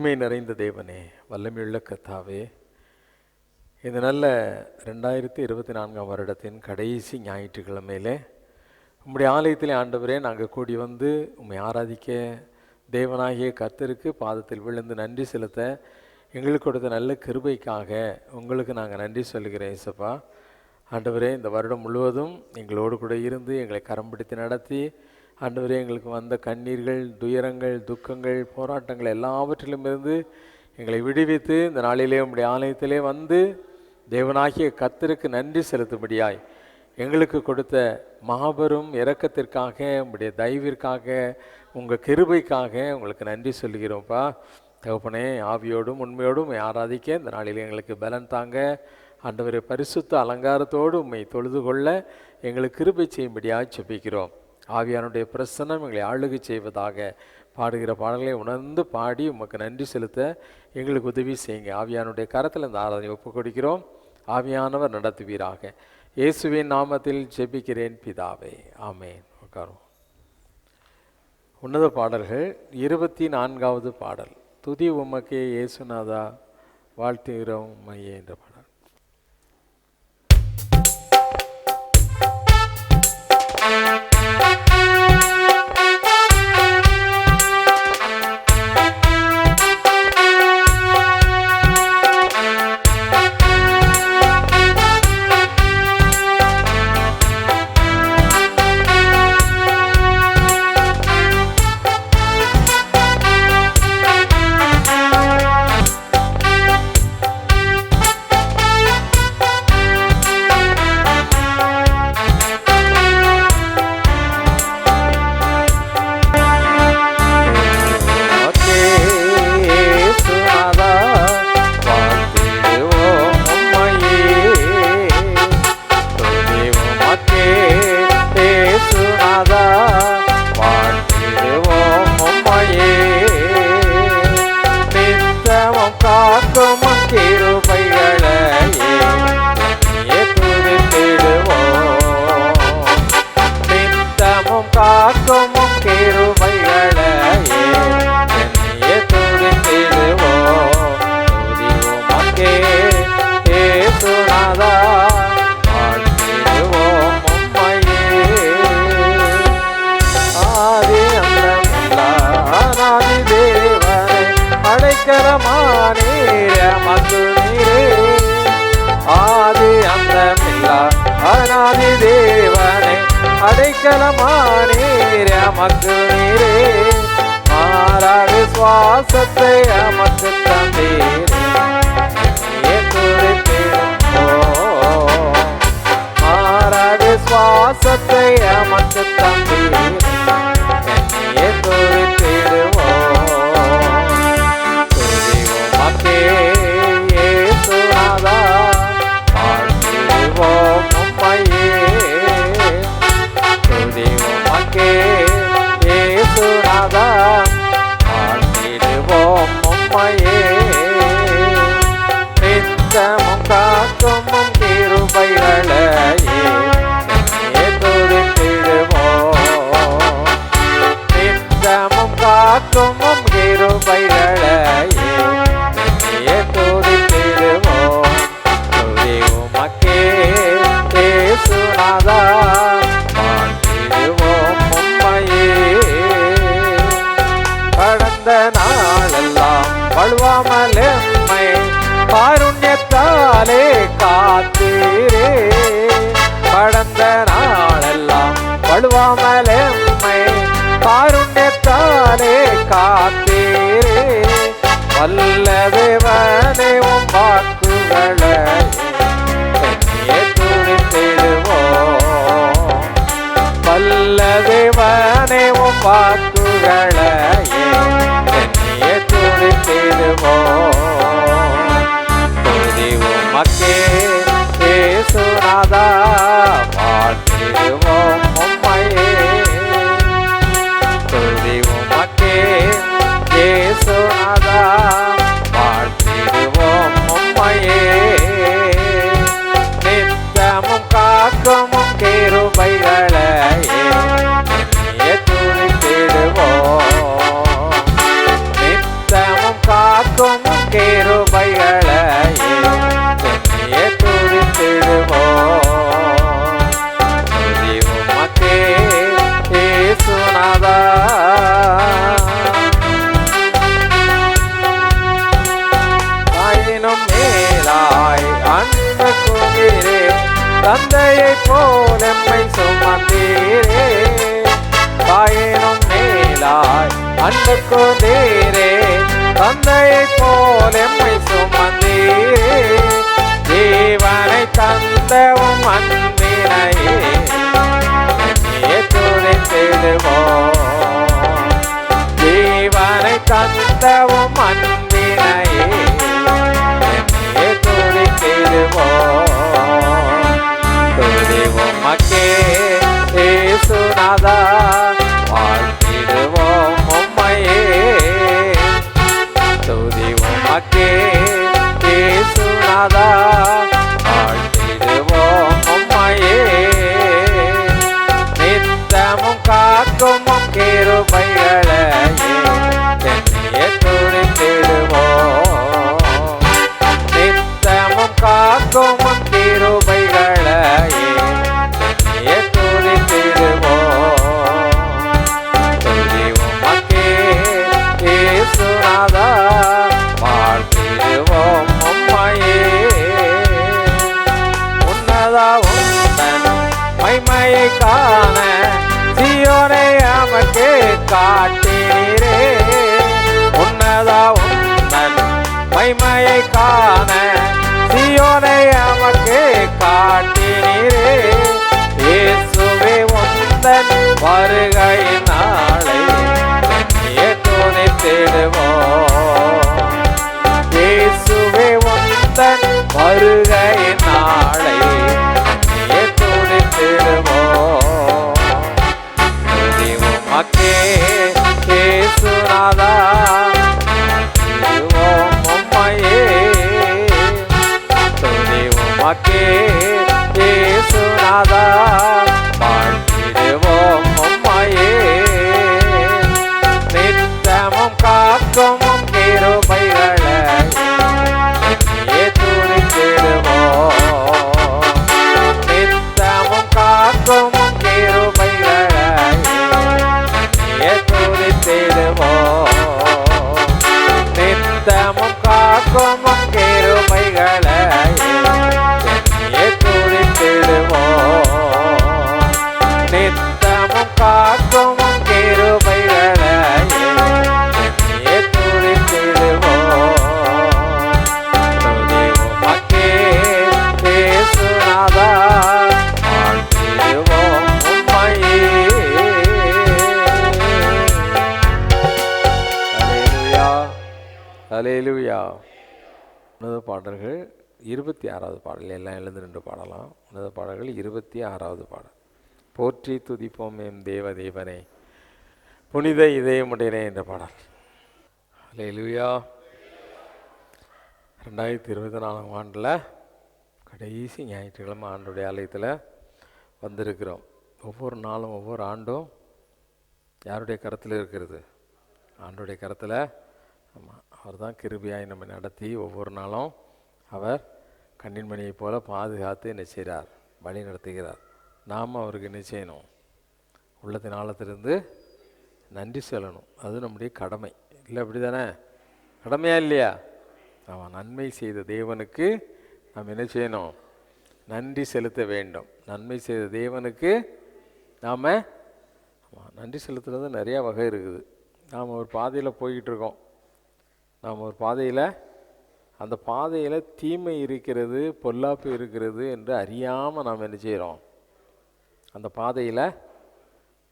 கிருபை நிறைந்த தேவனே, வல்லமையுள்ள கர்த்தாவே, இந்த நல்ல 2024 வருடத்தின் கடைசி ஞாயிற்றுக்கிழமையிலே உம்முடைய ஆலயத்திலே ஆண்டவரே நாங்கள் கூடி வந்து உம்மை ஆராதிக்க தேவனாகிய கர்த்தருக்கு பாதத்தில் விழுந்து நன்றி செலுத்த எங்களுக்கு கொடுத்த நல்ல கிருபைக்காக உங்களுக்கு நாங்கள் நன்றி சொல்லுகிறேன் இயேசுப்பா. ஆண்டவரே, இந்த வருடம் முழுவதும் எங்களோடு கூட இருந்து எங்களை கரம் பிடித்து நடத்தி ஆண்டவரே, எங்களுக்கு வந்த கண்ணீர்கள், துயரங்கள், துக்கங்கள், போராட்டங்கள் எல்லாவற்றிலும் இருந்து எங்களை விடுவித்து இந்த நாளிலே உம்முடைய ஆலயத்திலே வந்து தேவனாகிய கர்த்தருக்கு நன்றி செலுத்தும்படியாய் எங்களுக்கு கொடுத்த மாபெரும் இரக்கத்திற்காக, உங்களுடைய தயவிற்காக, உங்கள் கிருபைக்காக உங்களுக்கு நன்றி சொல்லுகிறோம்ப்பா. தகப்பனே, ஆவியோடும் உண்மையோடும் ஆராதிக்க இந்த நாளில் எங்களுக்கு பலன் தாங்க. ஆண்டவரை பரிசுத்த அலங்காரத்தோடு உம்மை தொழுது கொள்ள எங்களுக்கு கிருபை செய்யும்படியாக ஜெபிக்கிறோம். ஆவியானுடைய பிரசன்னம் எங்களை ஆளுகை செய்வதாக. பாடுகிற பாடல்களை உணர்ந்து பாடி உமக்கு நன்றி செலுத்த எங்களுக்கு உதவி செய்யுங்க. ஆவியானுடைய கரத்தில் இந்த ஆராதனை ஒப்புக் கொடுக்கிறோம். ஆவியானவர் நடத்துவீராக. இயேசுவின் நாமத்தில் ஜெபிக்கிறேன் பிதாவே, ஆமேன். உட்காரும். உன்னத பாடல்கள் 24வது பாடல். துதி உமக்கே இயேசுநாதா, வாழ்த்துகிறோம் மையே என்ற பாடல். விசுவாசத்தை எமக்கு தந்தீரே, மாறா விசுவாசத்தை எமக்கு தந்தீரே, என்னையே துதித்திடுவோம். துதி உமக்கே இயேசுநாதா, வாழ்த்திடுவோம் உம்மையே. துதி உமக்கே இயேசுநாதா, வாழ்த்திடுவோம் உம்மையே. நித்தமும் காக்கும் உம் கிருபைகளையே என்னையே துதித்திடுவோம். நித்தமும் காக்கும் உம் கிருபைகளையே என்னையே துதித்திடுவோம். துதி உமக்கே இயேசுநாதா, வாழ்த்திடுவோம் உம்மையே. கடந்த நாளெல்லாம் வழுவாமல் எம்மை காருண்யத்தாலே காத்தீரே. கடந்த நாளெல்லாம் வழுவாமல் எம்மை காருண்யத்தாலே காத்தீரே. வல்ல தேவனே, உம் வாக்குகளை என்னையே துதித்திடுவோம். வல்ல தேவனே, உம் வாக்குகளையே என்னையே துதித்திடுவோம். துதி உமக்கே போல் எம்மை சுமந்தீரே, தாயினும் மேலாய் அன்பு கொண்டீரே, தந்தையை போல் எம்மை சுமந்தீரே, ஜீவனை தந்தவும் அன்பினையே என்னையே துதித்திடுவோம். ஜீவனை தந்தவும் அன்பினையே என்னையே துதித்திடுவோம். துதி உமக்கே இயேசுநாதா, வாழ்த்திடுவோம் உம்மையே. துதி உமக்கே இயேசுநாதா, வாழ்த்திடுவோம் உம்மையே. நித்தமும் காக்கும் உம் கிருபைகளையே என்னையே துதித்திடுவோம். நித்தமும் காக்கும் உம் கிருபைகளையே என்னையே துதித்திடுவோம். துதி உமக்கே இயேசுநாதா, வாழ்த்திடுவோம் உம்மையே. உன்னதா உந்தன் மைமையை காண சீயோனை நமக்கு காட்டினீரே. உன்னதா உந்தன் மைமையை காண சீயோனை நமக்கு காட்டினீரே. இயேசுவே உந்தன் வருகையின் நாளை என்னையே துதித்திடுவோம். இயேசுவே உந்தன் வருகையின் நாளை என்னையே துதித்திடுவோம். துதி உமக்கே இயேசுநாதா, வாழ்த்திடுவோம் உம்மையே. துதி உமக்கே இயேசுநாதா, வாழ்த்திடுவோம் உம்மையே. நித்தமும் காக்கும் உம் கிருபைகளை என்னையே துதித்திடுவோம். நித்தமும் காக்கும் உம் கிருபைகளை என்னையே துதித்திடுவோம். நித்தமும் காக்கும் உம் கிருபைகளை என்னையே துதித்திடுவோம். நித்தமும் காக்கும் உம் கிருபைகளை என்னையே துதித்திடுவோம். துதி உமக்கே இயேசுநாதா, வாழ்த்திடுவோம் உம்மையே. அல்லேலூயா, அல்லேலூயா. உன்னத பாடல்கள் 26வது பாடல், எல்லாம் எழுந்து நின்று பாடலாம். உன்னத பாடல்கள் 26வது பாடல். போற்றி துதிப்போம் எம் தேவ தேவனே, புனித இதயமுடையனே என்ற பாடல். அல்லேலூயா. 2024 ஆண்டில் கடைசி ஞாயிற்றுக்கிழமை ஆண்டுடைய ஆலயத்தில் வந்திருக்கிறோம். ஒவ்வொரு நாளும் ஒவ்வொரு ஆண்டும் யாருடைய கரத்தில் இருக்கிறது? ஆண்டுடைய கரத்தில். ஆமாம், அவர் தான் கிருபையாய் நம்ம நடத்தி ஒவ்வொரு நாளும் அவர் கண்ணின் மணியைப் போல பாதுகாத்து என்ன செய்கிறார்? வழி நடத்துகிறார். நாம் அவருக்கு என்ன செய்யணும்? உள்ளத்தின் ஆழத்திலிருந்து நன்றி சொல்லணும். அது நம்முடைய கடமை. இல்லை, அப்படி தானே? கடமையா இல்லையா? ஆமாம், நன்மை செய்த தேவனுக்கு நாம் என்ன செய்யணும்? நன்றி செலுத்த வேண்டும். நன்மை செய்த தேவனுக்கு நாம் நன்றி செலுத்துறது நிறையா வகை இருக்குது. நாம் ஒரு பாதையில் போய்கிட்டு இருக்கோம். நாம் ஒரு பாதையில், அந்த பாதையில் தீமை இருக்கிறது, பொல்லாப்பு இருக்கிறது என்று அறியாமல் நாம் என்ன செய்கிறோம்? அந்த பாதையில்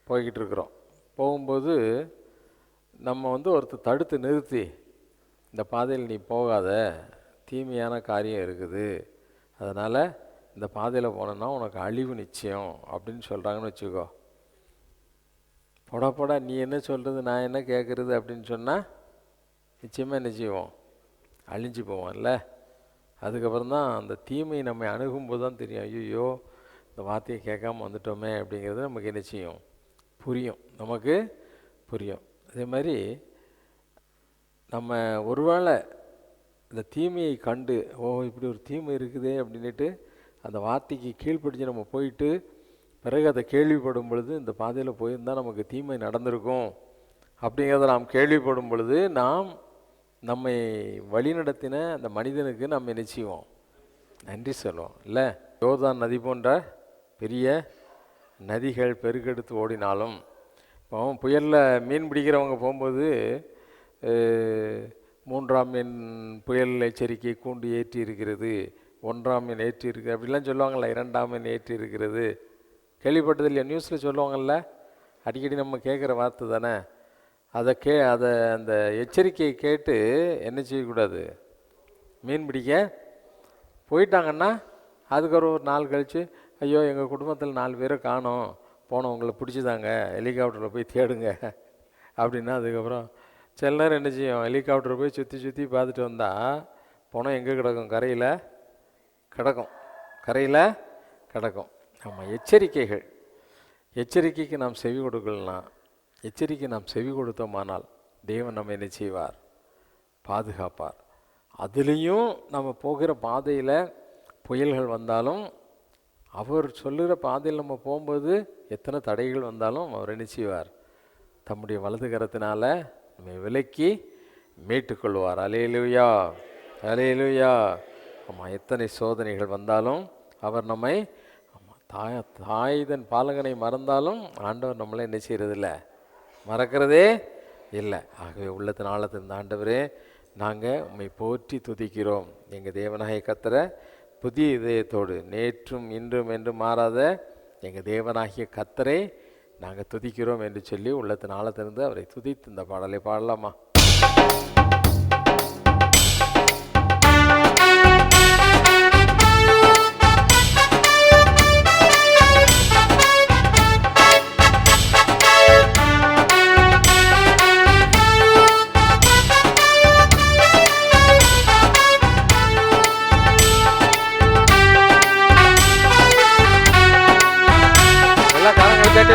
போய்கிட்டு இருக்கிறோம். போகும்போது நம்ம ஒருத்தர் தடுத்து நிறுத்தி, இந்த பாதையில் நீ போகாத, தீமையான காரியம் இருக்குது, அதனால் இந்த பாதையில் போனோன்னா உனக்கு அழிவு நிச்சயம் அப்படின்னு சொல்கிறாங்கன்னு வச்சுக்கோ. போடா நீ என்ன சொல்கிறது, நான் என்ன கேட்குறது அப்படின்னு சொன்னால் நிச்சயமாக என்ன செய்வோம்? அழிஞ்சு போவோம்ல. அதுக்கப்புறம் தான் அந்த தீமை நம்மை அணுகும்போது தான் தெரியும், ஐயோ இந்த வார்த்தையை கேட்காம வந்துட்டோமே அப்படிங்கிறது நமக்கு என்ன செய்யும்? புரியும், நமக்கு புரியும். அதே மாதிரி நம்ம ஒருவேளை இந்த தீமையை கண்டு, ஓ இப்படி ஒரு தீமை இருக்குதே அப்படின்ட்டு அந்த வார்த்தைக்கு கீழ்ப்படிஞ்சு நம்ம போயிட்டு பிறகு அதை கேள்விப்படும் பொழுது, இந்த பாதையில் போயிருந்தால் நமக்கு தீமை நடந்திருக்கும் அப்படிங்கிறத நாம் கேள்விப்படும் பொழுது, நாம் நம்மை வழிநடத்தின அந்த மனிதனுக்கு நம்ம என்ன செய்வோம்? நன்றி சொல்லுவோம். இல்லை, யோர்தான் நதி போன்ற பெரிய நதிகள் பெருக்கெடுத்து ஓடினாலும். இப்போ புயலில் மீன் பிடிக்கிறவங்க போகும்போது 3ஆம் மீன் புயல் எச்சரிக்கை கூண்டு ஏற்றி இருக்கிறது, 1ஆம் மீன் ஏற்றி இருக்குது அப்படிலாம் சொல்லுவாங்கள்ல, 2ஆம் மீன் ஏற்றி இருக்கிறது. கேள்விப்பட்டது இல்லையா? நியூஸில் சொல்லுவாங்கள்ல, அடிக்கடி நம்ம கேட்குற வார்த்தை தானே. அதை அந்த எச்சரிக்கையை கேட்டு என்ன செய்யக்கூடாது? மீன் பிடிக்க போயிட்டாங்கன்னா அதுக்கு ஒரு நாள் கழித்து, ஐயோ எங்கள் குடும்பத்தில் 4 பேரை காணோம், போனவங்களை பிடிச்சிதாங்க, ஹெலிகாப்டரில் போய் தேடுங்க அப்படின்னா அதுக்கப்புறம் சில நேரம் என்ன செய்யும், ஹெலிகாப்டரை போய் சுற்றி சுற்றி பார்த்துட்டு வந்தால் பணம் எங்கே கிடக்கும்? கரையில் கிடக்கும். ஆமாம், எச்சரிக்கைக்கு நாம் செவி கொடுக்கலாம். எச்சரிக்கை நாம் செவி கொடுத்தோமானால் தேவன் நம்ம என்ன செய்வார்? பாதுகாப்பார். அதுலேயும் நம்ம போகிற பாதையில் புயல்கள் வந்தாலும், அவர் சொல்லுகிற பாதையில் நம்ம போகும்போது எத்தனை தடைகள் வந்தாலும் அவர் என்ன செய்வார்? தம்முடைய வலது கரத்தினால் நம்மை விலக்கி மீட்டுக்கொள்வார். அல்லேலூயா, அல்லேலூயா. ஆமாம், எத்தனை சோதனைகள் வந்தாலும் அவர் நம்மை, தாய்தன் பாலகனை மறந்தாலும் ஆண்டவர் நம்மளை என்ன செய்கிறதில்ல, மறக்கிறதே இல்லை. ஆகவே உள்ளத்தின் ஆழத்தின் ஆண்டவரே, நாங்கள் உம்மை போற்றி துதிக்கிறோம். எங்கள் தேவனாகிய கர்த்தரை புதிய இதயத்தோடு நேற்றும் இன்றும் என்றும் மாறாத எங்கள் தேவனாகிய கர்த்தரை நாங்கள் துதிக்கிறோம் என்று சொல்லி உள்ளத்தின் ஆழத்திலிருந்து அவரை துதித்து இந்த பாடலை பாடலாமா?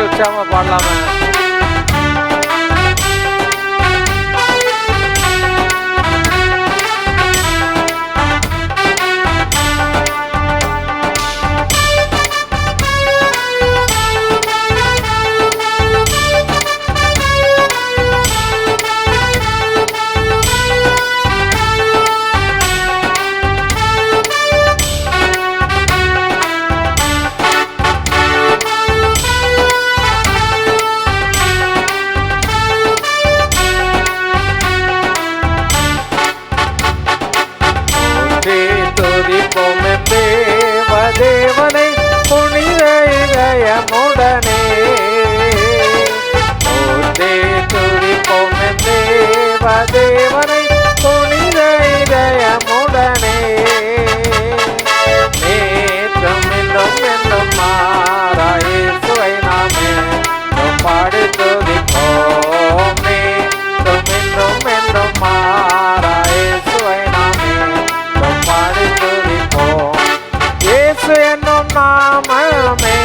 உற்சாகமா பாடலாமா? தேவனை புனித இதயமுடனே போற்றே துதிப்போம் தேவனை புனித இதயமுடனே நேற்றும் இன்னும் என்றும் மாறா இயேசுவை நாமே பாடி துதிப்போம். நேற்றும் இன்னும் என்றும் மாறா இயேசுவை நாமே பாடி துதிப்போம். இயேசு என்னும் நாமமே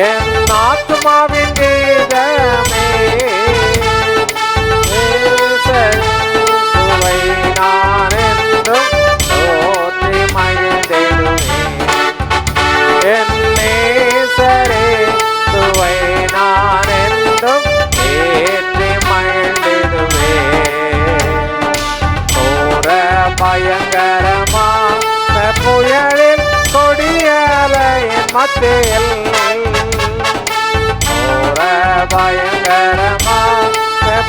என் ஆத்துமாவின் கீதமே, இயேசுவை நான் என்றும் போற்றி மகிழ்ந்திடுவேன். என் நேசரே சுவை நான் என்றும் ஏற்றி மகிழ்ந்திடுவேன். கோர பயங்கரமான புயலில் கொடியலையின் மத்தியில், கோர பயங்கரமான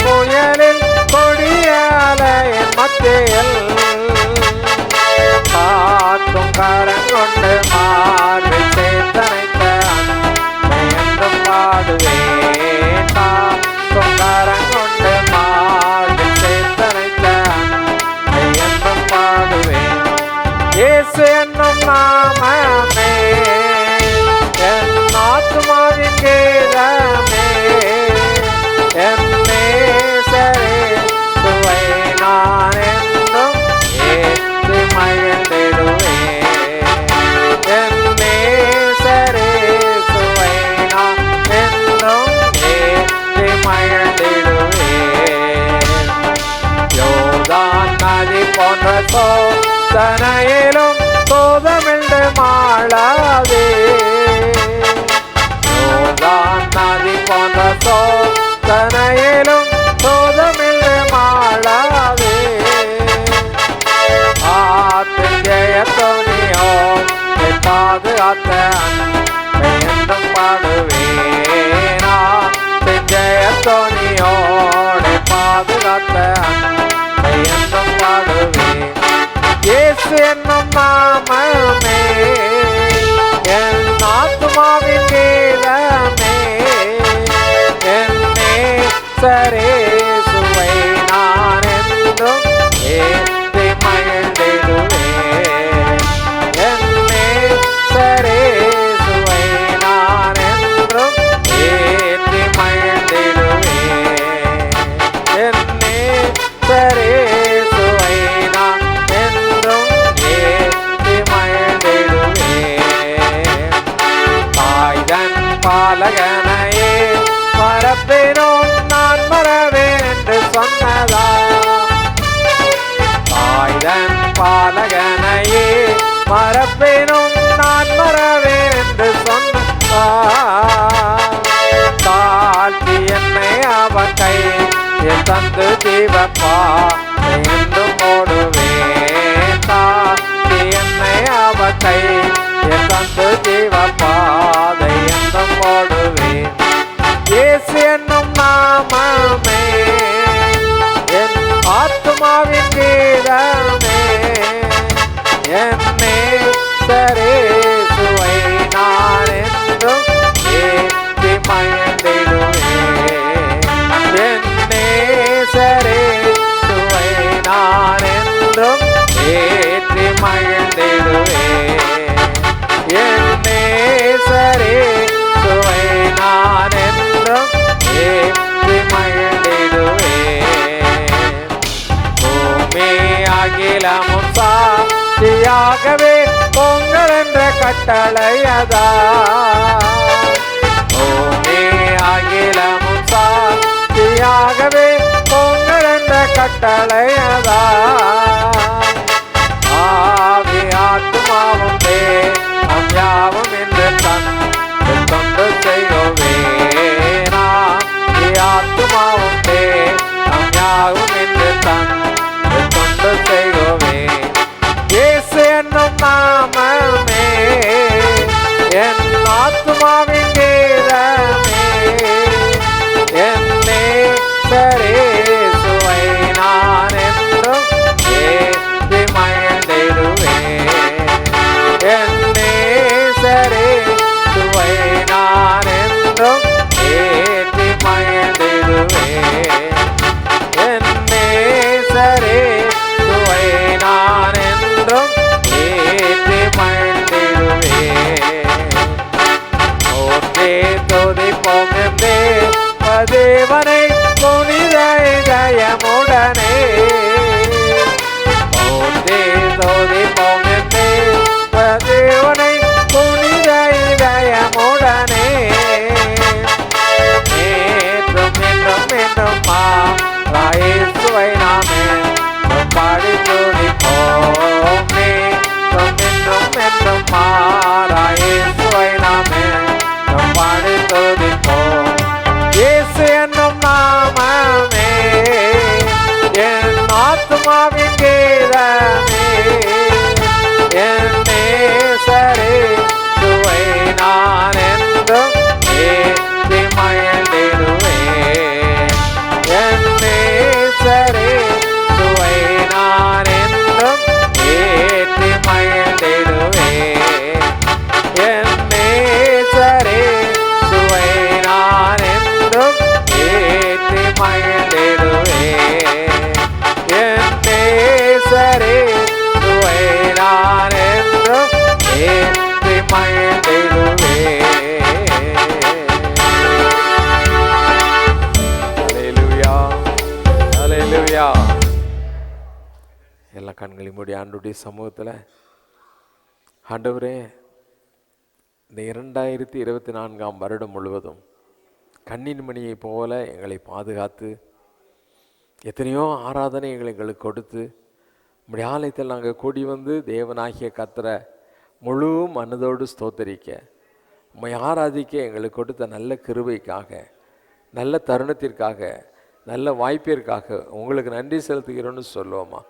புயலில் கொடியலையின் மத்தியில் காற்றும் கரங்கொண்டு மார்பில் சேர்த்தனைத்த அன்பை என்றும் பாடுவேன். காற்றும் கரங்கொண்டு மார்பில் சேர்த்தனைத்த அன்பை என்றும் பாடுவேன். இயேசு என்னும் நாமமே என் ஆத்துமாவின் கீதமே, என் நேசரே சுவை நான் என்றும் ஏற்றி மகிழ்ந்திடுவேன். என் நேசரே சுவை நான் என்றும் ஏற்றி மகிழ்ந்திடுவேன். யோர்தான் நதி போன்ற சோதனையிலும் சோதமிழ்ந்து மாளாதே, யோர்தான் நதி போன்ற சோதனையிலும் சோதமிழ்ந்து மாளாதே. ஆற்றின் ஜெயத்தோனியோ பாதுகாத்த காத்த அன்பை என்றும் பாடுவேன். இயேசு என்னும் நாமமே என் ஆத்துமாவின் கீதமே. என் நேசரேசுவை நான் என்றும் ஏற்றி மகிழ்ந்திடுவேன். என் நேசரேசுவை நான் என்றும் ஏற்றி மகிழ்ந்திடுவேன். என் நேசரேசுவை நான் என்றும் ஏற்றி மகிழ்ந்திடுவேன். தாய்தன் பாலகனையே மறப்பேனும் நான் மறவேன் என்று சொன்னதா. தாய்தன் பாலகனையே மறப்பேனும் நான் மறவேன் என்று சொன்னதா. தாழ்த்தி என்னை அவன் கையில் தந்து ஜீவப்பா என்றும் ஓடுவேன். தாழ்த்தி என்னை அவன் கையில் தந்து ஜீவப்பாதை என்றும் ஓடுவேன். இயேசு என்னும் நாமமே என் ஆத்துமாவின் கீதமே. என் நேசரேசுவை நான் என்றும் ஏற்றி மகிழ்ந்திடுவேன். என் நேசரேசுவை நான் என்றும் ஏற்றி மகிழ்ந்திடுவேன். என் நேசரேசுவை நான் என்றும் ஏற்றி மகிழ்ந்திடுவேன். பூமி அகிலமும் சாட்சியாகவே பொங்கல் என்ற கட்டளையதா. பூமி அகிலமும் சாட்சியாகவே பொங்கல் என்ற கட்டளையதா. ஆவி ஆத்துமாவும் தேகம் யாவும் என்று தந்து தொண்டு செய்வேனா. ஆத்துமாவும் தேகம் யாவும் என்று தந்து தொண்டு செய்வேன். இயேசு என்னும் நாமமே என் ஆத்துமாவின் கீதமே. என் நேசரேசுவை நான் என்றும் ஏற்றி மகிழ்ந்திடுவேன். என் நேசரேசுவை நான் என்றும் ஏற்றி மகிழ்ந்திடுவேன். என் நேசரேசுவை நான் என்றும் ஏற்றி மகிழ்ந்திடுவேன். போற்றே துதிப்போம் என்றே தேவனை புனித இதயமுடனே. போற்றே துதிப்போம் என்றே தேவனை புனித இதயமுடனே. நேற்றும் என்றும் என்றும் இயேசுவை நாமே பாடி துதிப்போம். நேற்றும் என்றும் என்றும் இயேசுவை நாமே பாடி துதிப்போம். இயேசு என்னும் நாமமே என் ஆத்துமாவின் கீதமே. என் நேசரேசுவை நான் என்றும் ஏற்றி மகிழ்ந்திடுவேன். என் நேசரேசுவை நான் என்றும் ஏற்றி மகிழ்ந்திடுவேன். என் நேசரேசுவை நான் என்றும் ஏற்றி மகிழ்ந்திடுவேன். என் நேசரேசுவை நான் என்றும் ஏற்றி மகிழ்ந்திடுவேன். அல்லேலூயா, அல்லேலூயா. எல்லா கண்களையும் மூடி ஆண்டவருடைய சமூகத்தில், ஆண்டவரே, இந்த 2024 வருடம் முழுவதும் கண்ணின் மணியை போல எங்களை பாதுகாத்து எத்தனையோ ஆராதனைகளை எங்களுக்கு கொடுத்து நம்முடைய ஆலயத்தில் நாங்கள் கூடி வந்து தேவனாகிய கர்த்தரை முழு மனதோடு ஸ்தோத்தரிக்க, உம்மை ஆராதிக்க எங்களுக்கு கொடுத்த நல்ல கிருபைக்காக, நல்ல தருணத்திற்காக, நல்ல வாய்ப்பிற்காக உங்களுக்கு நன்றி செலுத்துகிறோன்னு சொல்லுவோமா.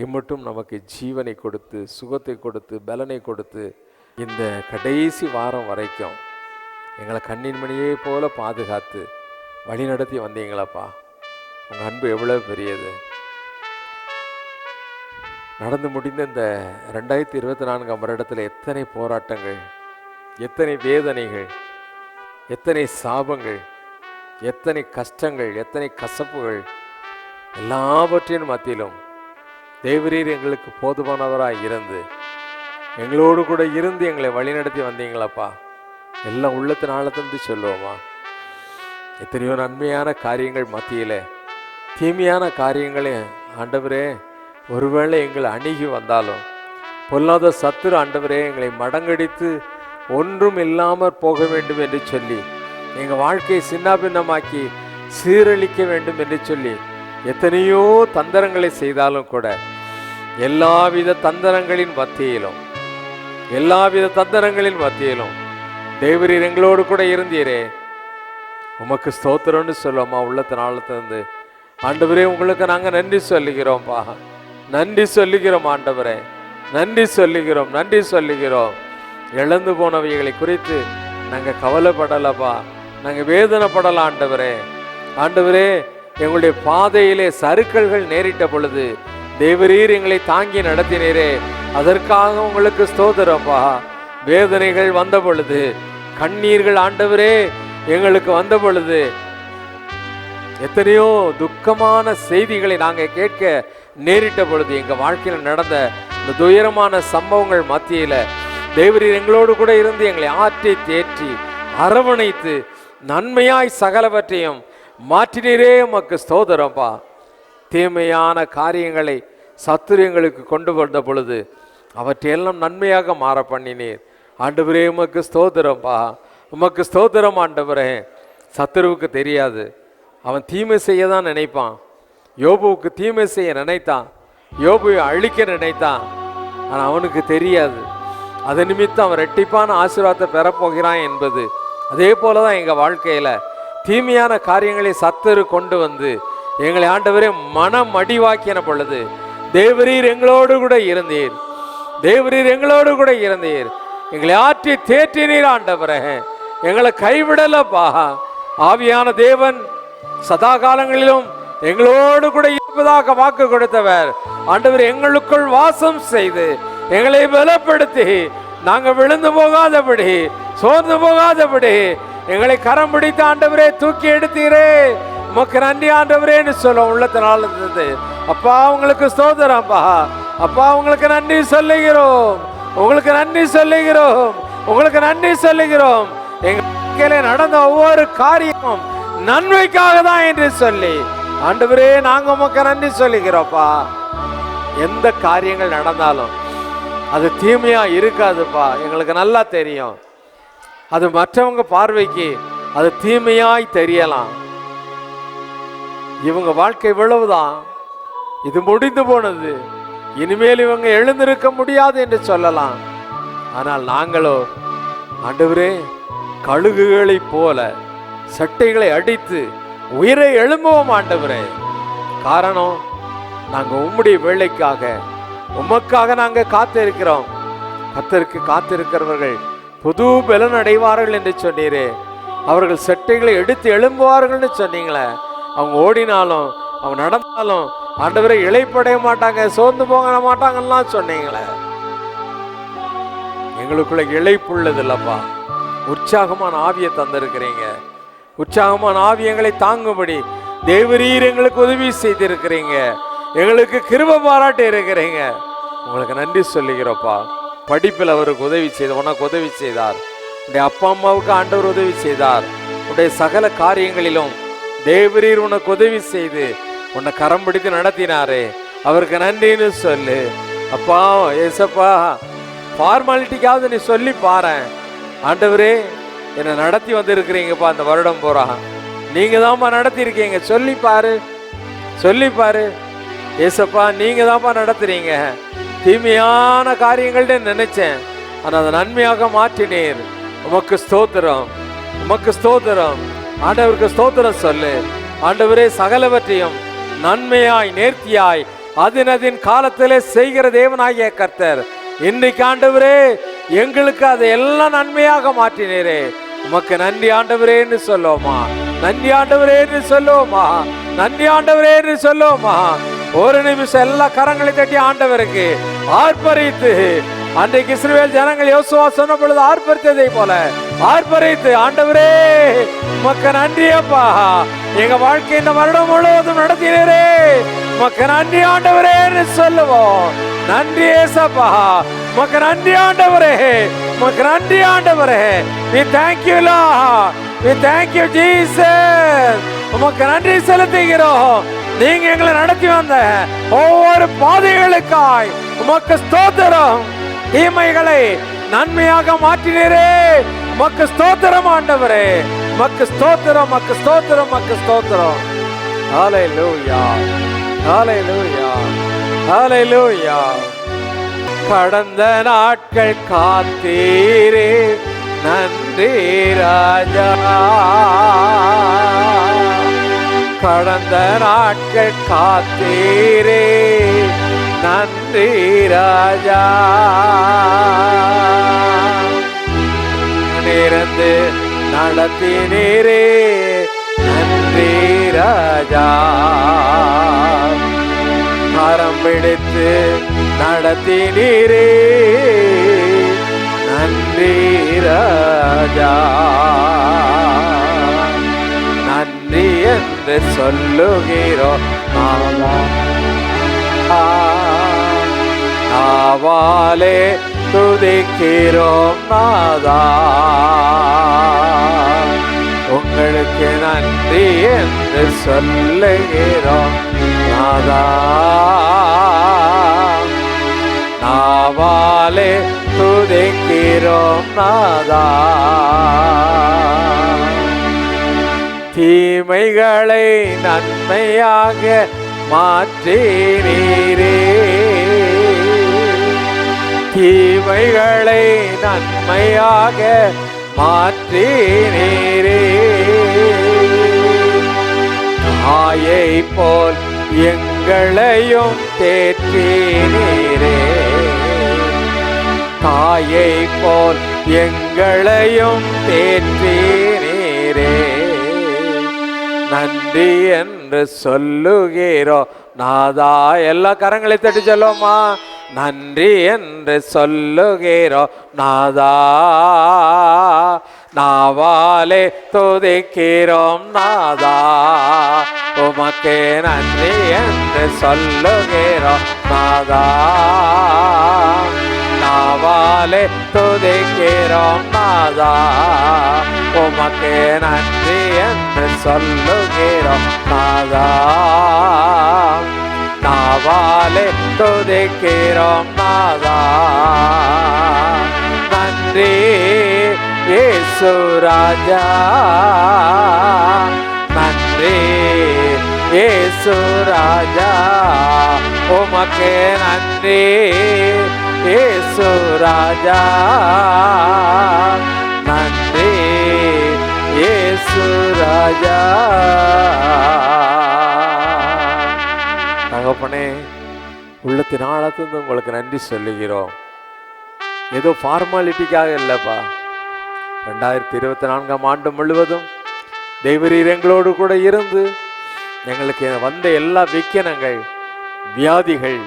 இம்மட்டும் நமக்கு ஜீவனை கொடுத்து, சுகத்தை கொடுத்து, பலனை கொடுத்து, இந்த கடைசி வாரம் வரைக்கும் எங்களை கண்ணின் மணியை போல பாதுகாத்து வழி நடத்தி வந்தீங்களப்பா. உங்கள் அன்பு எவ்வளவு பெரியது. நடந்து முடிந்த இந்த 2024 வருடத்தில் எத்தனை போராட்டங்கள், எத்தனை வேதனைகள், எத்தனை சாபங்கள், எத்தனை கஷ்டங்கள், எத்தனை கசப்புகள், எல்லாவற்றின் மத்தியிலும் தேவரீர் எங்களுக்கு போதுமானவராய் இருந்து எங்களோடு கூட இருந்து எங்களை வழிநடத்தி வந்தீங்களப்பா. எல்லாம் உள்ளத்தின் ஆழத்திலிருந்து சொல்லுவோமா. எத்தனையோ நன்மையான காரியங்கள் மத்தியில் தீமையான காரியங்களே ஆண்டவரே ஒருவேளை எங்களை அணுகி வந்தாலும் பொல்லாத சத்துரு ஆண்டவரே எங்களை மடங்கடித்து ஒன்றும் இல்லாமற் போக வேண்டும் என்று சொல்லி எங்கள் வாழ்க்கையை சின்னாபின்னமாக்கி சீரழிக்க வேண்டும் என்று சொல்லி எத்தனையோ தந்திரங்களை செய்தாலும் கூட எல்லாவித தந்திரங்களின் மத்தியிலும் தேவரீர் எங்களோடு கூட இருந்தீரே, உமக்கு ஸ்தோத்திரம்னு சொல்லுவோமா. உள்ளத்தின் ஆழத்திலிருந்து ஆண்டவரே உங்களுக்கு நாங்கள் நன்றி சொல்லுகிறோம்ப்பா, நன்றி சொல்லுகிறோம் ஆண்டவரே, நன்றி சொல்லுகிறோம். இழந்து போனவைகளை குறித்து நாங்கள் கவலைப்படலப்பா, நாங்கள் வேதனைப்படலாம் ஆண்டவரே. எங்களுடைய பாதையிலே சறுக்கல்கள் நேரிட்ட பொழுது தேவரீர் எங்களை தாங்கி நடத்தினீரே, அதற்காக உங்களுக்கு ஸ்தோத்திரப்பா. வேதனைகள் வந்த பொழுது, கண்ணீர்கள் ஆண்டவரே எங்களுக்கு வந்த பொழுது, எத்தனையோ துக்கமான செய்திகளை நாங்கள் கேட்க நேரிட்ட பொழுது, எங்கள் வாழ்க்கையில் நடந்த இந்த துயரமான சம்பவங்கள் மத்தியில் தேவரீர் எங்களோடு கூட இருந்து எங்களை ஆற்றி தேற்றி அரவணைத்து நன்மையாய் சகலவற்றையும் மாற்றினீரே, உமக்கு ஸ்தோத்திரப்பா. தீமையான காரியங்களை சத்துரு எங்களுக்கு கொண்டு வந்த பொழுது அவற்றையெல்லாம் நன்மையாக மாற பண்ணினீர் ஆண்டவரே, உமக்கு ஸ்தோத்திரப்பா, உமக்கு ஸ்தோத்திரம் ஆண்டவரே. சத்துருவுக்கு தெரியாது, அவன் தீமை செய்ய தான் நினைப்பான். யோபுவுக்கு தீமை செய்ய நினைத்தான், யோபுவை அழிக்க நினைத்தான். ஆனால் அவனுக்கு தெரியாது அது நிமித்தம் அவன் ரெட்டிப்பான ஆசீர்வாதத்தை பெறப்போகிறான் என்பது. அதே போல தான் எங்கள் வாழ்க்கையில் தீமையான காரியங்களை சத்துரு கொண்டு வந்து எங்களை ஆண்டவரே மனம் அடிவாக்கின பொழுது தேவரீர் எங்களோடு கூட இருந்தீர், எங்களை ஆற்றி தேற்றினீர் ஆண்டவரே. எங்களை கைவிடலப்பா. ஆவியான தேவன் சதா காலங்களிலும் எங்களோடு கூட இருப்பதாக வாக்கு கொடுத்தவர் ஆண்டவர் எங்களுக்குள் வாசம் செய்து எங்களை பலப்படுத்தி நாங்கள் விழுந்து போகாதபடி சோர்ந்து போகாதபடி எங்களை கரம் பிடித்த ஆண்டவரே தூக்கி எடுத்தீரே, உமக்கு நன்றி ஆண்டவரேன்னு சொல்ல உள்ளத்தினால இருந்தது. அப்பா உங்களுக்கு ஸ்தோத்திரம்ப்பா, அப்பா உங்களுக்கு நன்றி சொல்லுகிறோம், எங்க நடந்த ஒவ்வொரு காரியமும் நன்மைக்காக தான் என்று சொல்லி ஆண்டவரே நாங்க உமக்கு நன்றி சொல்லுகிறோம்ப்பா. எந்த காரியங்கள் நடந்தாலும் அது தீமையா இருக்காதுப்பா, எங்களுக்கு நல்லா தெரியும். அது மற்றவங்க பார்வைக்கு அது தீமையாய் தெரியலாம். இவங்க வாழ்க்கை இவ்வளவுதான், இது முடிந்து போனது, இனிமேல் இவங்க எழுந்திருக்க முடியாது என்று சொல்லலாம். ஆனால் நாங்களோ ஆண்டவரே கழுகுகளை போல சட்டைகளை அடித்து உயிரை எழும்புவோம் ஆண்டவரே. காரணம் நாங்கள் உம்முடைய வேலைக்காக உமக்காக நாங்கள் காத்திருக்கிறோம். கர்த்தருக்கு காத்திருக்கிறவர்கள் புது பலன் அடைவார்கள் என்று சொன்னீரே. அவர்கள் சட்டைகளை எடுத்து எழும்புவார்கள் சொன்னீங்களே. அவங்க ஓடினாலும் அவங்க நடந்தாலும் ஆண்டவரை இளைப்படைய மாட்டாங்க, சோர்ந்து போக மாட்டாங்கலாம் சொன்னீங்களே. எங்களுக்குள்ள இளைப்புள்ளது இல்லப்பா, உற்சாகமான ஆவியை தந்திருக்கிறீங்க. உற்சாகமான ஆவி எங்களை தாங்கும்படி தேவரீர் எங்களுக்கு உதவி செய்திருக்கிறீங்க, எங்களுக்கு கிருபை பாராட்டி இருக்கிறீங்க. உங்களுக்கு நன்றி சொல்லுகிறோப்பா. படிப்பில் அவருக்கு உதவி செய்தார், உனக்கு உதவி செய்தார். உன்னுடைய அப்பா அம்மாவுக்கு ஆண்டவர் உதவி செய்தார். உன்னுடைய சகல காரியங்களிலும் தேவரீர் உனக்கு உதவி செய்து உன்னை கரம் பிடித்து நடத்தினாரே, அவருக்கு நன்றின்னு சொல்லு. அப்பா ஏசப்பா, ஃபார்மாலிட்டிக்காவது நீ சொல்லி பாரு. ஆண்டவரே என்னை நடத்தி வந்திருக்கிறீங்கப்பா, அந்த வருடம் பூரா நீங்க தான்ப்பா நடத்திருக்கீங்க, சொல்லி பாரு. ஏசப்பா நீங்க தான்ப்பா நடத்துறீங்க. தீமையான காரியங்கள்ட்ட நினைச்சேன், ஆனால் அதை நன்மையாக மாற்றினீர். உமக்கு ஸ்தோத்திரம், ஆண்டவருக்கு ஸ்தோத்திரம் சொல்லு. ஆண்டவரே சகலவற்றையும் நன்மையாய் நேர்த்தியாய் அதின் காலத்திலே செய்கிற தேவனாகிய கர்த்தர், இன்றைக்கு ஆண்டவரே எங்களுக்கு அதை எல்லாம் நன்மையாக மாற்றினீரே. உமக்கு நன்றி ஆண்டவரேன்னு சொல்லுவோமா, நன்றி ஆண்டவரே என்று சொல்லுவோமா? ஒரு நிமிஷம் எல்லா கரங்களை தட்டி ஆண்டவருக்கு ஆர்ப்பரித்து, அன்றைக்கு இஸ்ரவேல் ஜனங்கள் யோசுவா சொன்ன பொழுது ஆர்ப்பரித்ததை போல ஆர்ப்பரித்து, ஆண்டவரே உமக்கு நன்றி அப்பா, எங்க வாழ்க்கை இந்த வருடம் முழுவதும் நடத்தினரே, உமக்கு நன்றி ஆண்டவரே என்று சொல்லுவோம். நன்றி ஏசப்பா, உமக்கு நன்றி ஆண்டவரே, உமக்கு நன்றி ஆண்டவரே. we thank you Lord, we thank you Jesus. உமக்கு நன்றி செலுத்துகிறோம். நீங்க எங்களை நடத்தி வந்த ஒவ்வொரு பாதைகளுக்காய் உமக்கு ஸ்தோத்திரம். தீமைகளை நன்மையாக மாற்றினரே, உமக்கு ஸ்தோத்திரம் ஆண்டவரே, உமக்கு ஸ்தோத்திரம், உமக்கு ஸ்தோத்திரம், உமக்கு ஸ்தோத்திரம். ஹல்லேலூயா, ஹல்லேலூயா, ஹல்லேலூயா. கடந்த நாட்கள் காத்தீரே, நன்றி ராஜா. கடந்த நாட்கள் காத்தீரே, நன்றி ராஜா. நிறந்து நடத்தினீரே, நன்றி ராஜா. கரம் பிடித்து நடத்தினீரே, நன்றி ராஜா. நன்றி என்று சொல்லுகிறோம் நாவாலே துதிக்கிறோம் நாதா. உங்களுக்கு நன்றி என்று சொல்லுகிறோம் நாதா. நாவாலே துதிக்கிறோம் நாதா. தீமைகளை நன்மையாக மாற்றினீரே, தீமைகளை நன்மையாக மாற்றினீரே. தாயை போல் எங்களையும் தேற்றினீரே, தாயை போல் எங்களையும் தேற்றினீரே. நன்றி என்று சொல்லுகிறோம் நாதா. எல்லா கரங்களை தட்டி சொல்லுவோமா? நன்றி என்று சொல்லுகிறோம் நாதா. நாவாலே துதிக்கிறோம் நாதா. உமக்கே நன்றி என்று சொல்லுகிறோம் நாதா. நாவாலே துதிக்கிறோம் நாதா. உமக்கே நன்றி என்று சொல்லுகிறோம் நாதா. நாவாலே துதிக்கிறோம் நாதா. நன்றி இயேசு ராஜா, நன்றி இயேசு ராஜா. உமக்கே நன்றி இயேசு ராஜா. நன்றி இயேசு ராஜா. தகப்பனே, உள்ளத்தின் ஆழத்திலிருந்து உங்களுக்கு நன்றி சொல்லுகிறோம். ஏதோ ஃபார்மாலிட்டிக்காக இல்லைப்பா. 2024 ஆண்டு முழுவதும் தேவரீர் எங்களோடு கூட இருந்து எங்களுக்கு வந்த எல்லா விக்கினங்கள், வியாதிகள்,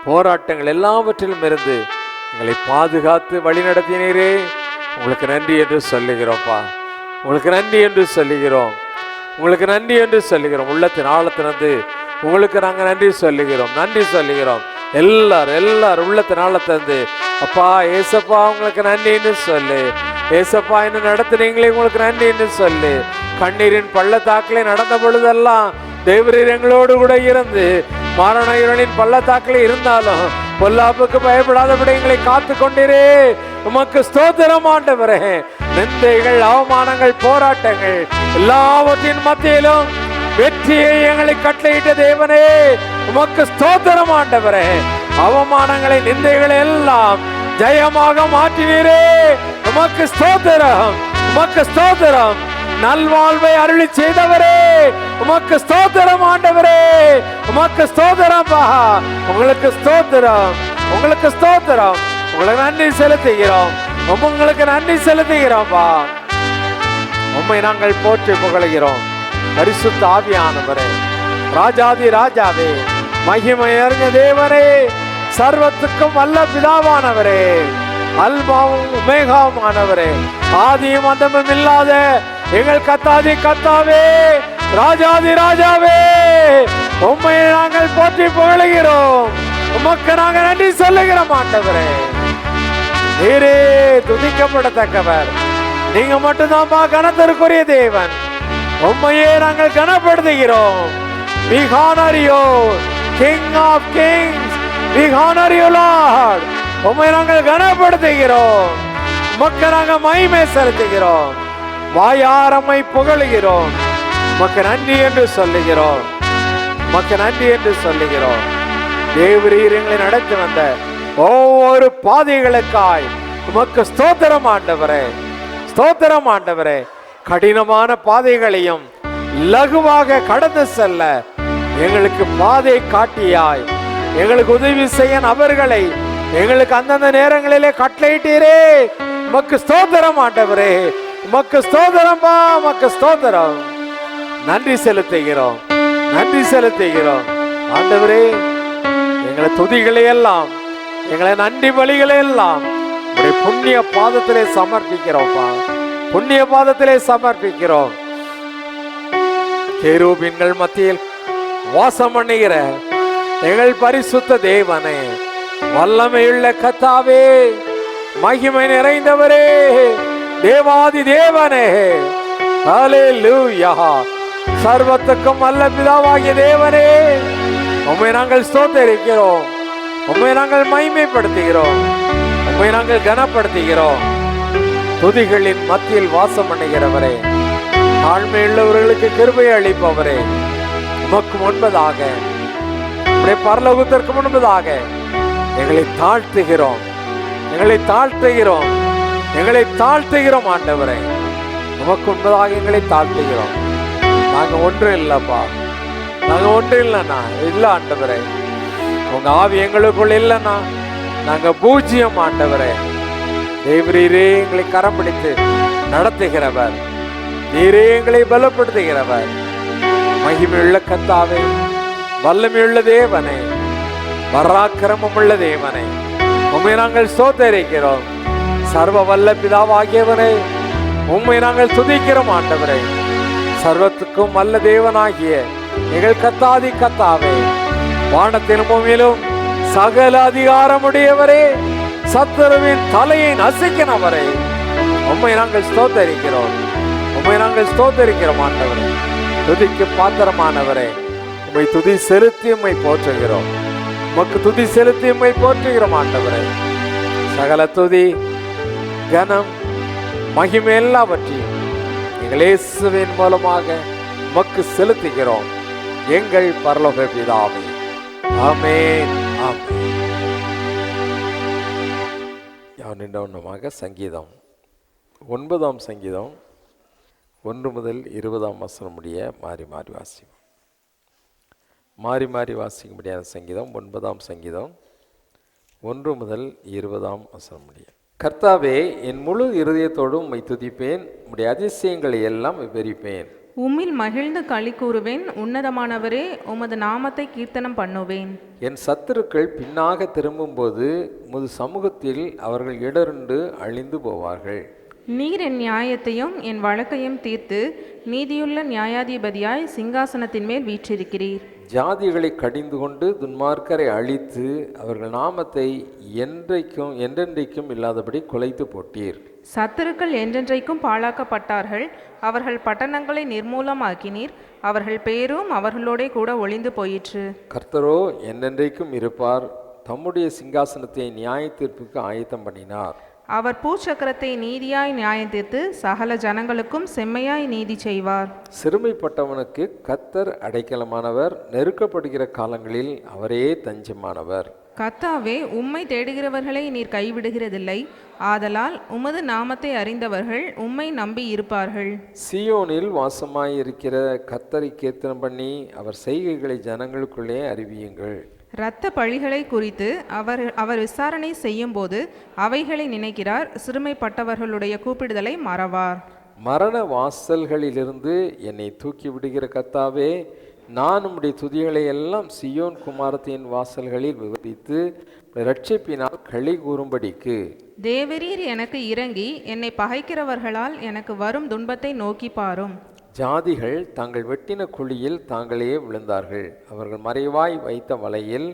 போராட்டங்கள் எல்லாவற்றிலும் இருந்து எங்களை பாதுகாத்து வழி நடத்தினீரே. உங்களுக்கு நன்றி என்று சொல்லுகிறோம்ப்பா. உங்களுக்கு நன்றி என்று சொல்லுகிறோம். உங்களுக்கு நன்றி என்று சொல்லுகிறோம். உள்ளத்தின் ஆழத்திலிருந்து உங்களுக்கு நாங்கள் நன்றி சொல்லுகிறோம், நன்றி சொல்லுகிறோம். எல்லாரும் உள்ளத்தின் ஆழத்திலிருந்து அப்பா ஏசப்பா உங்களுக்கு நன்றின்னு சொல்லு. ஏசப்பா இன்னும் நடத்துனீங்களே உங்களுக்கு நன்றின்னு சொல்லு. கண்ணீரின் பள்ளத்தாக்கிலே நடந்த பொழுதெல்லாம் தேவரீர் எங்களோடு கூட இருந்து மரண இருளின் பள்ளத்தாக்கிலே இருந்தாலும் பொல்லாப்புக்கு பயப்படாதபடி எங்களை காத்து கொண்டிரே. உமக்கு ஸ்தோத்திரம் ஆண்டவரே. நிந்தைகள், அவமானங்கள், போராட்டங்கள் எல்லாவற்றின் மத்தியிலும் வெற்றியை எங்களை கட்டளையிட்ட தேவனே உமக்கு ஸ்தோத்திரம் ஆண்டவரே. அவமானங்களை, நிந்தைகளை எல்லாம் ஜெயமாக மாற்றினீரே. உமக்கு ஸ்தோத்திரம், உமக்கு ஸ்தோத்திரம். நல்வாழ்வை அருளி செய்தவரே உமக்கு ஸ்தோத்திரம் ஆண்டவரே. உமக்கு ஸ்தோத்திரம் பா. உங்களுக்கு ஸ்தோத்திரம், உங்களுக்கு ஸ்தோத்திரம். உங்களுக்கு நன்றி செலுத்துகிறோம், உங்களுக்கு நன்றி செலுத்துகிறோம்பா. உம்மை நாங்கள் போற்றி புகழுகிறோம். பரிசுத்த ஆவியானவரே ராஜாதி ராஜாவே, மகிமை நிறைந்த தேவனே, சர்வத்துக்கும் வல்ல பிதாவானவரே, அல்பாவும் உமேகாவுமானவரே, ஆதியும் அந்தமும் இல்லாத எங்கள் கத்தாதி கத்தாவே, ராஜாதி ராஜாவே, உம்மை நாங்கள் போற்றி புகழுகிறோம். உமக்கு நாங்கள் நன்றி சொல்லுகிறோம் ஆண்டவரே. நீரே துதிக்கப்படத்தக்கவர். நீங்க மட்டும்தான்ப்பா கனத்திற்குரிய தேவன். உம்மையே நாங்கள் கனப்படுத்துகிறோம். We honor you, King of Kings. We honor you, Lord. உம்மை நாங்கள் கனப்படுத்துகிறோம். உமக்கு நாங்கள் மகிமை செலுத்துகிறோம். வாயாரம்மை புகழுகிறோம். உமக்கு நன்றி என்று சொல்லுகிறோம். உமக்கு நன்றி என்று சொல்லுகிறோம். தேவரீர் எங்களை நடத்தி வந்த ஒவ்வொரு பாதைகளுக்காய் உமக்கு ஸ்தோத்திரம் ஆண்டவரே, ஸ்தோத்திரம் ஆண்டவரே. கடினமான பாதைகளையும் லகுவாக கடந்து செல்ல எங்களுக்கு பாதை காட்டியாய், எங்களுக்கு உதவி செய்ய நபர்களை எங்களுக்கு அந்தந்த நேரங்களிலே கட்டளையிட்டீரே. உமக்கு ஸ்தோத்திரம் ஆண்டவரே, உமக்கு ஸ்தோத்திரம்பா, உமக்கு ஸ்தோத்திரம். நன்றி செலுத்துகிறோம், நன்றி செலுத்துகிறோம் ஆண்டவரே. எங்களை துதிகளை எல்லாம், எங்களை நன்றி பலிகளை எல்லாம் உடைய புண்ணிய பாதத்திலே சமர்ப்பிக்கிறோம்ப்பா, புண்ணிய பாதத்திலே சமர்ப்பிக்கிறோம். கேருபீன்கள் மத்தியில் வாசம் பண்ணுகிற எங்கள் பரிசுத்த தேவனே, வல்லமையுள்ள கர்த்தாவே, மகிமை நிறைந்தவரே, தேவாதி தேவனே, ஹல்லேலூயா. சர்வத்துக்கும் வல்ல பிதாவாகிய தேவனே, உம்மை நாங்கள் ஸ்தோத்திரிக்கிறோம், உம்மை நாங்கள் மகிமைப்படுத்துகிறோம், உம்மை நாங்கள் கனப்படுத்துகிறோம். துதிகளின் மத்தியில் வாசம் பண்ணுகிறவரே, தாழ்மையுள்ளவர்களுக்கு கிருபை அளிப்பவரே, உமக்கு முன்பதாக, உம்முடைய பரலோகத்திற்கு முன்பதாக எங்களை தாழ்த்துகிறோம், எங்களை தாழ்த்துகிறோம், எங்களை தாழ்த்துகிறோம் ஆண்டவரே. உமக்கு முன்பதாக எங்களை தாழ்த்துகிறோம். நாங்க ஒன்றும் இல்லப்பா, நாங்க ஒன்றும் இல்லைண்ணா, இல்ல ஆண்டவரே. உங்க ஆவி எங்களுக்குள்ள இல்லைன்னா நாங்க பூஜ்ஜியம் ஆண்டவரே. தேவரீரே எங்களை கரம் பிடித்து நடத்துகிறவர், நீரே எங்களை பலப்படுத்துகிறவர். மகிமையுள்ள கர்த்தாவே, வல்லமையுள்ள தேவனே, பராக்கிரமம் உள்ள தேவனே, உம்மை நாங்கள் ஸ்தோத்திரிக்கிறோம். சர்வ வல்ல பிதாவாகியவனே, உம்மை நாங்கள் துதிக்கிறோம் ஆண்டவரே. சர்வத்துக்கும் வல்ல தேவனாகிய எங்கள் கர்த்தாதி கர்த்தாவே, வானத்திலும் பூமியிலும் சகல அதிகாரமுடையவரே, சத்துருவின் தலையை நசுக்கினவரே, உம்மை நாங்கள் ஸ்தோத்திரிக்கிறோம், உம்மை நாங்கள் ஸ்தோத்திரிக்கிறோம் ஆண்டவரே. துதிக்கு பாத்திரமானவரே, உம்மை துதி செலுத்தி உம்மை போற்றுகிறோம், உமக்கு துதி செலுத்தி உம்மை போற்றுகிறோம் ஆண்டவரே. சகல துதி கனம் மகிமை எல்லாவற்றையும் எங்கள் இயேசுவின் மூலமாக உமக்கு செலுத்துகிறோம், எங்கள் பரலோக பிதாவே. ஆமென், ஆமென். யாவனின்றவனமாக சங்கீதம் 9ஆம் சங்கீதம் 1 முதல் 20ஆம் வசனம் முடிய மாறி மாறி வாசிக்கும். மாறி மாறி வாசிக்க முடியாத சங்கீதம் 9ஆம் சங்கீதம் 1 முதல் 20ஆம் வசனம் முடிய. கர்த்தாவே, என் முழு இருதயத்தோடும் உம்மை துதிப்பேன், உம்முடைய அதிசயங்களை எல்லாம் விவரிப்பேன். உம்மில் மகிழ்ந்து களி கூறுவேன், உன்னதமானவரே, உமது நாமத்தை கீர்த்தனம் பண்ணுவேன். என் சத்துருக்கள் பின்னாக திரும்பும்போது உமது சமூகத்தில் அவர்கள் இடருண்டு அழிந்து போவார்கள். நீர் என் நியாயத்தையும் என் வழக்கையும் தீர்த்து நீதியுள்ள நியாயாதிபதியாய் சிங்காசனத்தின் மேல் வீற்றிருக்கிறீர். ஜாதிகளை கடிந்து கொண்டு துன்மார்க்கரை அழித்து அவர்கள் நாமத்தை என்றென்றைக்கும் இல்லாதபடி குலைத்து போட்டீர். சத்துருக்கள் என்றென்றைக்கும் பாழாக்கப்பட்டார்கள், அவர்கள் பட்டணங்களை நிர்மூலமாக்கினீர், அவர்கள் பேரும் அவர்களோட கூட ஒளிந்து போயிற்று. கர்த்தரோ என்றென்றைக்கும் இருப்பார், தம்முடைய சிங்காசனத்தை நியாய தீர்ப்புக்கு ஆயத்தம் பண்ணினார். அவர் பூச்சக்கரத்தை நீதியாய் நியாயம் தீர்த்து சகல ஜனங்களுக்கும் செம்மையாய் நீதி செய்வார். சிறுமைப்பட்டவனுக்கு கர்த்தர் அடைக்கலமானவர், நெருக்கப்படுகிற காலங்களில் அவரே தஞ்சமானவர். கர்த்தாவே, உம்மை தேடுகிறவர்களை நீர் கைவிடுகிறதில்லை, ஆதலால் உமது நாமத்தை அறிந்தவர்கள் உம்மை நம்பி இருப்பார்கள். சீயோனில் வாசமாயிருக்கிற கர்த்தரை கீர்த்தனம் பண்ணி அவர் செய்கைகளை ஜனங்களுக்குள்ளே அறிவியுங்கள். இரத்த பழிகளை குறித்து அவர் விசாரணை செய்யும் போது அவைகளை நினைக்கிறார், சிறுமைப்பட்டவர்களுடைய கூப்பிடுதலை மறவார். மரண வாசல்களிலிருந்து என்னை தூக்கி விடுகிற கர்த்தாவே, நான் உம்முடைய துதிகளை எல்லாம் சியோன் குமாரத்தின் வாசல்களில் விவரித்து இரட்சிப்பினால் களி கூறும்படிக்கு தேவரீர் எனக்கு இறங்கி என்னை பகைக்கிறவர்களால் எனக்கு வரும் துன்பத்தை நோக்கி பாரும். ஜாதிகள் தாங்கள் வெட்டின குழியில் தாங்களே விழுந்தார்கள். அவர்கள் மறைவாய் வைத்த வலையில்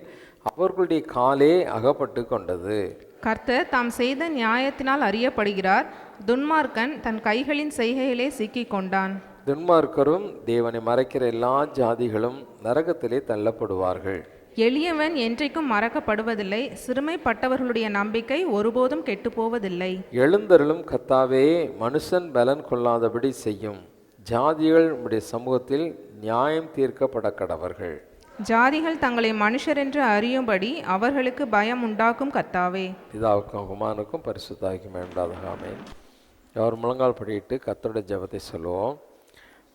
அவர்களுடைய காலே அகப்பட்டு கொண்டது. கர்த்தர் தாம் செய்த நியாயத்தினால் அறியப்படுகிறார். துன்மார்க்கன் தன் கைகளின் செய்கையிலே சிக்கிக் கொண்டான். துன்மார்க்கரும் தேவனை மறைக்கிற எல்லா ஜாதிகளும் நரகத்திலே தள்ளப்படுவார்கள். எளியவன் என்றைக்கும் மறக்கப்படுவதில்லை. சிறுமைப்பட்டவர்களுடைய நம்பிக்கை ஒருபோதும் கெட்டுப்போவதில்லை. எழுந்தருளும் கர்த்தாவே, மனுஷன் பலன் கொள்ளாதபடி செய்யும். ஜாதிகள் உம்முடைய சமூகத்தில் நியாயம் தீர்க்கப்பட கடவர்கள். ஜாதிகள் தங்களை மனுஷர் என்று அறியும்படி அவர்களுக்கு பயம் உண்டாக்கும் கர்த்தாவே. பிதாவுக்கும் குமாரனுக்கும் பரிசுத்தாவிக்கும் உண்டாதாக ஆமென். அவர் முழங்கால் படியிட்டு கர்த்தருடைய ஜெபத்தை சொல்லுவோம்.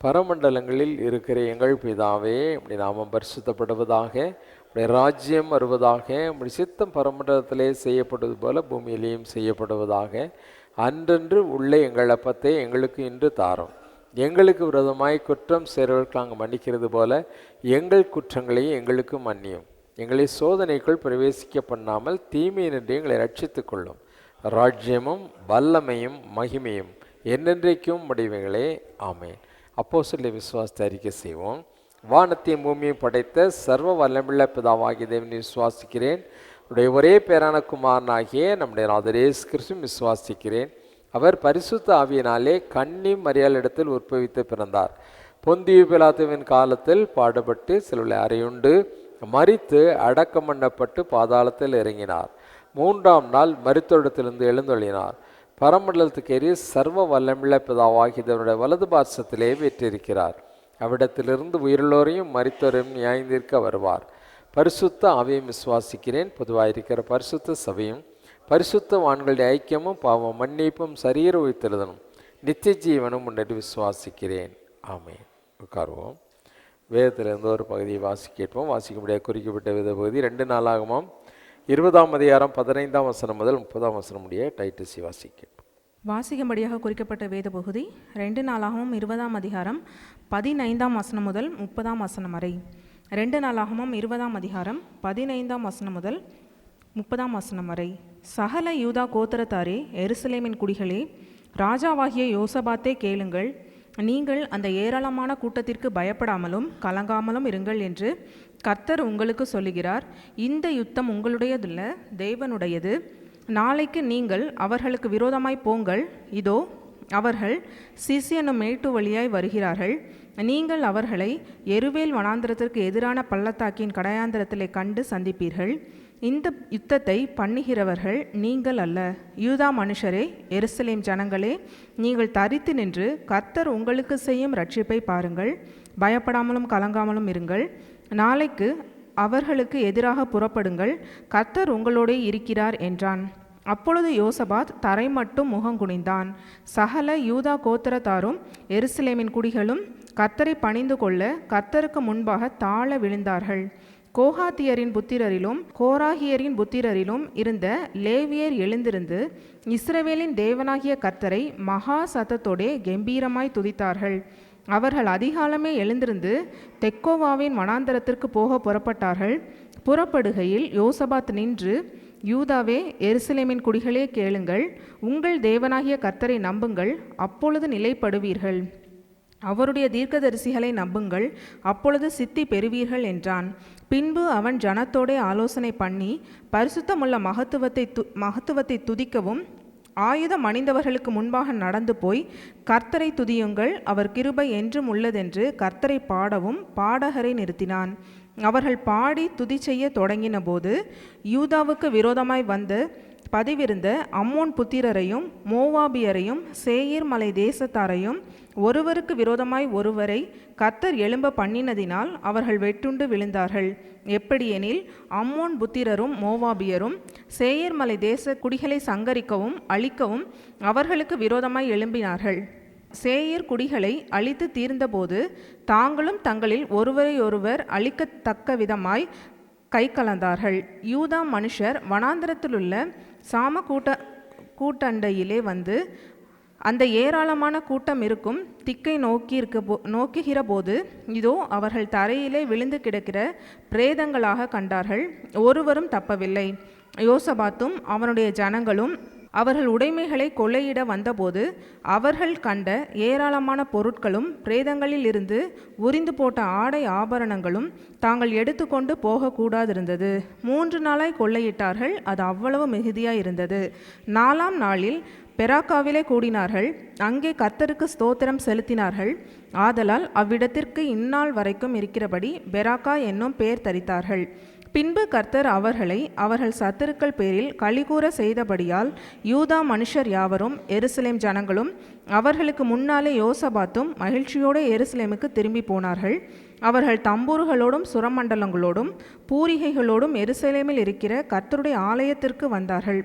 பரமண்டலங்களில் இருக்கிற எங்கள் பிதாவே, உம்முடைய நாமம் பரிசுத்தப்படுவதாக, உம்முடைய ராஜ்யம் வருவதாக, உம்முடைய சித்தம் பரமண்டலத்திலே செய்யப்படுவது போல பூமியிலேயும் செய்யப்படுவதாக. அன்றன்று உள்ள எங்கள் அப்பத்தை எங்களுக்கு இன்று தாரும். எங்களுக்கு விரோதமாய் குற்றம் செய்கிறவர்களுக்கு நாங்கள் மன்னிக்கிறது போல எங்கள் குற்றங்களையும் எங்களுக்கு மன்னியும். எங்களை சோதனைக்குள் பிரவேசிக்க பண்ணாமல் தீமையினின்று எங்களை ரட்சித்துக் கொள்ளும். ராஜ்யமும் வல்லமையும் மகிமையும் என்றென்றைக்கும் உடையவைகளே. ஆமென். அப்போஸ்தலருடைய விசுவாசத்தை அறிக்கை செய்வோம். வானத்தையும் பூமியை படைத்த சர்வ வல்லமையுள்ள பிதாவாகிய தேவனை விசுவாசிக்கிறேன். உடைய ஒரே பேரான குமாரனாகிய நம்முடைய நாதர் இயேசு கிறிஸ்துவை விசுவாசிக்கிறேன். அவர் பரிசுத்த ஆவியினாலே கன்னி மரியாளிடத்தில் உற்பவித்து பிறந்தார். பொந்திய பிலாத்துவின் காலத்தில் பாடுபட்டு சிலுவையில் அறையுண்டு மரித்து அடக்கம் பண்ணப்பட்டு பாதாளத்தில் இறங்கினார். 3ஆம் நாள் மரித்தோரிடத்திலிருந்து எழுந்தொழினார். பரமண்டலத்துக்கு ஏறி சர்வ வல்லமையுள்ள பிதாவாகிய தேவனுடைய வலது பார்சத்திலே வீற்றிருக்கிறார். அவ்விடத்திலிருந்து உயிரிழோரையும் மரித்தோரையும் நியாயந்தீர்க்க வருவார். பரிசுத்த ஆவியையும் விசுவாசிக்கிறேன். பொதுவாயிருக்கிற பரிசுத்த சபையும் பரிசுத்த வான்களுடைய ஐக்கியமும் பாவம் மன்னிப்பும் சரீர உயிர்த்தெழுதலும் நித்திய ஜீவனும் உண்டு விசுவாசிக்கிறேன். ஆமென். உட்காருவோம். வேதத்திலிருந்து ஒரு பகுதியை கேட்போம். வாசிக்க முடியாது குறிக்கப்பட்ட வேத பகுதி 2 நாளாகமம் 20ஆம் அதிகாரம் 15ஆம் வசனம் முதல் 30ஆம் வசனம் முடிய டைட்டிசி வாசிக்க வாசிக்கும்படியாக குறிக்கப்பட்ட வேத பகுதி 2 நாளாகமம் 20ஆம் அதிகாரம் 15ஆம் வசனம் முதல் 30ஆம் வசனம் வரை. 2 நாளாகமம் 20ஆம் அதிகாரம் 15ஆம் வசனம் முதல் 30ஆம் வசனம் வரை. சகல யூதா கோத்திரத்தாரே, எருசலேமின் குடிகளே, ராஜாவாகிய யோசபாத்தே கேளுங்கள். நீங்கள் அந்த ஏராளமான கூட்டத்திற்கு பயப்படாமலும் கலங்காமலும் இருங்கள் என்று கர்த்தர் உங்களுக்கு சொல்லுகிறார். இந்த யுத்தம் உங்களுடையதல்ல, தேவனுடையது. நாளைக்கு நீங்கள் அவர்களுக்கு விரோதமாய் போங்கள். இதோ அவர்கள் சிசி என்னும் மேட்டு வழியாய் வருகிறார்கள். நீங்கள் அவர்களை எருவேல் வனாந்திரத்திற்கு எதிரான பள்ளத்தாக்கின் கடையாந்திரத்திலே கண்டு சந்திப்பீர்கள். இந்த யுத்தத்தை பண்ணுகிறவர்கள் நீங்கள் அல்ல, யூதா மனுஷரே, எருசலேம் ஜனங்களே, நீங்கள் தரித்து நின்று கர்த்தர் உங்களுக்கு செய்யும் ரட்சிப்பை பாருங்கள். பயப்படாமலும் கலங்காமலும் இருங்கள். நாளைக்கு அவர்களுக்கு எதிராக புறப்படுங்கள். கர்த்தர் உங்களோடே இருக்கிறார் என்றான். அப்பொழுது யோசபாத் தரை மட்டும் முகங்குனிந்தான். சகல யூதா கோத்திரத்தாரும் எருசலேமின் குடிகளும் கர்த்தரை பணிந்து கொள்ள கர்த்தருக்கு முன்பாக தாழ விழுந்தார்கள். கோகாத்தியரின் புத்திரரிலும் கோராகியரின் புத்திரரிலும் இருந்த லேவியர் எழுந்திருந்து இஸ்ரவேலின் தேவனாகிய கர்த்தரை மகா சத்தத்தோடே கம்பீரமாய் துதித்தார்கள். அவர்கள் அதிகாலமே எழுந்திருந்து தெக்கோவாவின் வனாந்தரத்திற்கு போக புறப்பட்டார்கள். புறப்படுகையில் யோசபாத் நின்று, யூதாவே, எருசலேமின் குடிகளே கேளுங்கள். உங்கள் தேவனாகிய கர்த்தரை நம்புங்கள், அப்பொழுது நிலைப்படுவீர்கள். அவருடைய தீர்க்கதரிசிகளை நம்புங்கள், அப்பொழுது சித்தி பெறுவீர்கள் என்றான். பின்பு அவன் ஜனத்தோடே ஆலோசனை பண்ணி பரிசுத்தமுள்ள மகத்துவத்தை துதிக்கவும் ஆயுதம் அணிந்தவர்களுக்கு முன்பாக நடந்து போய் கர்த்தரை துதியுங்கள், அவர் கிருபை என்றும் உள்ளதென்று கர்த்தரை பாடவும் பாடகரை நிறுத்தினான். அவர்கள் பாடி துதி செய்ய தொடங்கின போது யூதாவுக்கு விரோதமாய் வந்து பதிவிருந்த அம்மோன் புத்திரரையும் மோவாபியரையும் சேயீர் மலை தேசத்தாரையும் ஒருவருக்கு விரோதமாய் ஒருவரை கர்த்தர் எழும்ப பண்ணினதினால் அவர்கள் வெட்டுண்டு விழுந்தார்கள். எப்படியெனில், அம்மோன் புத்திரரும் மோவாபியரும் சேயீர் மலை தேச குடிகளை சங்கரிக்கவும் அழிக்கவும் அவர்களுக்கு விரோதமாய் எழும்பினார்கள். சேயீர் குடிகளை அழித்து தீர்ந்தபோது தாங்களும் தங்களில் ஒருவரையொருவர் அழிக்கத்தக்க விதமாய் கை கலந்தார்கள். யூதா மனுஷர் வனாந்திரத்திலுள்ள சாம கூட்டண்டையிலே வந்து அந்த ஏராளமான கூட்டம் இருக்கும் திக்கை நோக்குகிற போது இதோ அவர்கள் தரையிலே விழுந்து கிடக்கிற பிரேதங்களாக கண்டார்கள், ஒருவரும் தப்பவில்லை. யோசபாத்தும் அவனுடைய ஜனங்களும் அவர்கள் உடைமைகளை கொள்ளையிட வந்தபோது அவர்கள் கண்ட ஏராளமான பொருட்களும் பிரேதங்களில் இருந்து உரிந்து போட்ட ஆடை ஆபரணங்களும் தாங்கள் எடுத்துக்கொண்டு போகக்கூடாதிருந்தது. 3 நாளாய் கொள்ளையிட்டார்கள், அது அவ்வளவு மிகுதியாய் இருந்தது. 4ஆம் நாளில் பெராக்காவிலே கூடினார்கள், அங்கே கர்த்தருக்கு ஸ்தோத்திரம் செலுத்தினார்கள். ஆதலால் அவ்விடத்திற்கு இந்நாள் வரைக்கும் இருக்கிறபடி பெராக்கா என்னும் பெயர் தரித்தார்கள். பின்பு கர்த்தர் அவர்களை அவர்கள் சத்துருக்கள் பேரில் களிகூற செய்தபடியால் யூதா மனுஷர் யாவரும் எருசலேம் ஜனங்களும் அவர்களுக்கு முன்னாலே யோசபாத்தும் மகிழ்ச்சியோடு எருசலேமுக்கு திரும்பி போனார்கள். அவர்கள் தம்பூர்களோடும் சுரமண்டலங்களோடும் பூரிகைகளோடும் எருசலேமில் இருக்கிற கர்த்தருடைய ஆலயத்திற்கு வந்தார்கள்.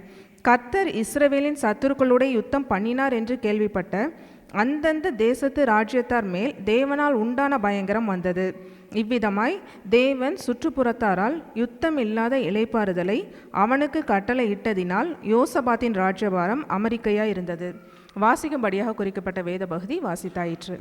கர்த்தர் இஸ்ரவேலின் சத்துருக்களோட யுத்தம் பண்ணினார் என்று கேள்விப்பட்ட அந்தந்த தேசத்து ராஜ்யத்தார் மேல் தேவனால் உண்டான பயங்கரம் வந்தது. இவ்விதமாய் தேவன் சுற்றுப்புறத்தாரால் யுத்தம் இல்லாத இளைப்பாறுதலை அவனுக்கு கட்டளை இட்டதினால் யோசபாத்தின் ராஜ்யபாரம் அமெரிக்கையாய் இருந்தது. வாசிக்கும்படியாக குறிக்கப்பட்ட வேத பகுதி வாசித்தாயிற்று.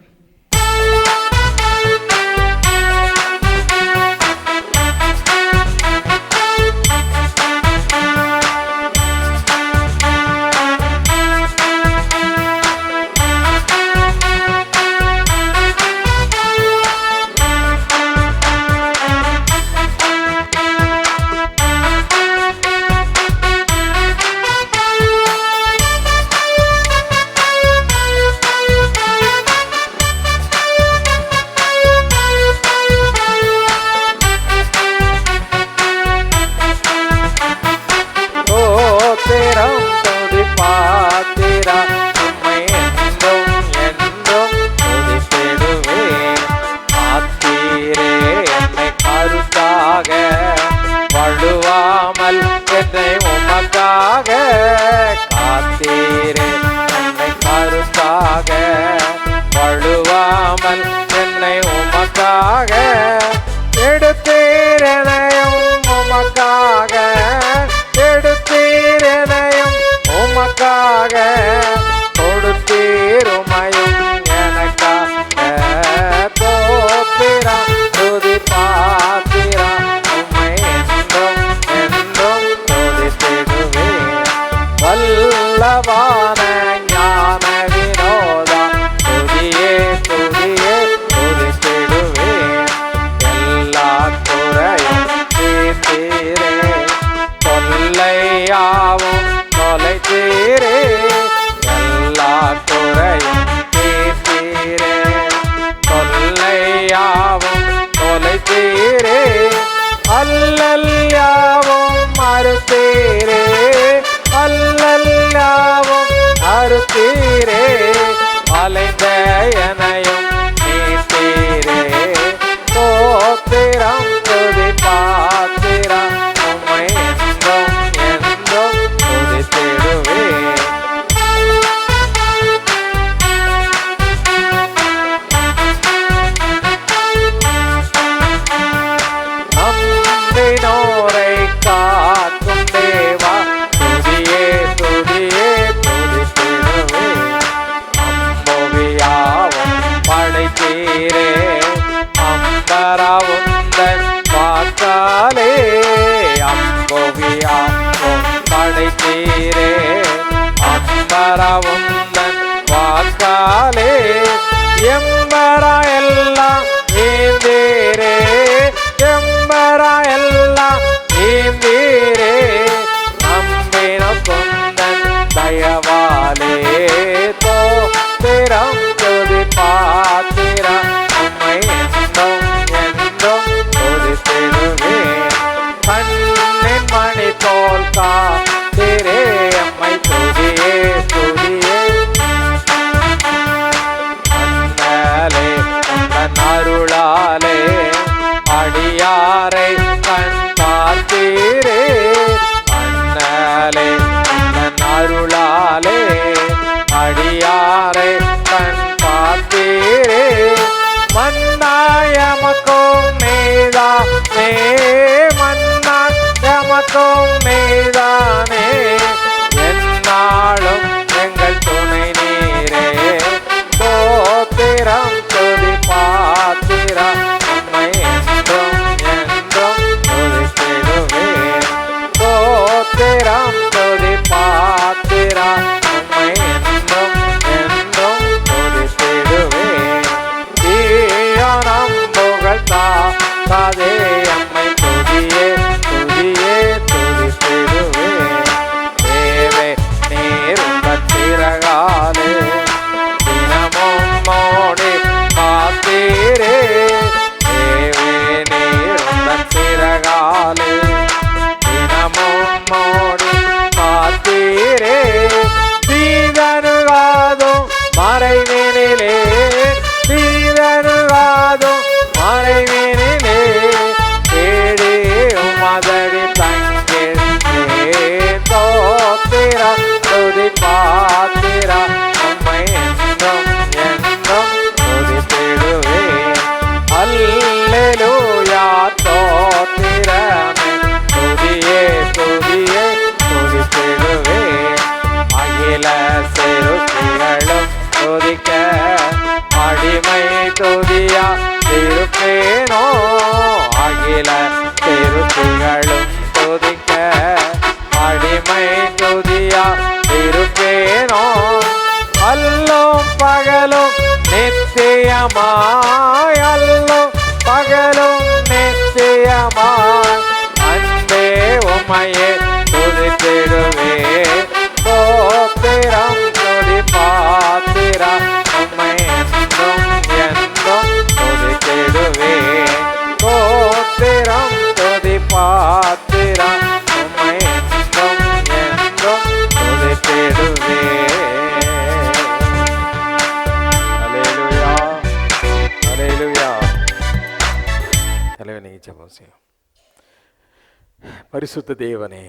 மேதானே என்னாலும் எங்கள் துணை நீரே. துதிக்க அடிமை துதியா இருப்பேனோ. அல்லும் பகலும் நித்தியமாய், அல்லும் பகலும் நித்தியமாய் அன்பே உம்மையே துதித்திடுவே. ஸ்தோத்திரம் துதி பாத்திரா உம்மை என்றும் என்றும் துதித்திடுவே. ஸ்தோத்திரம் துதி பாத்திரா உம்மை என்றும் என்றும் துதித்திடுவே. அல்லேலூயா, அல்லேலூயா. தலைவனை ஜெபம் செய்யும். பரிசுத்த தேவனே,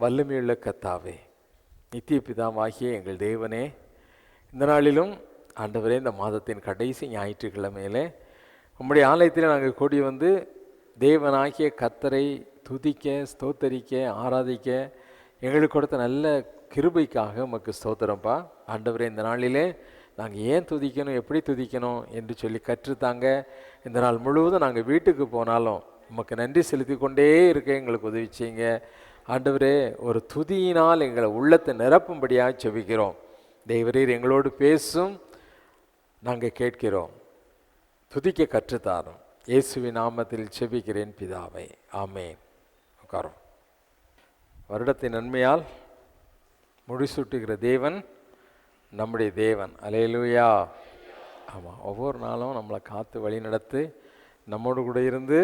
வல்லமையுள்ள கர்த்தாவே, நித்திய பிதாவாகிய எங்கள் தேவனே, இந்த நாளிலும் ஆண்டவரே, இந்த மாதத்தின் கடைசி ஞாயிற்றுக்கிழமையிலே உம்முடைய ஆலயத்தில் நாங்கள் கூடி வந்து தேவனாகிய கர்த்தரை துதிக்க, ஸ்தோத்தரிக்க, ஆராதிக்க எங்களுக்கு கொடுத்த நல்ல கிருபைக்காக உமக்கு ஸ்தோத்திரம்ப்பா. ஆண்டவரே, இந்த நாளிலே நாங்கள் ஏன் துதிக்கணும், எப்படி துதிக்கணும் என்று சொல்லி கற்றுத்தாங்க. இந்த நாள் முழுவதும் நாங்கள் வீட்டுக்கு போனாலும் உமக்கு நன்றி செலுத்தி கொண்டே இருக்க எங்களுக்கு உதவி செய்யுங்க. ஆண்டவரே, ஒரு துதியினால் எங்களை உள்ளத்தை நிரப்பும்படியாக செபிக்கிறோம். தேவரீர் எங்களோடு பேசும், நாங்கள் கேட்கிறோம். துதிக்க கற்றுத்தாரும். இயேசுவின் நாமத்தில் செபிக்கிறேன் பிதாவை, ஆமென். உட்காரும். வருடத்தின் நன்மையால் முடிசூட்டுகிற தேவன் நம்முடைய தேவன். அல்லேலூயா. ஆமாம், ஒவ்வொரு நாளும் நம்மளை காத்து வழி நடத்து நம்மோடு கூட இருந்து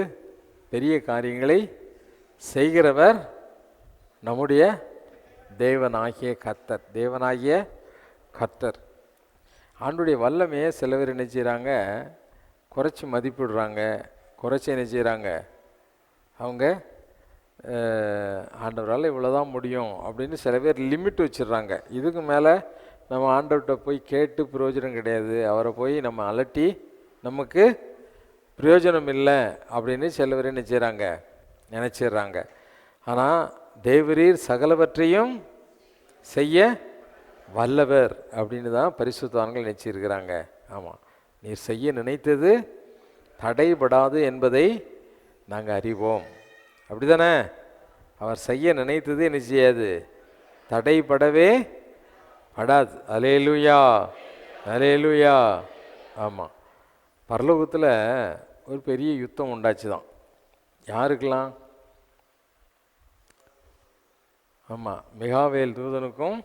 பெரிய காரியங்களை செய்கிறவர் நம்முடைய தேவனாகிய கர்த்தர். தேவனாகிய கர்த்தர். ஆண்டுடைய வல்லமையை சில பேர் என்ன செய்கிறாங்க, குறைச்சி மதிப்பிடுறாங்க, குறைச்சி என்ன செய்கிறாங்க, அவங்க ஆண்டவரால் இவ்வளோதான் முடியும் அப்படின்னு சில பேர் லிமிட் வச்சிடுறாங்க. இதுக்கு மேலே நம்ம ஆண்டவர்கிட்ட போய் கேட்டு பிரயோஜனம் கிடையாது, அவரை போய் நம்ம அலட்டி நமக்கு பிரயோஜனம் இல்லை அப்படின்னு சில பேர் என்ன செய்கிறாங்க, நினச்சிடுறாங்க. ஆனால் தேவரீர் சகலவற்றையும் செய்ய வல்லவர் அப்படின்னு தான் பரிசுத்தவான்கள் நினச்சிருக்கிறாங்க. ஆமாம், நீர் செய்ய நினைத்தது தடைபடாது என்பதை நாங்கள் அறிவோம். அப்படி தானே? அவர் செய்ய நினைத்தது என்ன செய்யாது, தடைபடவே படாது. அல்லேலூயா, அல்லேலூயா. ஆமாம், பரலோகத்தில் ஒரு பெரிய யுத்தம் உண்டாச்சு தான். யாருக்கெல்லாம்? ஆமாம், மிகாவேல் தூதனுக்கும்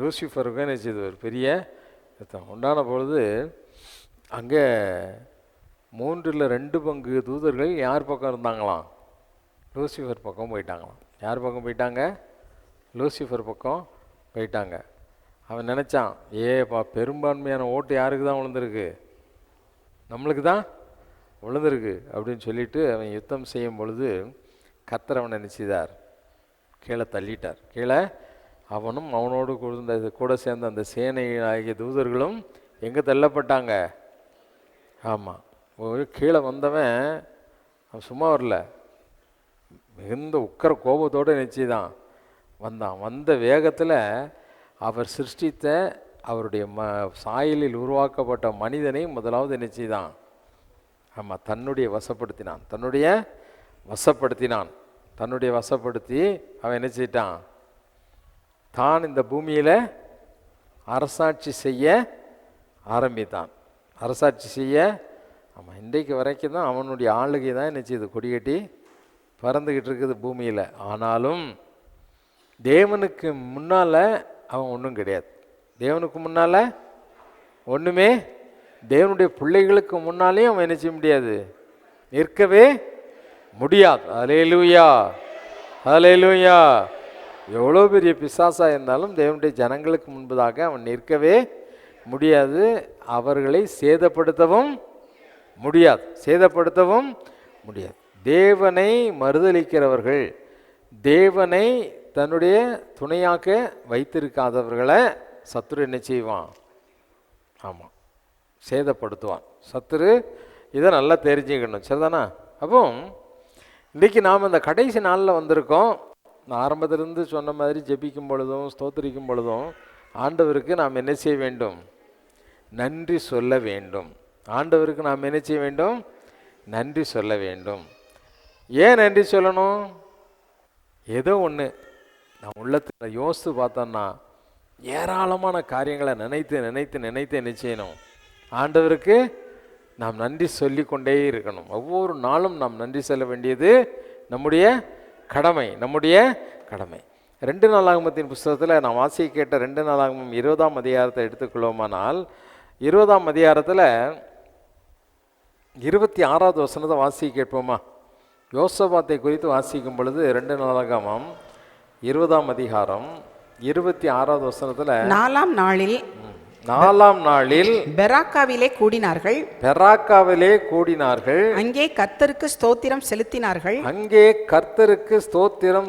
லூசிஃபருக்கும் என்ன செய்யுது, ஒரு பெரிய யுத்தம் உண்டான பொழுது அங்கே 3/2 தூதர்கள் யார் பக்கம் இருந்தாங்களாம்? லூசிஃபர் பக்கம் போயிட்டாங்களாம். யார் பக்கம் போயிட்டாங்க? லூசிஃபர் பக்கம் போயிட்டாங்க. அவன் நினச்சான், ஏப்பா பெரும்பான்மையான ஓட்டு யாருக்கு தான் விழுந்திருக்கு, நம்மளுக்கு தான் விழுந்திருக்கு அப்படின்னு சொல்லிட்டு அவன் யுத்தம் செய்யும் பொழுது கர்த்தர் அவனை நினைச்சிதார், கீழே தள்ளிட்டார். கீழே அவனும் அவனோடு கூட சேர்ந்த அந்த சேனை ஆகிய தூதர்களும் எங்கே தள்ளப்பட்டாங்க? ஆமாம், ஒரு கீழே வந்தவன் அவன் சும்மா வரல, மிகுந்த உக்கர கோபத்தோடு நினச்சிதான் வந்தான். வந்த வேகத்தில் அவர் சிருஷ்டித்த அவருடைய சாயலில் உருவாக்கப்பட்ட மனிதனை முதலாவது நினச்சிதான் ஆமாம் தன்னுடைய வசப்படுத்தினான். தன்னுடைய வசப்படுத்தி அவன் என்ன செய்யிட்டான், தான் இந்த பூமியில் அரசாட்சி செய்ய ஆரம்பித்தான். அரசாட்சி செய்ய ஆமாம், இன்றைக்கு வரைக்கும் தான் அவனுடைய ஆளுகை தான் என்ன செய்யுது, கொடிகட்டி பறந்துக்கிட்டு இருக்குது பூமியில். ஆனாலும் தேவனுக்கு முன்னால் அவன் ஒன்றும் கிடையாது. தேவனுக்கு முன்னால் ஒன்றுமே, தேவனுடைய பிள்ளைகளுக்கு முன்னாலேயும் அவன் என்ன செய்ய முடியாது, நிற்கவே முடியாது. அல்லேலூயா, அல்லேலூயா. எவ்வளோ பெரிய பிசாசா இருந்தாலும் தேவனுடைய ஜனங்களுக்கு முன்பதாக அவன் நிற்கவே முடியாது. அவர்களை சேதப்படுத்தவும் முடியாது. தேவனை மறுதலிக்கிறவர்கள், தேவனை தன்னுடைய துணையாக்க வைத்திருக்காதவர்களை சத்துரு என்ன செய்வான்? ஆமாம், சேதப்படுத்துவான். சத்துரு இதை நல்லா தெரிஞ்சுக்கணும். சரிதானா? அப்போ இன்றைக்கி நாம் இந்த கடைசி நாளில் வந்திருக்கோம். நான் ஆரம்பத்திலிருந்து சொன்ன மாதிரி ஜெபிக்கும் பொழுதும் ஸ்தோத்திரிக்கும் பொழுதும் ஆண்டவருக்கு நாம் என்ன செய்ய வேண்டும்? நன்றி சொல்ல வேண்டும். ஆண்டவருக்கு நாம் என்ன செய்ய வேண்டும்? நன்றி சொல்ல வேண்டும். ஏன் நன்றி சொல்லணும்? ஏதோ ஒன்று நான் உள்ளத்தில் யோசித்து பார்த்தோன்னா ஏராளமான காரியங்களை நினைத்து நினைத்து நினைத்து என்ன செய்யணும், ஆண்டவருக்கு நாம் நன்றி சொல்லி கொண்டே இருக்கணும். ஒவ்வொரு நாளும் நாம் நன்றி சொல்ல வேண்டியது நம்முடைய கடமை, நம்முடைய கடமை. 2 நாளாகமத்தின் புஸ்தகத்தில் நான் வாசிக்க கேட்ட 2 நாளாகமம் 20ஆம் அதிகாரத்தை எடுத்துக்கொள்வோமானால் 20ஆம் அதிகாரத்தில் 26வது வசனத்தை வாசிக்க கேட்போமா? யோசபாத்தை குறித்து வாசிக்கும் பொழுது 2 நாளாகமம் 20ஆம் அதிகாரம் 26வது வசனத்தில் 4ஆம் நாளில் பெராக்காவிலே கூடினார்கள். அங்கே கர்த்தருக்கு ஸ்தோத்திரம்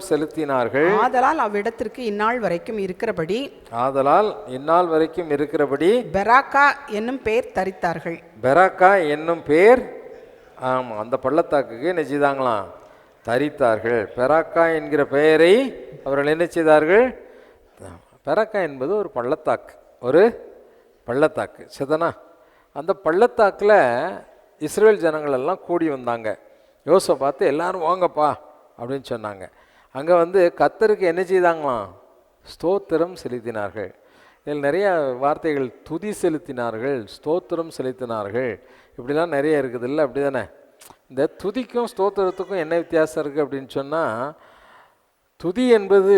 செலுத்தினார்கள். ஆதலால் அவ்விடத்திற்கு இந்நாள் வரைக்கும் இருக்கிறபடி பெராக்கா என்னும் பெயர் தரித்தார்கள். பெராக்கா என்னும் பேர், ஆமாம், அந்த பள்ளத்தாக்குக்கு என்ன செய்தாங்களாம், தரித்தார்கள். பெராக்கா என்கிற பெயரை அவர்கள் என்ன செய்தார்கள்? பெராக்கா என்பது ஒரு பள்ளத்தாக்கு சரிதானா? அந்த பள்ளத்தாக்கில் இஸ்ரேல் ஜனங்கள் எல்லாம் கூடி வந்தாங்க. யோசபாத்து எல்லாரும் வாங்கப்பா அப்படின்னு சொன்னாங்க. அங்கே வந்து கர்த்தருக்கு என்ன செய்தாங்களாம், ஸ்தோத்திரம் செலுத்தினார்கள். இதில் நிறைய வார்த்தைகள், துதி செலுத்தினார்கள், ஸ்தோத்திரம் செலுத்தினார்கள், இப்படிலாம் நிறைய இருக்குது இல்லை? அப்படி தானே? இந்த துதிக்கும் ஸ்தோத்திரத்துக்கும் என்ன வித்தியாசம் இருக்குது அப்படின்னு சொன்னால், துதி என்பது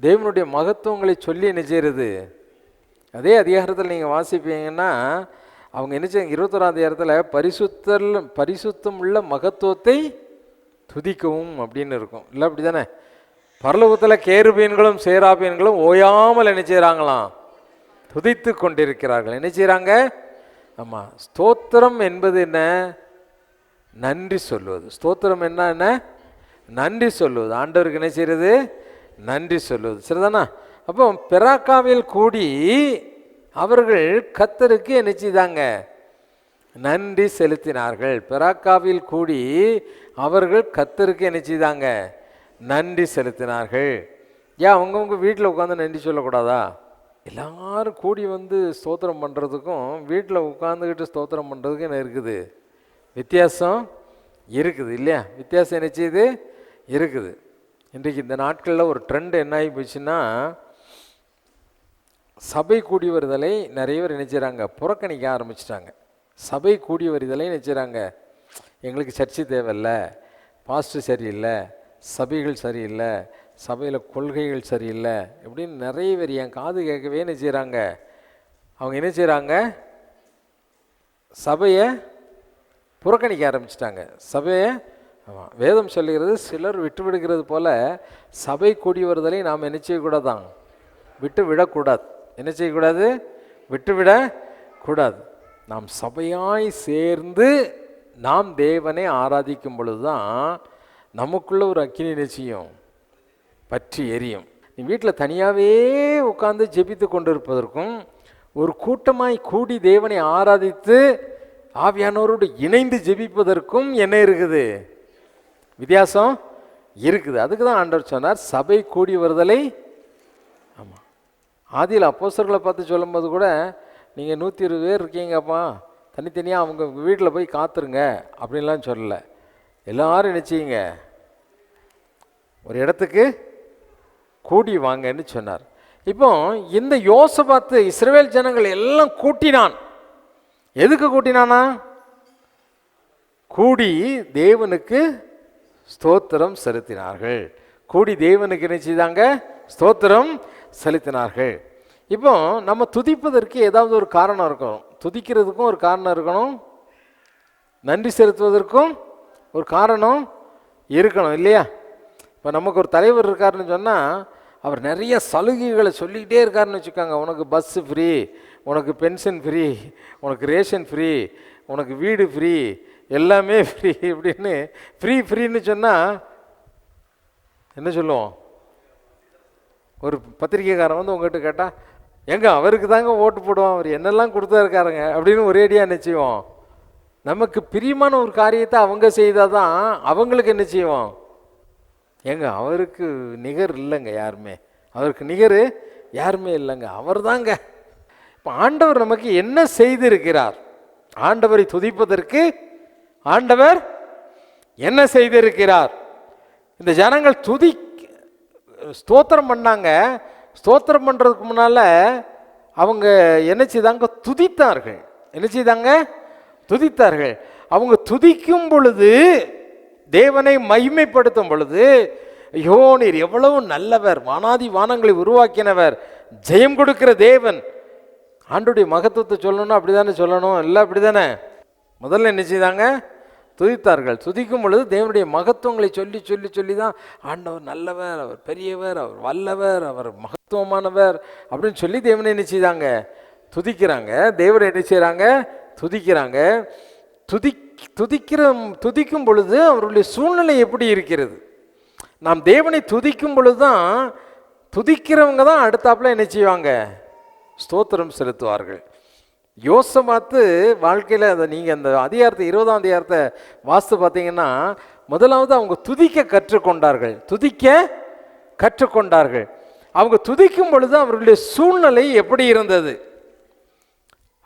தேவனுடைய மகத்துவங்களை சொல்லி என்ன செய்கிறது. அதே அதிகாரத்தில் நீங்கள் வாசிப்பீங்கன்னா அவங்க என்ன செய்ய, 21ஆம் அதிகாரத்தில் பரிசுத்தம் உள்ள மகத்துவத்தை துதிக்கவும் அப்படின்னு இருக்கும் இல்லை? அப்படி தானே? பரலோகத்தில் கேருபீன்களும் சேராபீன்களும் ஓயாமல் என்ன செய்கிறாங்களாம், துதித்து கொண்டிருக்கிறார்கள். என்ன செய்கிறாங்க? ஆமாம், ஸ்தோத்திரம் என்பது என்ன, நன்றி சொல்லுவது. ஸ்தோத்திரம் என்ன, நன்றி சொல்லுவது. ஆண்டவருக்கு என்ன செய்கிறது, நன்றி சொல்லுவது சரிதானா? அப்போ பெராக்காவில் கூடி அவர்கள் கர்த்தருக்கு என்ன செய்தாங்க, நன்றி செலுத்தினார்கள். பெராக்காவில் கூடி அவர்கள் கர்த்தருக்கு என்ன செய்தாங்க, நன்றி செலுத்தினார்கள். ஏன் அவங்கவுங்க வீட்டில் உட்காந்து நன்றி சொல்லக்கூடாதா? எல்லாரும் கூடி வந்து ஸ்தோத்திரம் பண்ணுறதுக்கும் வீட்டில் உட்காந்துக்கிட்டு ஸ்தோத்திரம் பண்ணுறதுக்கும் என்ன இருக்குது, வித்தியாசம் இருக்குது இல்லையா? வித்தியாசம் என்ன செய்யுது, இருக்குது. இன்றைக்கு இந்த நாட்களில் ஒரு ட்ரெண்ட் என்ன ஆகி போச்சுன்னா, சபை கூடி வருதலை நிறைய பேர் நினைச்சாங்க, புறக்கணிக்க ஆரம்பிச்சிட்டாங்க. சபை கூடி வருதலை நினைச்சாங்க, எங்களுக்கு சர்ச்சை தேவையில்லை, பாஸ்டர் சரியில்லை, சபைகள் சரியில்லை, சபையில் கொள்கைகள் சரியில்லை, இப்படின்னு நிறைய பேர் என் காது கேட்கவே என்ன செய்கிறாங்க, அவங்க என்ன செய்கிறாங்க, சபையை புறக்கணிக்க ஆரம்பிச்சிட்டாங்க. சபையை, ஆமாம், வேதம் சொல்லுகிறது, சிலர் விட்டு விடுகிறது போல சபை கூடி வருதலை நாம் என்ன செய்யக்கூடாதான், விட்டு விடக்கூடாது. என்ன செய்யக்கூடாது, விட்டுவிடக்கூடாது. நாம் சபையாய் சேர்ந்து நாம் தேவனை ஆராதிக்கும் பொழுது தான் நமக்குள்ள ஒரு அக்கினி நிச்சயம் பற்றி எரியும். நீ வீட்டில் தனியாகவே உட்கார்ந்து ஜெபித்து கொண்டிருப்பதற்கும் ஒரு கூட்டமாய் கூடி தேவனை ஆராதித்து ஆவியானவரோடு இணைந்து ஜெபிப்பதற்கும் என்ன இருக்குது, வித்தியாசம் இருக்குது. அதுக்கு தான் ஆண்டவர் சொன்னார், சபை கூடி வருதலை. ஆமாம், ஆதியில் அப்போஸ்தலர்களை பார்த்து சொல்லும்போது கூட, நீங்கள் 120 பேர் இருக்கீங்கப்பா, தனித்தனியாக அவங்க வீட்டில் போய் காத்துருங்க அப்படின்லாம் சொல்லலை. எல்லாரும் நினச்சிங்க ஒரு இடத்துக்கு கூடி வாங்கன்னு சொன்னார். இப்போ இந்த யோசபாத்து இஸ்ரவேல் ஜனங்கள் எல்லாம் கூட்டினான். எதுக்கு கூட்டினானா? கூடி தேவனுக்கு ஸ்தோத்திரம் செலுத்தினார்கள். கூடி தேவனுக்கு என்ன செய்தாங்க, ஸ்தோத்திரம் செலுத்தினார்கள். இப்போ நம்ம துதிப்பதற்கு ஏதாவது ஒரு காரணம் இருக்கணும். துதிக்கிறதுக்கும் ஒரு காரணம் இருக்கணும், நன்றி செலுத்துவதற்கும் ஒரு காரணம் இருக்கணும் இல்லையா? இப்போ நமக்கு ஒரு தலைவர் இருக்காருன்னு சொன்னால் அவர் நிறைய சலுகைகளை சொல்லிக்கிட்டே இருக்காருன்னு வச்சுக்கோங்க. உனக்கு பஸ்ஸு ஃப்ரீ, உனக்கு பென்ஷன் ஃப்ரீ, உனக்கு ரேஷன் ஃப்ரீ, உனக்கு வீடு ஃப்ரீ, எல்லாமே ஃப்ரீ இப்படின்னு ஃப்ரீன்னு சொன்னால் என்ன சொல்லுவோம்? ஒரு பத்திரிக்கைக்காரன் வந்து உங்கள்கிட்ட கேட்டால், எங்க அவருக்கு தாங்க ஓட்டு போடுவோம், அவர் என்னெல்லாம் கொடுத்தா இருக்காருங்க அப்படின்னு ஒரேடியாக என்ன செய்வோம்? நமக்கு பிரியமான ஒரு காரியத்தை அவங்க செய்தால் தான் அவங்களுக்கு என்ன செய்வோம்? ஏங்க அவருக்கு நிகர் இல்லைங்க யாருமே, அவருக்கு நிகர் யாருமே இல்லைங்க, அவர் தாங்க. இப்போ ஆண்டவர் நமக்கு என்ன செய்திருக்கிறார்? ஆண்டவரை துதிப்பதற்கு ஆண்டவர் என்ன செய்திருக்கிறார்? இந்த ஜனங்கள் ஸ்தோத்திரம் பண்ணாங்க. ஸ்தோத்திரம் பண்ணுறதுக்கு முன்னால் அவங்க என்ன செய்தாங்க? துதித்தார்கள். என்ன செய்தாங்க? துதித்தார்கள். அவங்க துதிக்கும் பொழுது, தேவனை மகிமைப்படுத்தும் பொழுது, ஐயோ நீர் எவ்வளவு நல்லவர், வானாதி வானங்களை உருவாக்கினவர், ஜெயம் கொடுக்கிற தேவன். ஆண்டுடைய மகத்துவத்தை சொல்லணும், அப்படிதானே சொல்லணும், இல்லை அப்படிதானே? முதல்ல என்ன செய்தாங்க? துதித்தார்கள். துதிக்கும் பொழுது தேவனுடைய மகத்துவங்களை சொல்லி சொல்லி சொல்லி தான் ஆண்டவர் நல்லவர், அவர் பெரியவர், அவர் வல்லவர், அவர் மகத்துவமானவர் அப்படின்னு சொல்லி தேவனை என்ன செய்தாங்க? துதிக்கிறாங்க. தேவனை என்ன செய்கிறாங்க? துதிக்கிறாங்க. துதிக்கும் பொழுது அவருடைய சூழ்நிலை எப்படி இருக்கிறது? நாம் தேவனை துதிக்கும் பொழுது தான், துதிக்கிறவங்க தான் அடுத்தாப்புல என்ன செய்வாங்க? ஸ்தோத்திரம் செலுத்துவார்கள். யோசபாத்து வாழ்க்கையில் அதை நீங்கள் அந்த அதிகாரத்தை 20ஆம் அதிகாரத்தை வாஸ்து பார்த்தீங்கன்னா, முதலாவது அவங்க துதிக்க கற்றுக்கொண்டார்கள். துதிக்க கற்றுக்கொண்டார்கள். அவங்க துதிக்கும் பொழுது அவர்களுடைய சூழ்நிலை எப்படி இருந்தது?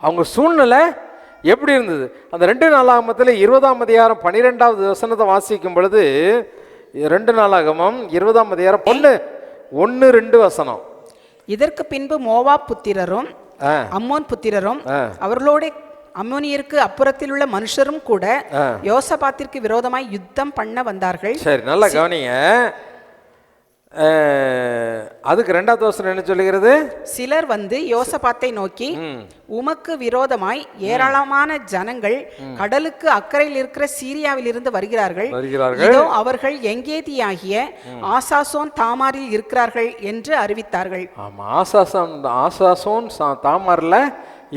அவங்க சூழ்நிலை எப்படி இருந்தது? அந்த 2 நாளாகமத்தில் 20ஆம் அதிகாரம் 12வது வசனத்தை வாசிக்கும் பொழுது, 2 நாளாகமம் 20ஆம் அதிகாரம் 1-2 வசனம். இதற்கு பின்பு மோவாப் புத்திரரும் அம்மோன் புத்திரரும் அவர்களோட அம்மோனியருக்கு அப்புறத்தில் உள்ள மனுஷரும் கூட யோசபாத்திற்கு விரோதமாய் யுத்தம் பண்ண வந்தார்கள். சரி, நல்லா கவனிங்க. அதுக்கு 2வது வசனம் என்ன சொல்லுகிறது? சிலர் வந்து யோசபாத்தை நோக்கி, உமக்கு விரோதமாய் ஏராளமான ஜனங்கள் கடலுக்கு அக்கறையில் இருக்கிற சீரியாவில் இருந்து வருகிறார்கள். இதோ அவர்கள் எங்கேதியாகிய ஆசாசோன் தாமாரில் இருக்கிறார்கள் என்று அறிவித்தார்கள். ஆமா, ஆசாசோன் தாமாரில்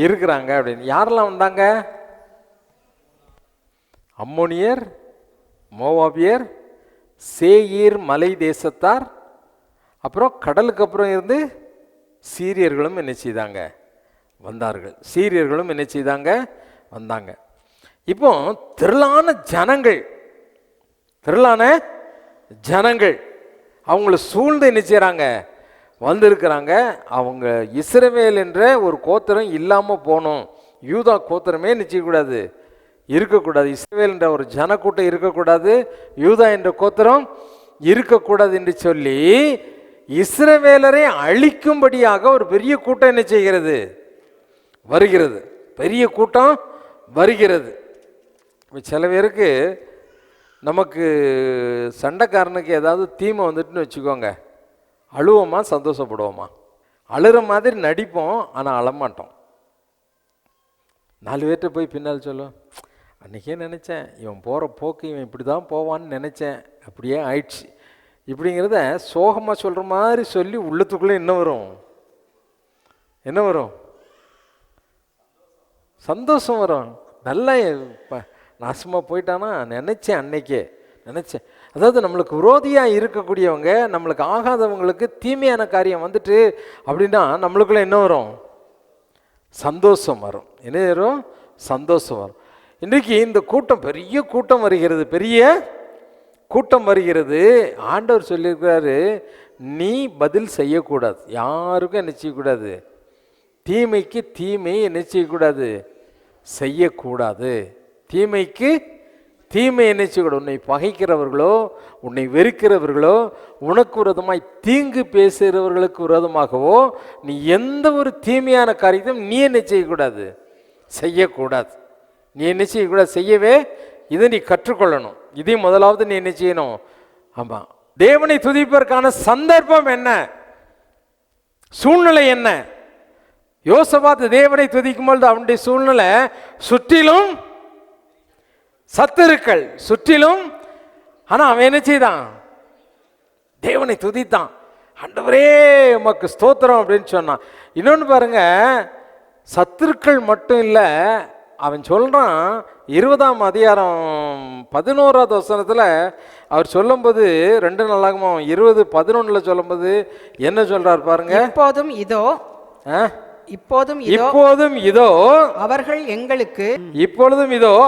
இருக்கிறாங்க அப்படின்னு. யாரெல்லாம் வந்தாங்க? அம்மோனியர், மோவாபியர், சேயீர் மலை தேசத்தார், அப்புறம் கடலுக்கு அப்புறம் இருந்து சீரியர்களும் என்ன செய்தாங்க? வந்தார்கள். சீரியர்களும் என்ன செய்தாங்க? வந்தாங்க. இப்போ திரளான ஜனங்கள் அவங்கள சூழ்ந்து என்ன செய்கிறாங்க? வந்திருக்கிறாங்க. அவங்க இஸ்ரவேல் என்ற ஒரு கோத்திரம் இல்லாமல் போகணும், யூதா கோத்திரமே என்ன செய்யக்கூடாது? இருக்கக்கூடாது. இஸ்ரவேல் என்ற ஒரு ஜனக்கூட்டம் இருக்கக்கூடாது, யூதா என்ற கோத்திரம் இருக்கக்கூடாது என்று சொல்லி இஸ்ரவேலரை அழிக்கும்படியாக ஒரு பெரிய கூட்டம் என்ன செய்கிறது? வருகிறது. பெரிய கூட்டம் வருகிறது. சில பேருக்கு நமக்கு சண்டைக்காரனுக்கு ஏதாவது தீமை வந்துட்டுன்னு வச்சுக்கோங்க, அழுவோமா சந்தோஷப்படுவோமா? அழுகிற மாதிரி நடிப்போம், ஆனால் அழமாட்டோம். 4 பேர்கிட்ட போய் பின்னால் சொல்லும், அன்றைக்கே நினச்சேன் இவன் போகிற போக்கு இவன் இப்படி தான் போவான்னு நினச்சேன், அப்படியே ஆயிடுச்சு இப்படிங்கிறத சோகமாக சொல்கிற மாதிரி சொல்லி உள்ளத்துக்குள்ளே என்ன வரும்? சந்தோஷம் வரும். நல்லா நாசமாக போயிட்டானா நினச்சேன், அன்னைக்கே நினச்சேன். அதாவது நம்மளுக்கு விரோதியாக இருக்கக்கூடியவங்க, நம்மளுக்கு ஆகாதவங்களுக்கு தீமையான காரியம் வந்துட்டு அப்படின்னா நம்மளுக்குள்ளே என்ன வரும்? சந்தோஷம் வரும். என்ன வரும்? சந்தோஷம் வரும். இன்றைக்கி இந்த கூட்டம், பெரிய கூட்டம் வருகிறது, பெரிய கூட்டம் வருகிறது. ஆண்டவர் சொல்லியிருக்கிறாரு, நீ பதில் செய்யக்கூடாது, யாருக்கும் என்ன செய்யக்கூடாது? தீமைக்கு தீமை என்ன செய்யக்கூடாது? செய்யக்கூடாது. தீமைக்கு தீமை என்ன செய்யக்கூடாது? உன்னை பகைக்கிறவர்களோ, உன்னை வெறுக்கிறவர்களோ, உனக்கு விரோதமாய் தீங்கு பேசுகிறவர்களுக்கு விரோதமாகவோ நீ எந்த ஒரு தீமையான காரியத்தையும் நீ என்ன செய்யக்கூடாது? செய்யக்கூடாது. நீ என்ன செய்யக்கூடாது? செய்யவே இதை நீ கற்றுக்கொள்ளணும். இதையும் முதலாவது நீ என்ன செய்யணும்? ஆமாம், தேவனை துதிப்பதற்கான சந்தர்ப்பம் என்ன, சூழ்நிலை என்ன? யோசபாத் தேவனை துதிக்கும் பொழுது அவனுடைய சூழ்நிலை சுற்றிலும் சத்துருக்கள், சுற்றிலும். ஆனால் அவன் என்ன செய்தான்? தேவனை துதித்தான். ஆண்டவரே உமக்கு ஸ்தோத்திரம் அப்படின்னு சொன்னான். இன்னொன்று பாருங்க, சத்துருக்கள் மட்டும் இல்லை, அவன் சொல்கிறான் 20ஆம் அதிகாரம் 11வது வசனத்தில் அவர் சொல்லும்போது, 2 நாளாகமம் 20:11 சொல்லும்போது என்ன சொல்றார் பாருங்க. இப்போதும் இதோ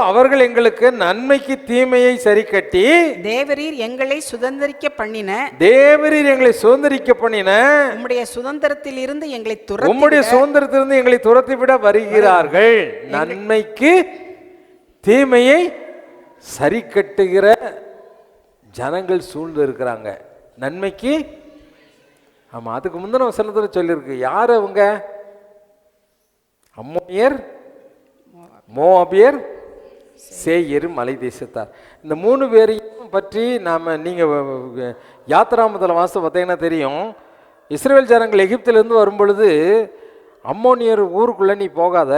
அவர்கள் எங்களுக்கு நன்மைக்கு தீமையை சரி கட்டி தேவரீர் எங்களை சுதந்தரிக்க பண்ணின உம்முடைய சுதந்திரத்திலிருந்து எங்களை துரத்திவிட வருகிறார்கள். நன்மைக்கு தீமையை சரி கட்டுகிற ஜனங்கள் சூழ்ந்து இருக்கிறாங்க. நன்மைக்கு ஆமாம், அதுக்கு முந்தின வசனத்தில் சொல்லியிருக்கு. யார் அவங்க? அம்மோனியர், மோவாபியர், சேயீர் மலை தேசத்தார். இந்த 3 பேரையும் பற்றி நீங்கள் யாத்திராமத்தில் வாசம் பார்த்தீங்கன்னா தெரியும். இஸ்ரவேல் ஜனங்கள் எகிப்திலேருந்து வரும்பொழுது அம்மோனியர் ஊருக்குள்ளே நீ போகாத,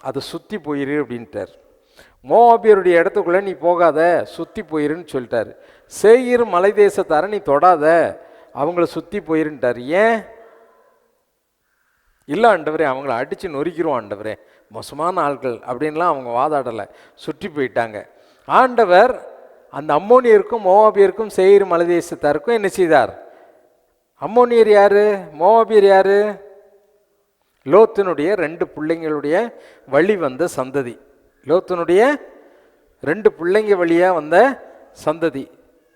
அதை சுற்றி போயிரு அப்படின்ட்டார். மோவாபியருடைய இடத்துக்குள்ளே நீ போகாத, சுற்றி போயிருன்னு சொல்லிட்டார். சேயீர் மலை தேசத்தார நீ தொடாத, அவங்கள சுற்றி போயிருன்ட்டார். ஏன்? இல்லை ஆண்டவரே, அவங்கள அடித்து நொறுக்கிடுவோம் ஆண்டவரே, மோசமான ஆட்கள் அப்படின்லாம் அவங்க வாதாடலை, சுற்றி போயிட்டாங்க. ஆண்டவர் அந்த அம்மோனியருக்கும் மோவாபியருக்கும் சேயீர் மலை தேசத்தாருக்கும் என்ன செய்தார்? அம்மோனியர் யாரு, மோவாபியர் யாரு? லோத்தினுடைய 2 பிள்ளைங்களுடைய வழி வந்த சந்ததி. லோத்தினுடைய 2 பிள்ளைங்க வழியாக வந்த சந்ததி.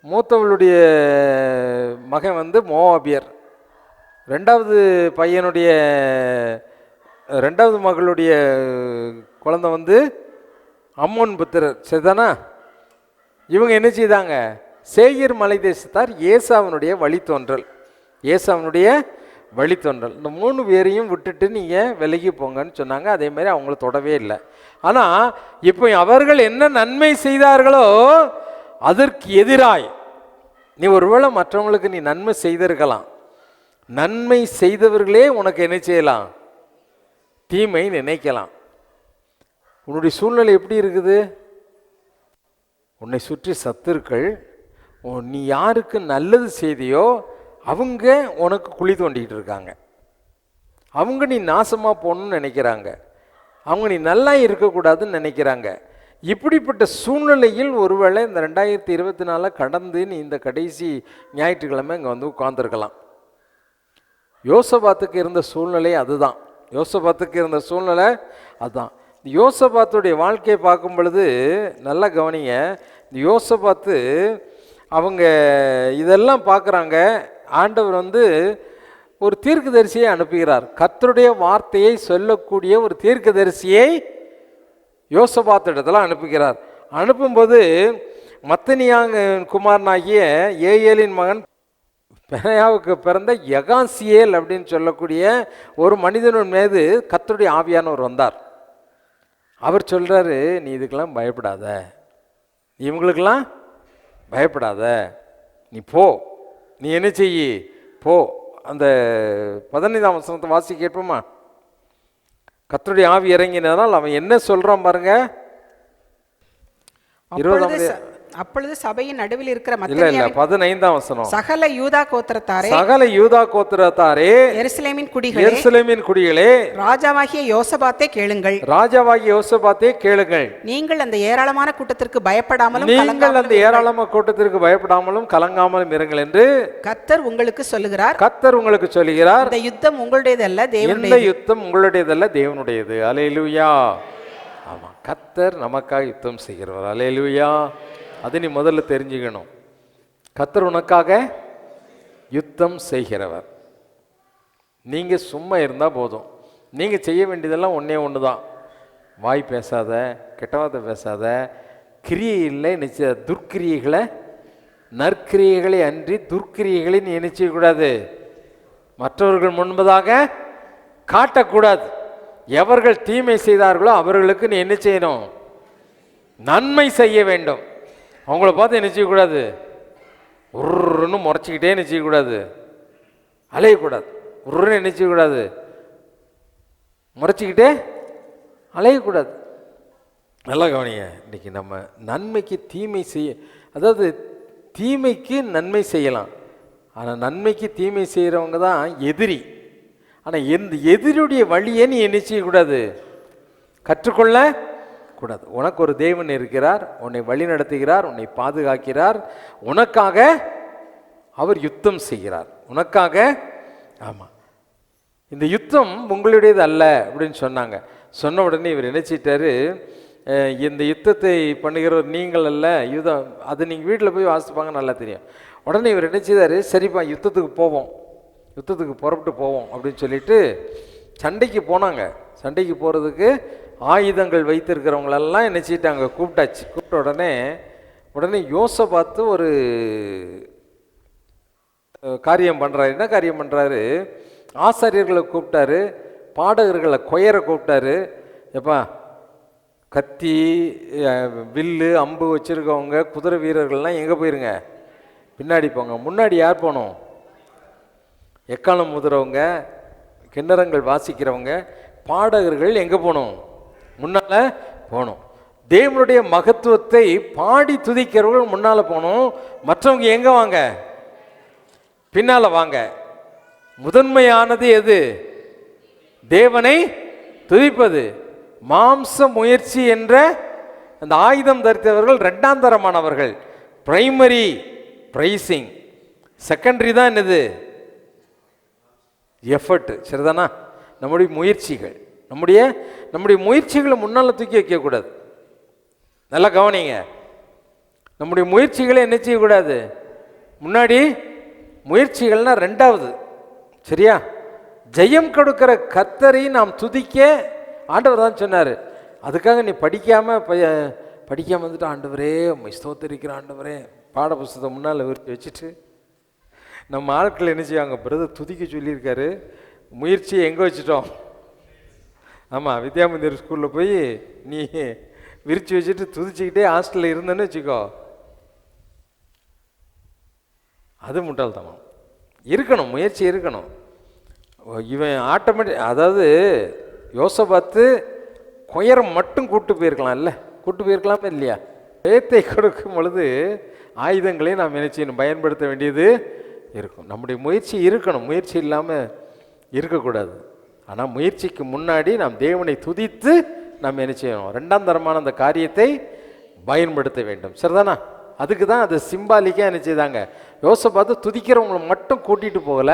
மூத்தவளுடைய மகன் வந்து மோவாபியர், 2வது பையனுடைய 2வது மகளுடைய குழந்தை வந்து அம்மோன் புத்திரர். சரிதானா? இவங்க என்ன செய்தாங்க? சேயீர் மலை தேசத்தார் ஏசாவினுடைய வழித்தோன்றல், ஏசாவினுடைய வழித்தோன்றல். இந்த 3 பேரையும் விட்டுட்டு நீங்கள் விலகி போங்கன்னு சொன்னாங்க. அதே மாதிரி அவங்கள தொடவே இல்லை. ஆனால் இப்போ அவர்கள் என்ன நன்மை செய்தார்களோ அதற்கு எதிராய் நீ ஒருவேளை மற்றவங்களுக்கு நீ நன்மை செய்திருக்கலாம். நன்மை செய்தவர்களே உனக்கு என்ன செய்யலாம்? தீமை நினைக்கலாம். உன்னுடைய சூழ்நிலை எப்படி இருக்குது? உன்னை சுற்றி சத்துருக்கள், நீ யாருக்கு நல்லது செய்தியோ அவங்க உனக்கு குழி தோண்டிக்கிட்டு இருக்காங்க. அவங்க நீ நாசமாக போகணுன்னு நினைக்கிறாங்க, அவங்க நீ நல்லா இருக்கக்கூடாதுன்னு நினைக்கிறாங்க. இப்படிப்பட்ட சூழ்நிலையில் ஒருவேளை இந்த 2024 கடந்து நீ இந்த கடைசி ஞாயிற்றுக்கிழமை இங்கே வந்து உட்கார்ந்துருக்கலாம். யோசபாத்துக்கு இருந்த சூழ்நிலை அதுதான். யோசபாத்துக்கு இருந்த சூழ்நிலை அதுதான். யோசபாத்துடைய வாழ்க்கையை பார்க்கும் பொழுது நல்லா கவனிங்க. இந்த யோசபாத்து அவங்க இதெல்லாம் பார்க்குறாங்க. ஆண்டவர் வந்து ஒரு தீர்க்கதரிசியை அனுப்புகிறார். கர்த்தருடைய வார்த்தையை சொல்லக்கூடிய ஒரு தீர்க்கதரிசியை யோசபாத் இடத்துல அனுப்புகிறார். அனுப்பும்போது மத்தனியாங்க குமாரனாகிய ஏயேலின் மகன் பெனாயாவுக்கு பிறந்த யகாசியேல் அப்படின்னு சொல்லக்கூடிய ஒரு மனிதனின் மீது கர்த்தருடைய ஆவியானவர் வந்தார். அவர் சொல்கிறாரு, நீ இதுக்கெல்லாம் பயப்படாத, இவங்களுக்கெல்லாம் பயப்படாத, நீ போ, நீ என்ன செய்யி போ. அந்த 15ஆம் வசனத்தை வாசி கேட்போமா? கர்த்தருடைய ஆவி இறங்கினதால் அவன் என்ன சொல்றான் பாருங்க. அப்பொழுது சபையின் நடுவில் இருக்கிற இல்ல 15ஆம் வசனம். சகல யூதா கோத்திரத்தாரே, சகல யூதா கோத்திரத்தாரே, எருசலேமின் குடிகளே, எருசலேமின் குடிகளே, ராஜாவாகிய யோசபாத்தே கேளுங்கள், ராஜாவாகிய யோசபாத்தே கேளுங்கள். நீங்கள் அந்த ஏராளமான கூட்டத்திற்கு பயப்படாமலும் நீங்கள் அந்த ஏராளமான கூட்டத்திற்கு பயப்படாமலும் கலங்காமலும் இருங்கள் என்று கர்த்தர் உங்களுக்கு சொல்லுகிறார். கர்த்தர் உங்களுக்கு சொல்லுகிறார். இந்த யுத்தம் உங்களுடையதல்ல, தேவனுடையது. இந்த யுத்தம் உங்களுடையதல்ல, தேவனுடையது. அல்லேலூயா. ஆமா, கர்த்தர் நமக்காக யுத்தம் செய்கிறவர். அல்லேலூயா. அது நீ முதல்ல தெரிஞ்சுக்கணும். கர்த்தர் உனக்காக யுத்தம் செய்கிறவர். நீங்கள் சும்மா இருந்தால் போதும். நீங்கள் செய்ய வேண்டியதெல்லாம் ஒன்றே ஒன்று தான். வாய் பேசாத, கெட்டவாத பேசாத, கிரியையில் நிச்சய துர்க்கிரியைகளை, நற்கிரியைகளை அன்றி துர்க்கிரியைகளை நீ என்ன செய்யக்கூடாது? மற்றவர்கள் முன்பதாக காட்டக்கூடாது. எவர்கள் தீமை செய்தார்களோ அவர்களுக்கு நீ என்ன செய்யணும்? நன்மை செய்ய வேண்டும். அவங்கள பார்த்து என்ன செய்யக்கூடாது? உருன்னு முறைச்சிக்கிட்டே என்ன செய்யக்கூடாது? அலையக்கூடாது. உருன்னு என்ன செய்யக்கூடாது? முறைச்சிக்கிட்டே அலையக்கூடாது. நல்லா கவனிங்க. இன்னைக்கு நம்ம நன்மைக்கு தீமை செய்ய, அதாவது தீமைக்கு நன்மை செய்யலாம், ஆனால் நன்மைக்கு தீமை செய்கிறவங்க தான் எதிரி. ஆனால் எந்த எதிரியுடைய வழியை நீ என்ன செய்யக்கூடாது? கற்றுக்கொள்ள கூடாது. உனக்கு ஒரு தேவன் இருக்கிறார், உன்னை வழி நடத்துகிறார், உன்னை பாதுகாக்கிறார், உனக்காக அவர் யுத்தம் செய்கிறார், உனக்காக. ஆமாம், இந்த யுத்தம் உங்களுடையது அல்ல அப்படின்னு சொன்னாங்க. சொன்ன உடனே இவர் நினைச்சிட்டாரு, இந்த யுத்தத்தை பண்ணுகிறவர் நீங்கள் அல்ல, யுத்தம் அது நீங்கள் வீட்டில் போய் வாசிப்பாங்க, நல்லா தெரியும். உடனே இவர் என்ன செய்தார்? சரிப்பா யுத்தத்துக்கு போவோம், யுத்தத்துக்கு புறப்பட்டு போவோம் அப்படின்னு சொல்லிட்டு சண்டைக்கு போனாங்க. சண்டைக்கு போகிறதுக்கு ஆயுதங்கள் வைத்திருக்கிறவங்களெல்லாம் என்ன செய்யிட்டாங்க? கூப்பிட்டாச்சு. கூப்பிட்ட உடனே யோசபாத்து ஒரு காரியம் பண்ணுறாரு. என்ன காரியம் பண்ணுறாரு? ஆசாரியர்களை கூப்பிட்டாரு, பாடகர்களை கொயரை கூப்பிட்டாரு. எப்பா கத்தி வில்லு அம்பு வச்சுருக்கவங்க குதிரை வீரர்கள்லாம் எங்கே போயிருங்க? பின்னாடி போங்க. முன்னாடி யார் போகணும்? எக்காலம் முதுறவங்க, கிண்ணறங்கள் வாசிக்கிறவங்க, பாடகர்கள் எங்கே போகணும்? முன்னால் போகணும். தேவனுடைய மகத்துவத்தை பாடி துதிக்கிறவர்கள் முன்னால் போகணும். மற்றவங்க எங்கே வாங்க? பின்னால் வாங்க. முதன்மையானது எது? தேவனை துதிப்பது. மாம்ச முயற்சி என்ற அந்த ஆயுதம் தரித்தவர்கள் இரண்டாம் தரமானவர்கள். பிரைமரி பிரைசிங், செகண்டரி தான் என்னது? எஃபர்ட். சரிதானா? நம்முடைய முயற்சிகள், நம்முடைய முயற்சிகளை முன்னால் தூக்கி வைக்கக்கூடாது. நல்லா கவனிங்க. நம்முடைய முயற்சிகளை என்ன செய்யக்கூடாது? முன்னாடி முயற்சிகள்னா ரெண்டாவது. சரியா? ஜெயம் கொடுக்கிற கர்த்தரை நாம் துதிக்க ஆண்டவர் தான் சொன்னார். அதுக்காக நீ படிக்காமல் வந்துட்டு ஆண்டவரே ஸ்தோத்திரிக்கிற ஆண்டவரே பாட புஸ்தகம் முன்னால் வச்சுட்டு நம்ம ஆட்கள் என்ன செய்வாங்க? பிரதர் துதிக்க சொல்லியிருக்காரு, முயற்சியை எங்கே வச்சுட்டோம்? ஆமாம், வித்யாமந்திர் ஸ்கூலில் போய் நீ விரித்து வச்சுட்டு துதிச்சுக்கிட்டே ஹாஸ்டலில் இருந்தேன்னு வச்சுக்கோ, அது முட்டாள்தனம். இருக்கணும், முயற்சி இருக்கணும். இவன் ஆட்டோமேட்டிக், அதாவது யோசபாத்து கொயரை மட்டும் கூட்டு போயிருக்கலாம், கூட்டு போயிருக்கலாமே இல்லையா? ஜெயத்தை கொடுக்கும் பொழுது ஆயுதங்களை நாம் நினைச்சு பயன்படுத்த வேண்டியது இருக்கும். நம்முடைய முயற்சி இருக்கணும், முயற்சி இல்லாமல் இருக்கக்கூடாது. ஆனால் முயற்சிக்கு முன்னாடி நாம் தேவனை துதித்து நாம் என்ன செய்யணும்? ரெண்டாம் தரமான அந்த காரியத்தை பயன்படுத்த வேண்டும். சரிதானா? அதுக்கு தான் அது சிம்பாலிக்காக என்ன செய்தாங்க? யோசபாத்து துதிக்கிறவங்களை மட்டும் கூட்டிகிட்டு போகல,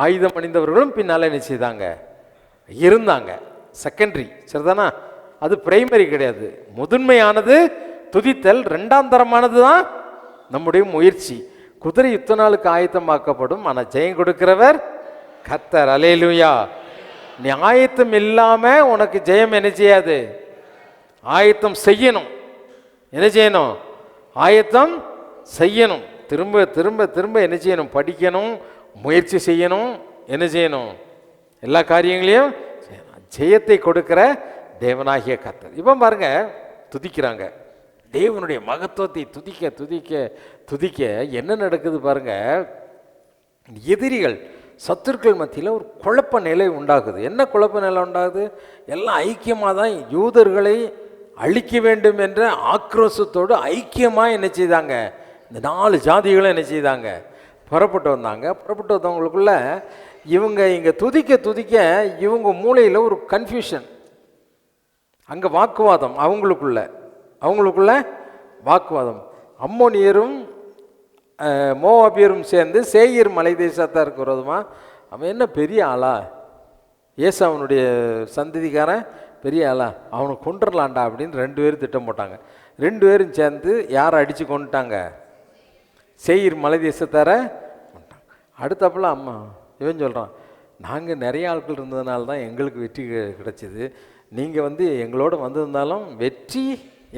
ஆயுதம் அணிந்தவர்களும் பின்னால் என்ன செய்தாங்க? இருந்தாங்க. செகண்டரி. சரிதானா? அது பிரைமரி கிடையாது. முதன்மையானது துதித்தல், ரெண்டாம் தரமானது தான் நம்முடைய முயற்சி. குதிரை யுத்த நாளுக்கு ஆயத்தமாக்கப்படும், ஆனால் ஜெயம் கொடுக்கிறவர் கர்த்தர். அல்லேலூயா. நீ ஆயத்தம் இல்லாமல் உனக்கு ஜெயம் என்ன செய்யாது? ஆயத்தம் செய்யணும். என்ன செய்யணும்? ஆயத்தம் செய்யணும். திரும்ப திரும்ப திரும்ப என்ன செய்யணும்? படிக்கணும், முயற்சி செய்யணும். என்ன செய்யணும்? எல்லா காரியங்களையும் ஜெயத்தை கொடுக்கிற தேவனாகிய கர்த்தர். இப்போ பாருங்க, துதிக்கிறாங்க. தேவனுடைய மகத்துவத்தை துதிக்க துதிக்க துதிக்க என்ன நடக்குது பாருங்க. எதிரிகள், சத்துருக்கள் மத்தியில் ஒரு குழப்ப நிலை உண்டாகுது. என்ன குழப்ப நிலை உண்டாகுது? எல்லாம் ஐக்கியமாக தான் யூதர்களை அழிக்க வேண்டும் என்ற ஆக்ரோஷத்தோடு ஐக்கியமாக என்ன செய்தாங்க? இந்த 4 ஜாதிகளும் என்ன செய்தாங்க? புறப்பட்டு வந்தாங்க. புறப்பட்டு வந்தவங்களுக்குள்ள இவங்க இங்கே துதிக்க துதிக்க இவங்க மூளையில் ஒரு கன்ஃபியூஷன், அங்கே வாக்குவாதம், அவங்களுக்குள்ள வாக்குவாதம். அம்மோனியரும் மோவாபியரும் சேர்ந்து சேயீர் மலை தேசத்தாருக்கு விரோதமா, அவன் என்ன பெரிய ஆளா, ஏசாவனுடைய சந்ததிக்காரன் பெரிய ஆளா, அவனை கொண்டுடலாண்டா அப்படின்னு 2 பேரும் திட்டம் போட்டாங்க. 2 பேரும் சேர்ந்து யாரை அடித்து கொண்டுட்டாங்க? சேயீர் மலை தேசத்தார கொண்டாங்க. அடுத்தப்பல அம்மா இவன் சொல்கிறான், நாங்கள் நிறைய ஆட்கள் இருந்ததுனால தான் எங்களுக்கு வெற்றி கிடைச்சிது, நீங்கள் எங்களோட வந்திருந்தாலும் வெற்றி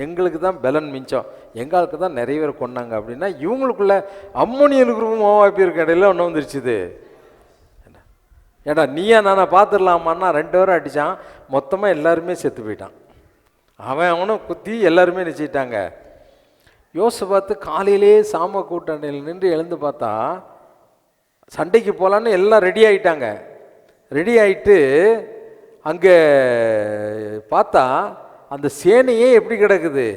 எங்களுக்கு தான் பலன் மிச்சம், எங்களுக்கு தான் நிறைய பேர் கொண்டாங்க அப்படின்னா, இவங்களுக்குள்ள அம்மோனியனுக்கு மோவாபியருக்கு இடையில ஒன்று வந்துருச்சுது. ஏடா நீயா நானா பார்த்துடலாமான்னா 2 பேரும் அடித்தான். மொத்தமாக எல்லாருமே செத்து போயிட்டான். அவனும் குத்தி எல்லாருமே நினச்சிட்டாங்க. யோசபாத்து காலையிலே சாம கூட்டணியில் நின்று எழுந்து பார்த்தா சண்டைக்கு போகலான்னு எல்லாம் ரெடி ஆகிட்டாங்க. ரெடி ஆகிட்டு அங்கே பார்த்தா அந்த சேனையே எப்படி கிடக்குது?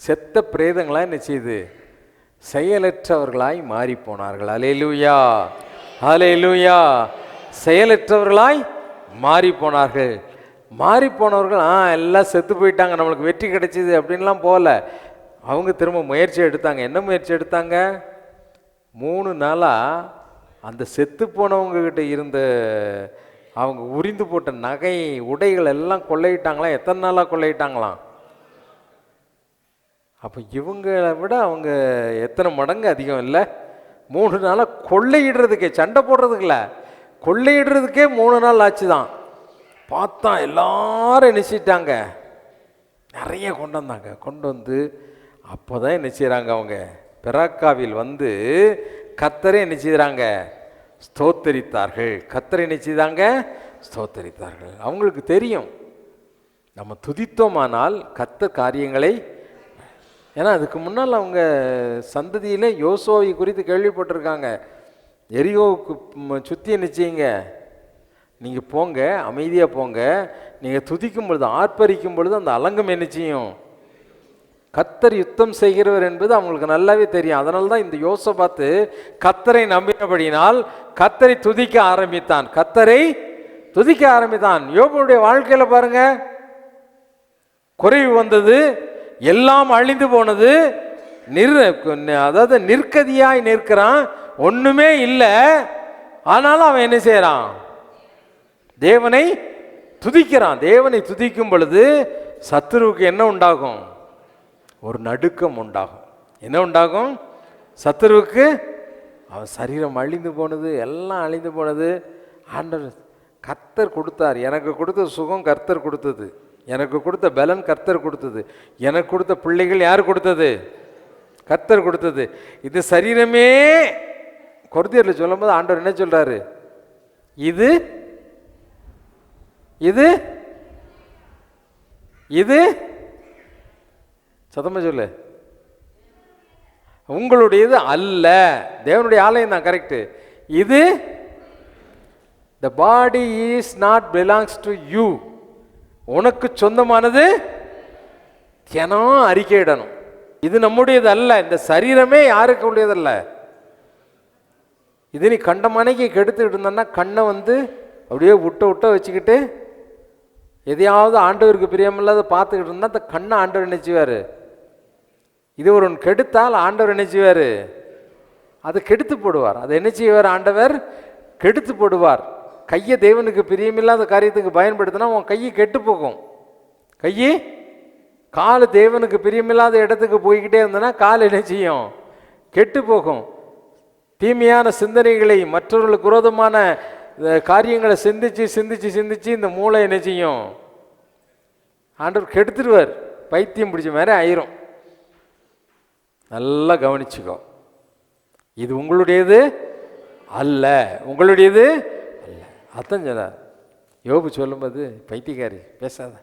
செத்த பிரேதங்களாக என்ன செய்யுது? செயலற்றவர்களாய் மாறி போனார்கள். அல்லேலூயா, அல்லேலூயா. செயலற்றவர்களாய் மாறி போனார்கள். மாறி போனவர்கள் எல்லாம் செத்து போயிட்டாங்க, நம்மளுக்கு வெற்றி கிடைச்சிது அப்படின்லாம் போகல. அவங்க திரும்ப முயற்சி எடுத்தாங்க. என்ன முயற்சி எடுத்தாங்க? 3 நாளாக அந்த செத்து போனவங்ககிட்ட இருந்த அவங்க உரிந்து போட்ட நகை உடைகள் எல்லாம் கொள்ளையிட்டாங்களாம். எத்தனை நாளாக கொள்ளையிட்டாங்களாம்? அப்போ இவங்களை விட அவங்க எத்தனை மடங்கு அதிகம் இல்லை? 3 நாளாக கொள்ளையிடுறதுக்கே, சண்டை போடுறதுக்குல, கொள்ளையிடுறதுக்கே 3 நாள் ஆச்சு தான். பார்த்தா எல்லாரும் நினச்சிட்டாங்க, நிறைய கொண்டு வந்தாங்க. கொண்டு வந்து அப்போ தான் என்ன செய்கிறாங்க? அவங்க பெராக்காவில் வந்து கர்த்தரை என்ன செய்தாங்க? ஸ்தோத்தரித்தார்கள். கர்த்தரை என்ன செய்தாங்க? ஸ்தோத்தரித்தார்கள். அவங்களுக்கு தெரியும் நம்ம துதித்தோமானால் கர்த்தர் காரியங்களை, ஏன்னா அதுக்கு முன்னால் அவங்க சந்ததியில் யோசுவாவை குறித்து கேள்விப்பட்டிருக்காங்க. எரிகோவுக்கு சுற்றி என்ன செய்யுங்க, நீங்கள் போங்க, அமைதியாக போங்க, நீங்கள் துதிக்கும் பொழுது ஆர்ப்பரிக்கும் பொழுது அந்த அலங்கம் என்ன செய்யும்? கர்த்தர் யுத்தம் செய்கிறவர் என்பது அவங்களுக்கு நல்லாவே தெரியும். அதனால தான் இந்த யோசபாத்து கர்த்தரை நம்பினபடினால் கர்த்தரை துதிக்க ஆரம்பித்தான். கர்த்தரை துதிக்க ஆரம்பித்தான். யோபுடைய வாழ்க்கையில் பாருங்க, குறைவு வந்தது, எல்லாம் அழிந்து போனது, அதாவது நிற்கதியாய் நிற்கிறான், ஒண்ணுமே இல்லை. ஆனாலும் அவன் என்ன செய்யறான்? தேவனை துதிக்கிறான். தேவனை துதிக்கும் பொழுது சத்துருவுக்கு என்ன உண்டாகும்? ஒரு நடுக்கம் உண்டாகும். என்ன உண்டாகும்? சத்துருவுக்கு அவன் சரீரம் அழிந்து போனது, எல்லாம் அழிந்து போனது. ஆண்டவர் கர்த்தர் கொடுத்தார். எனக்கு கொடுத்த சுகம் கர்த்தர் கொடுத்தது, எனக்கு கொடுத்த பலன் கர்த்தர் கொடுத்தது, எனக்கு கொடுத்த பிள்ளைகள் யார் கொடுத்தது? கர்த்தர் கொடுத்தது. இது சரீரமே கொரிந்தியரில் சொல்லும்போது ஆண்டவர் என்ன சொல்றாரு? இது இது இது சத்தமா சொல்லு. உங்களுடையது அல்ல. தேவனுடைய ஆலயம் தான், கரெக்ட். இது the body is not belongs to you. உனக்கு சொந்தமானது தினம் அறிக்கையிடணும். இது நம்முடையது அல்ல. இந்த சரீரமே யாருக்கு உடையதல்ல. இது நீ கண்டமனைக்கு கெடுத்துக்கிட்டு இருந்தன்னா கண்ணை வந்து அப்படியே விட்ட வச்சுக்கிட்டு எதையாவது ஆண்டவருக்கு பிரியமில்லாத பார்த்துக்கிட்டு இருந்தால் அந்த கண்ணை ஆண்டவர் நினைச்சுவார். இது ஒரு கெடுத்தால் ஆண்டவர் நினைச்சுவார், அதை கெடுத்து போடுவார். அதை என்ன செய்வார்? ஆண்டவர் கெடுத்து போடுவார். கையை தேவனுக்கு பிரியமில்லாத காரியத்துக்கு பயன்படுத்தினா உன் கையை கெட்டு போகும். கையை கால் தேவனுக்கு பிரியமில்லாத இடத்துக்கு போய்கிட்டே இருந்தனா கால் என்ன செய்யும்? கெட்டு போகும். தீமையான சிந்தனைகளை, மற்றவர்களுக்கு விரோதமான காரியங்களை சிந்திச்சு சிந்திச்சு சிந்திச்சு இந்த மூளை என்ன செய்யும்? ஆண்டவர் கெடுத்துடுவார். பைத்தியம் பிடிச்ச மாதிரி ஆயிரும். நல்லா கவனிச்சுக்கோ. இது உங்களுடையது அல்ல, உங்களுடையது அல்ல. அதான் சொன்னார் யோபு சொல்லும்போது, பைத்தியக்காரி பேசாத,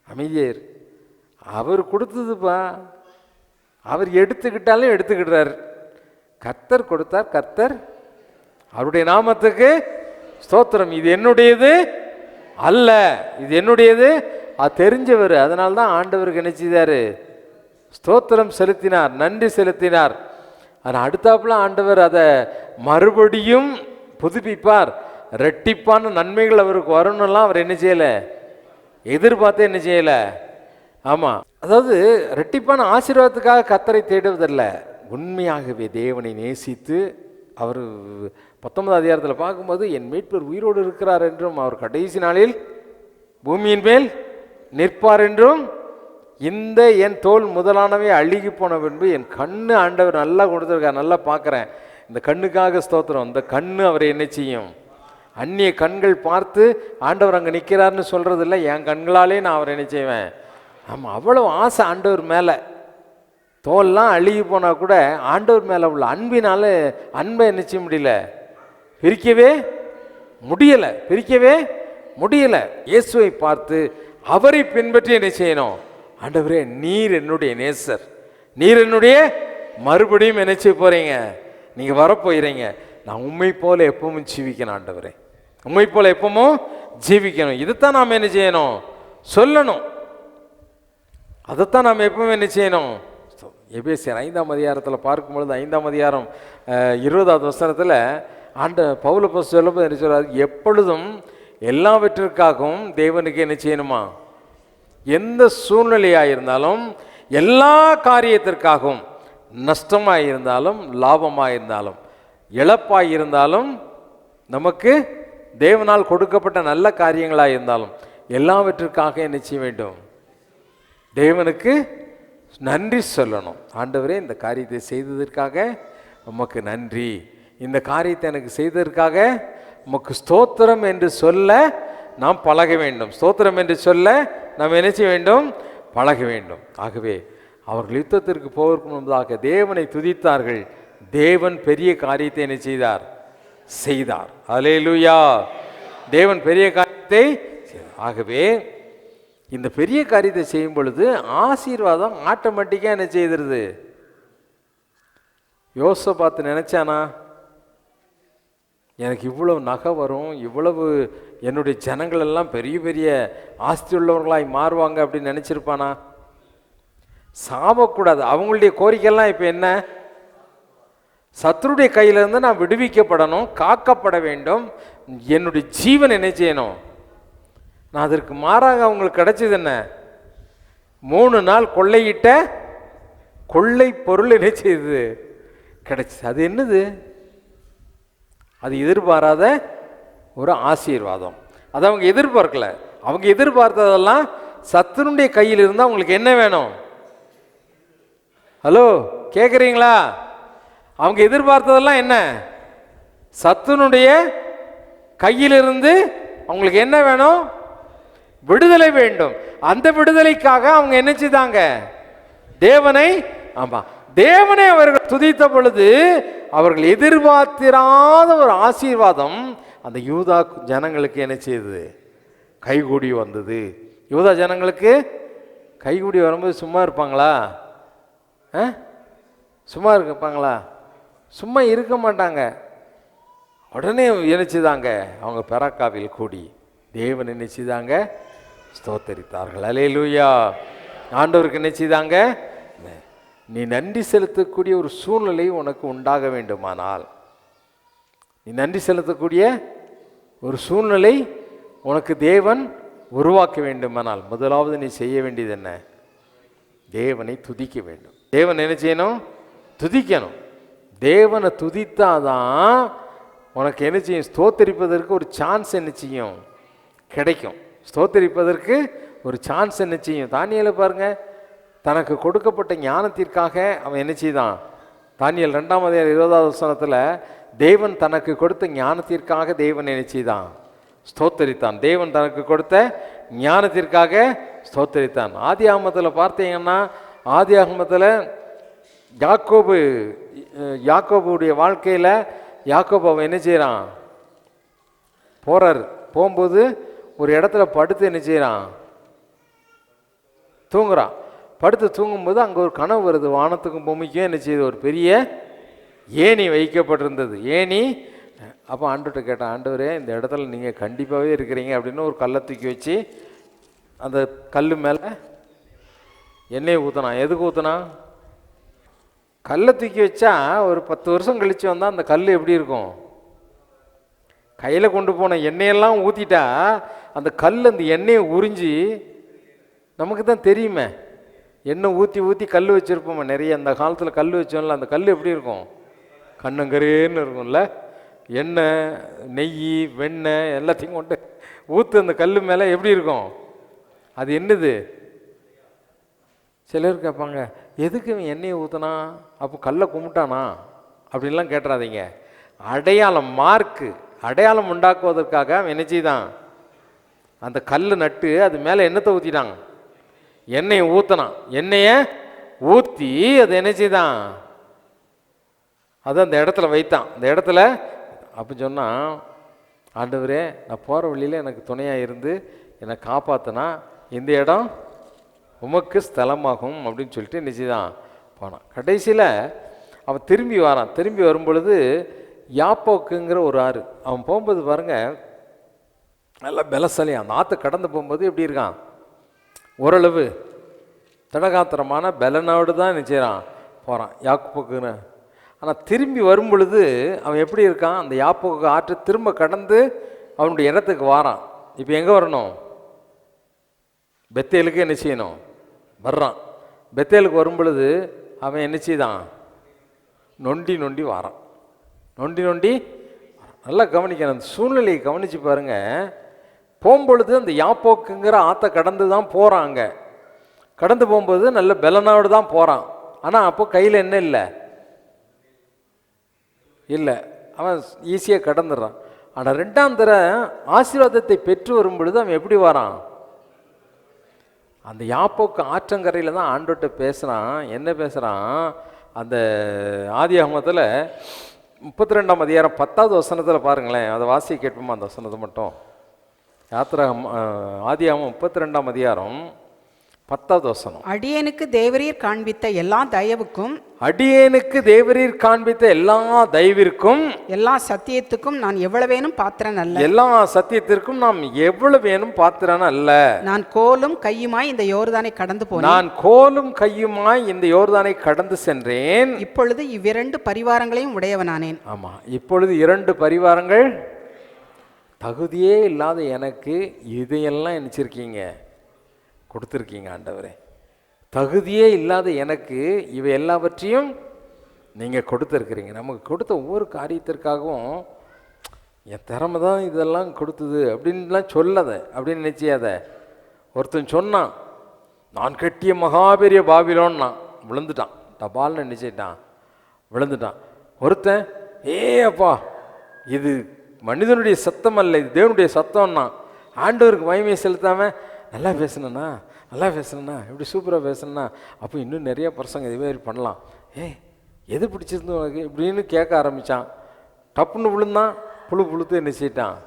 அமைதியாயிரு, அவர் கொடுத்ததுப்பா, அவர் எடுத்துக்கிட்டாலும் எடுத்துக்கிட்டார். கர்த்தர் கொடுத்தார், கர்த்தர் அவருடைய நாமத்துக்கு ஸ்தோத்திரம். இது என்னுடையது அல்ல, இது என்னுடையது. அது தெரிஞ்சவர். அதனால்தான் ஆண்டவருக்கு என்ன செய்தார்? ஸ்தோத்திரம் செலுத்தினார், நன்றி செலுத்தினார். ஆனால் அடுத்தாப்புல ஆண்டவர் அதை மறுபடியும் புதுப்பிப்பார், ரெட்டிப்பான நன்மைகள் அவருக்கு வரணும்லாம் அவர் என்ன செய்யலை, எதிர்பார்த்து என்ன செய்யலை. ஆமாம், அதாவது ரெட்டிப்பான ஆசீர்வாதத்துக்காக கர்த்தரை தேடுவதில்லை, உண்மையாகவே தேவனை நேசித்து அவர் 19ஆம் அதிகாரத்தில் பார்க்கும்போது என் மீட்பர் உயிரோடு இருக்கிறார் என்றும் அவர் கடைசி நாளில் பூமியின் மேல் நிற்பார் என்றும் இந்த என் தோல் முதலானவை அழுகி போன பின்பு என் கண்ணு ஆண்டவர் நல்லா கொடுத்துருக்கார், நல்லா பார்க்குறேன், இந்த கண்ணுக்காக ஸ்தோத்திரம். இந்த கண்ணு அவரை என்ன செய்யும்? அந்நிய கண்கள் பார்த்து ஆண்டவர் அங்கே நிற்கிறார்னு சொல்கிறதில்ல, என் கண்களாலே நான் அவரை என்ன செய்வேன். ஆமாம், அவ்வளோ ஆசை ஆண்டவர் மேலே. தோல்லாம் அழுகி போனால் கூட ஆண்டவர் மேலே உள்ள அன்பினால அன்பை என்ன செய்ய முடியல, பிரிக்கவே முடியலை, பிரிக்கவே முடியலை. இயேசுவை பார்த்து அவரை பின்பற்றி என்ன செய்யணும்? ஆண்டவரே, நீர் என்னுடைய நேசர், நீர் என்னுடைய மறுபடியும் என்ன செய்ய போகிறீங்க? நீங்கள் வரப்போகிறீங்க. நான் உண்மை போல எப்பவும் ஜீவிக்கணும் ஆண்டவரே, உண்மை போல எப்பவும் ஜீவிக்கணும். இதைத்தான் நாம் என்ன செய்யணும்? சொல்லணும். அதைத்தான் நாம் எப்பவும் என்ன செய்யணும்? எபேசியர் 5ஆம் அதிகாரத்தில் பார்க்கும்பொழுது 5ஆம் அதிகாரம் 20வது வசனத்தில் பவுல் அப்போஸ்தலன் சொல்லும்போது என்ன சொல்றாரு? எப்பொழுதும் எல்லாவற்றிற்காகவும் தேவனுக்கு என்ன செய்யணுமா? எந்த சூழ்நிலையாக இருந்தாலும், எல்லா காரியத்திற்காகவும், நஷ்டமாக இருந்தாலும் லாபமாக இருந்தாலும் இழப்பாக இருந்தாலும் நமக்கு தேவனால் கொடுக்கப்பட்ட நல்ல காரியங்களாக இருந்தாலும் எல்லாவற்றிற்காக என்ன செய்ய வேண்டும்? தேவனுக்கு நன்றி சொல்லணும். ஆண்டவரே, இந்த காரியத்தை செய்ததற்காக உமக்கு நன்றி, இந்த காரியத்தை எனக்கு செய்ததற்காக உமக்கு ஸ்தோத்திரம் என்று சொல்ல நாம் பழக வேண்டும். ஸ்தோத்திரம் என்று சொல்ல நாம் என்ன செய்ய வேண்டும்? பழக வேண்டும். ஆகவே அவர்கள் யுத்தத்திற்கு போவதற்கு முன்பதாக தேவனை துதித்தார்கள். தேவன் பெரிய காரியத்தை என்ன செய்தார்? செய்தார். அல்லேலூயா. தேவன் பெரிய காரியத்தை செய்தார். ஆகவே இந்த பெரிய காரியத்தை செய்யும் பொழுது ஆசீர்வாதம் ஆட்டோமேட்டிக்காக என்ன செய்திருது? யோசபாத்து நினைச்சானா, எனக்கு இவ்வளவு நகை வரும், இவ்வளவு என்னுடைய ஜனங்கள் எல்லாம் பெரிய பெரிய ஆஸ்தி உள்ளவர்களாய் மாறுவாங்க அப்படின்னு நினச்சிருப்பானா? சாபக்கூடாது. அவங்களுடைய கோரிக்கையெல்லாம் இப்போ என்ன? சத்துருடைய கையிலேருந்து நான் விடுவிக்கப்படணும், காக்கப்பட வேண்டும், என்னுடைய ஜீவன் என்ன செய்யணும். நான் அதற்கு மாறாக அவங்களுக்கு கிடைச்சது என்ன? 3 நாள் கொள்ளையிட்ட கொள்ளை பொருள் என்ன செய்யுது? கிடைச்சிது. அது என்னது? அது எதிர்பாராத ஒரு ஆசீர்வாதம். அதை அவங்க எதிர்பார்க்கல. அவங்க எதிர்பார்த்ததெல்லாம் சத்துருடைய கையில் இருந்தால் அவங்களுக்கு என்ன வேணும்? ஹலோ, கேட்குறீங்களா? அவங்க எதிர்பார்த்ததெல்லாம் என்ன? சத்துனுடைய கையிலிருந்து அவங்களுக்கு என்ன வேணும்? விடுதலை வேண்டும். அந்த விடுதலைக்காக அவங்க என்ன செய்தாங்க? தேவனை, ஆமா, தேவனை அவர்கள் துதித்த பொழுது அவர்கள் எதிர்பார்த்திராத ஒரு ஆசீர்வாதம் அந்த யூதா ஜனங்களுக்கு என்ன செய்தது? கைகூடி வந்தது. யூதா ஜனங்களுக்கு கைகூடி வரும்போது சும்மா இருப்பாங்களா? சும்மா இருப்பாங்களா? சும்மா இருக்க மாட்டாங்க. உடனே நினைச்சுதாங்க அவங்க பெராக்காவில் கூடி தேவன் நினைச்சுதாங்க ஸ்தோத்தரித்தார்கள். அல்லேலூயா. ஆண்டவருக்கு நினைச்சுதாங்க. நீ நன்றி செலுத்தக்கூடிய ஒரு சூழ்நிலை உனக்கு உண்டாக வேண்டுமானால், நீ நன்றி செலுத்தக்கூடிய ஒரு சூழ்நிலை உனக்கு தேவன் உருவாக்க வேண்டுமானால், முதலாவது நீ செய்ய வேண்டியது என்ன? தேவனை துதிக்க வேண்டும். தேவன் என்ன செய்யணும்? துதிக்கணும். தேவனை துதித்தாதான் உனக்கு என்ன செய்யும்? ஸ்தோத்தரிப்பதற்கு ஒரு சான்ஸ் என்ன செய்யும்? கிடைக்கும். ஸ்தோத்தரிப்பதற்கு ஒரு சான்ஸ் என்ன செய்யும்? தானியேலை பாருங்க, தனக்கு கொடுக்கப்பட்ட ஞானத்திற்காக அவன் என்ன செய்தான்? தானியேல் 2ஆம் அதிகாரம் 20வது வசனத்தில் தேவன் தனக்கு கொடுத்த ஞானத்திற்காக தேவன் என்ன செய்தான்? ஸ்தோத்தரித்தான். தேவன் தனக்கு கொடுத்த ஞானத்திற்காக ஸ்தோத்தரித்தான். ஆதி ஆகமத்தில் பார்த்தீங்கன்னா, ஆதி ஆகமத்தில் யாக்கோபுடைய வாழ்க்கையில் யாக்கோபு அவன் என்ன செய்கிறான்? போறார். போகும்போது ஒரு இடத்துல படுத்து என்ன செய்கிறான்? தூங்குறான். படுத்து தூங்கும்போது அங்கே ஒரு கனவு வருது. வானத்துக்கும் பூமிக்கும் என்ன செய்யுது? ஒரு பெரிய ஏணி வைக்கப்பட்டிருந்தது. ஏணி. அப்போ ஆண்டவர்கிட்ட கேட்டான், ஆண்டவரே இந்த இடத்துல நீங்கள் கண்டிப்பாகவே இருக்கிறீங்க அப்படின்னு ஒரு கல்லை தூக்கி வச்சு அந்த கல் மேலே எண்ணெயை ஊற்றினான். எதுக்கு ஊற்றினா? கல்லை தூக்கி வச்சா ஒரு 10 வருஷம் கழித்து வந்தால் அந்த கல் எப்படி இருக்கும்? கையில் கொண்டு போன எண்ணெயெல்லாம் ஊற்றிட்டா அந்த கல் அந்த எண்ணெயை உறிஞ்சி, நமக்கு தான் தெரியுமே, எண்ணெய் ஊற்றி ஊற்றி கல் வச்சுருப்போம் நிறைய. அந்த காலத்தில் கல் வச்சோம்ல, அந்த கல் எப்படி இருக்கும்? கண்ணங்கரேன்னு இருக்கும்ல. எண்ணெய், நெய், வெண்ணெய் எல்லாத்தையும் கொண்டு ஊற்று அந்த கல் மேலே எப்படி இருக்கும்? அது என்னது? சிலர் கேட்பாங்க, எதுக்கு இவன் எண்ணெயை ஊற்றினா? அப்போ கல்லை கும்பிட்டானா அப்படின்லாம் கேட்டுறாதீங்க. அடையாளம், மார்க்கு, அடையாளம் உண்டாக்குவதற்காக அவன் என்ன செய்தான்? அந்த கல் நட்டு அது மேலே எண்ணெத்தை ஊற்றிட்டாங்க. எண்ணெயை ஊற்றினான். எண்ணெயை ஊற்றி அது என்ன செய்தான்? அது அந்த இடத்துல வைத்தான். அந்த இடத்துல அப்போ சொன்னான், ஆண்டவரே நான் போகிற வழியில் எனக்கு துணையாக இருந்து என்னை காப்பாற்றினா இந்த இடம் உமக்கு ஸ்தலமாகும் அப்படின்னு சொல்லிட்டு நிச்சயதான் போனான். கடைசியில் அவன் திரும்பி வரான். திரும்பி வரும்பொழுது யாப்போக்குங்கிற ஒரு ஆறு, அவன் போகும்போது பாருங்கள் நல்லா பலசாலி. அந்த ஆற்று கடந்து போகும்போது எப்படி இருக்கான்? ஓரளவு திடகாத்திரமான பலனோடு தான் நிச்சயம் போகிறான் யாப்போக்குன்னு. ஆனால் திரும்பி வரும் பொழுது அவன் எப்படி இருக்கான்? அந்த யாப்போக்கு ஆற்று திரும்ப கடந்து அவனுடைய இடத்துக்கு வாரான். இப்போ எங்கே வரணும்? பெத்தேலுக்கு என்ன செய்யணும்? வர்றான். பெத்தேலுக்கு வரும் பொழுது அவன் என்ன செய்தான்? நொண்டி நொண்டி வாரான். நொண்டி நொண்டி நல்லா கவனிக்கணும். அந்த சூழ்நிலையை கவனித்து பாருங்கள். போகும்பொழுது அந்த யாப்போக்குங்கிற ஆற்றை கடந்து தான் போகிறாங்க. கடந்து போகும்போது நல்ல பலனோடு தான் போகிறான். ஆனால் அப்போ கையில் என்ன இல்லை? இல்லை. அவன் ஈஸியாக கடந்துடுறான். ஆனால் 2ஆம் தர ஆசீர்வாதத்தை பெற்று வரும் பொழுது அவன் எப்படி வரான்? அந்த யாப்போக்கு ஆற்றங்கரையில் தான் ஆண்டோட்ட பேசுகிறான். என்ன பேசுகிறான்? அந்த ஆதியாகமத்தில் 32ஆம் அதிகாரம் 10வது வசனத்தில் பாருங்களேன். அதை வாசி கேட்போமா அந்த வசனத்தை மட்டும்? ஆதியாகமம் 32ஆம் அதிகாரம் 10வது வசனம். அடியேனுக்கு தேவரீர் காண்பித்த எல்லா தயவுக்கும், அடியேனுக்கு தேவரீர் காண்பித்த எல்லா தயவிற்கும், எல்லா சத்தியத்துக்கும் நான் எவ்வளவேனும் பாத்திரன் அல்ல. எல்லா சத்தியத்திற்கும் நாம் எவ்வளவேனும் பாத்திரன் அல்ல. நான் கோலும் கையுமாய் இந்த யோர்தானை கடந்து போனேன். நான் கோலும் கையுமாய் இந்த யோர்தானை கடந்து சென்றேன். இப்பொழுது இவ்விரண்டு பரிவாரங்களையும் உடையவனானேன். ஆமா, இப்பொழுது 2 பரிவாரங்கள். தகுதியே இல்லாத எனக்கு இதையெல்லாம் நினைச்சிருக்கீங்க, கொடுத்துருக்கீங்க ஆண்டவரே. தகுதியே இல்லாத எனக்கு இவை எல்லாவற்றையும் நீங்கள் கொடுத்துருக்குறீங்க. நமக்கு கொடுத்த ஒவ்வொரு காரியத்திற்காகவும் என் திறமை தான் இதெல்லாம் கொடுத்தது அப்படின்லாம் சொல்லாத, அப்படின்னு நினச்சியாத. ஒருத்தன் சொன்னான், நான் கட்டிய மகாபெரிய பாபிலோன்னா விழுந்துட்டான். டபால்னு நினச்சிட்டான், விழுந்துட்டான். ஒருத்தன், ஏ அப்பா இது மனிதனுடைய சத்தம் அல்ல, இது தேவனுடைய சத்தம்னா ஆண்டவருக்கு மகிமையை செலுத்தாமல் நல்லா பேசணுண்ணா, நல்லா பேசணுண்ணா, இப்படி சூப்பராக பேசணுண்ணா, அப்போ இன்னும் நிறைய பசங்க இதே மாதிரி பண்ணலாம். எது பிடிச்சிருந்து உனக்கு இப்படின்னு கேட்க ஆரம்பித்தான். டப்புன்னு விழுந்தான், புழுத்து நினச்சிட்டான்,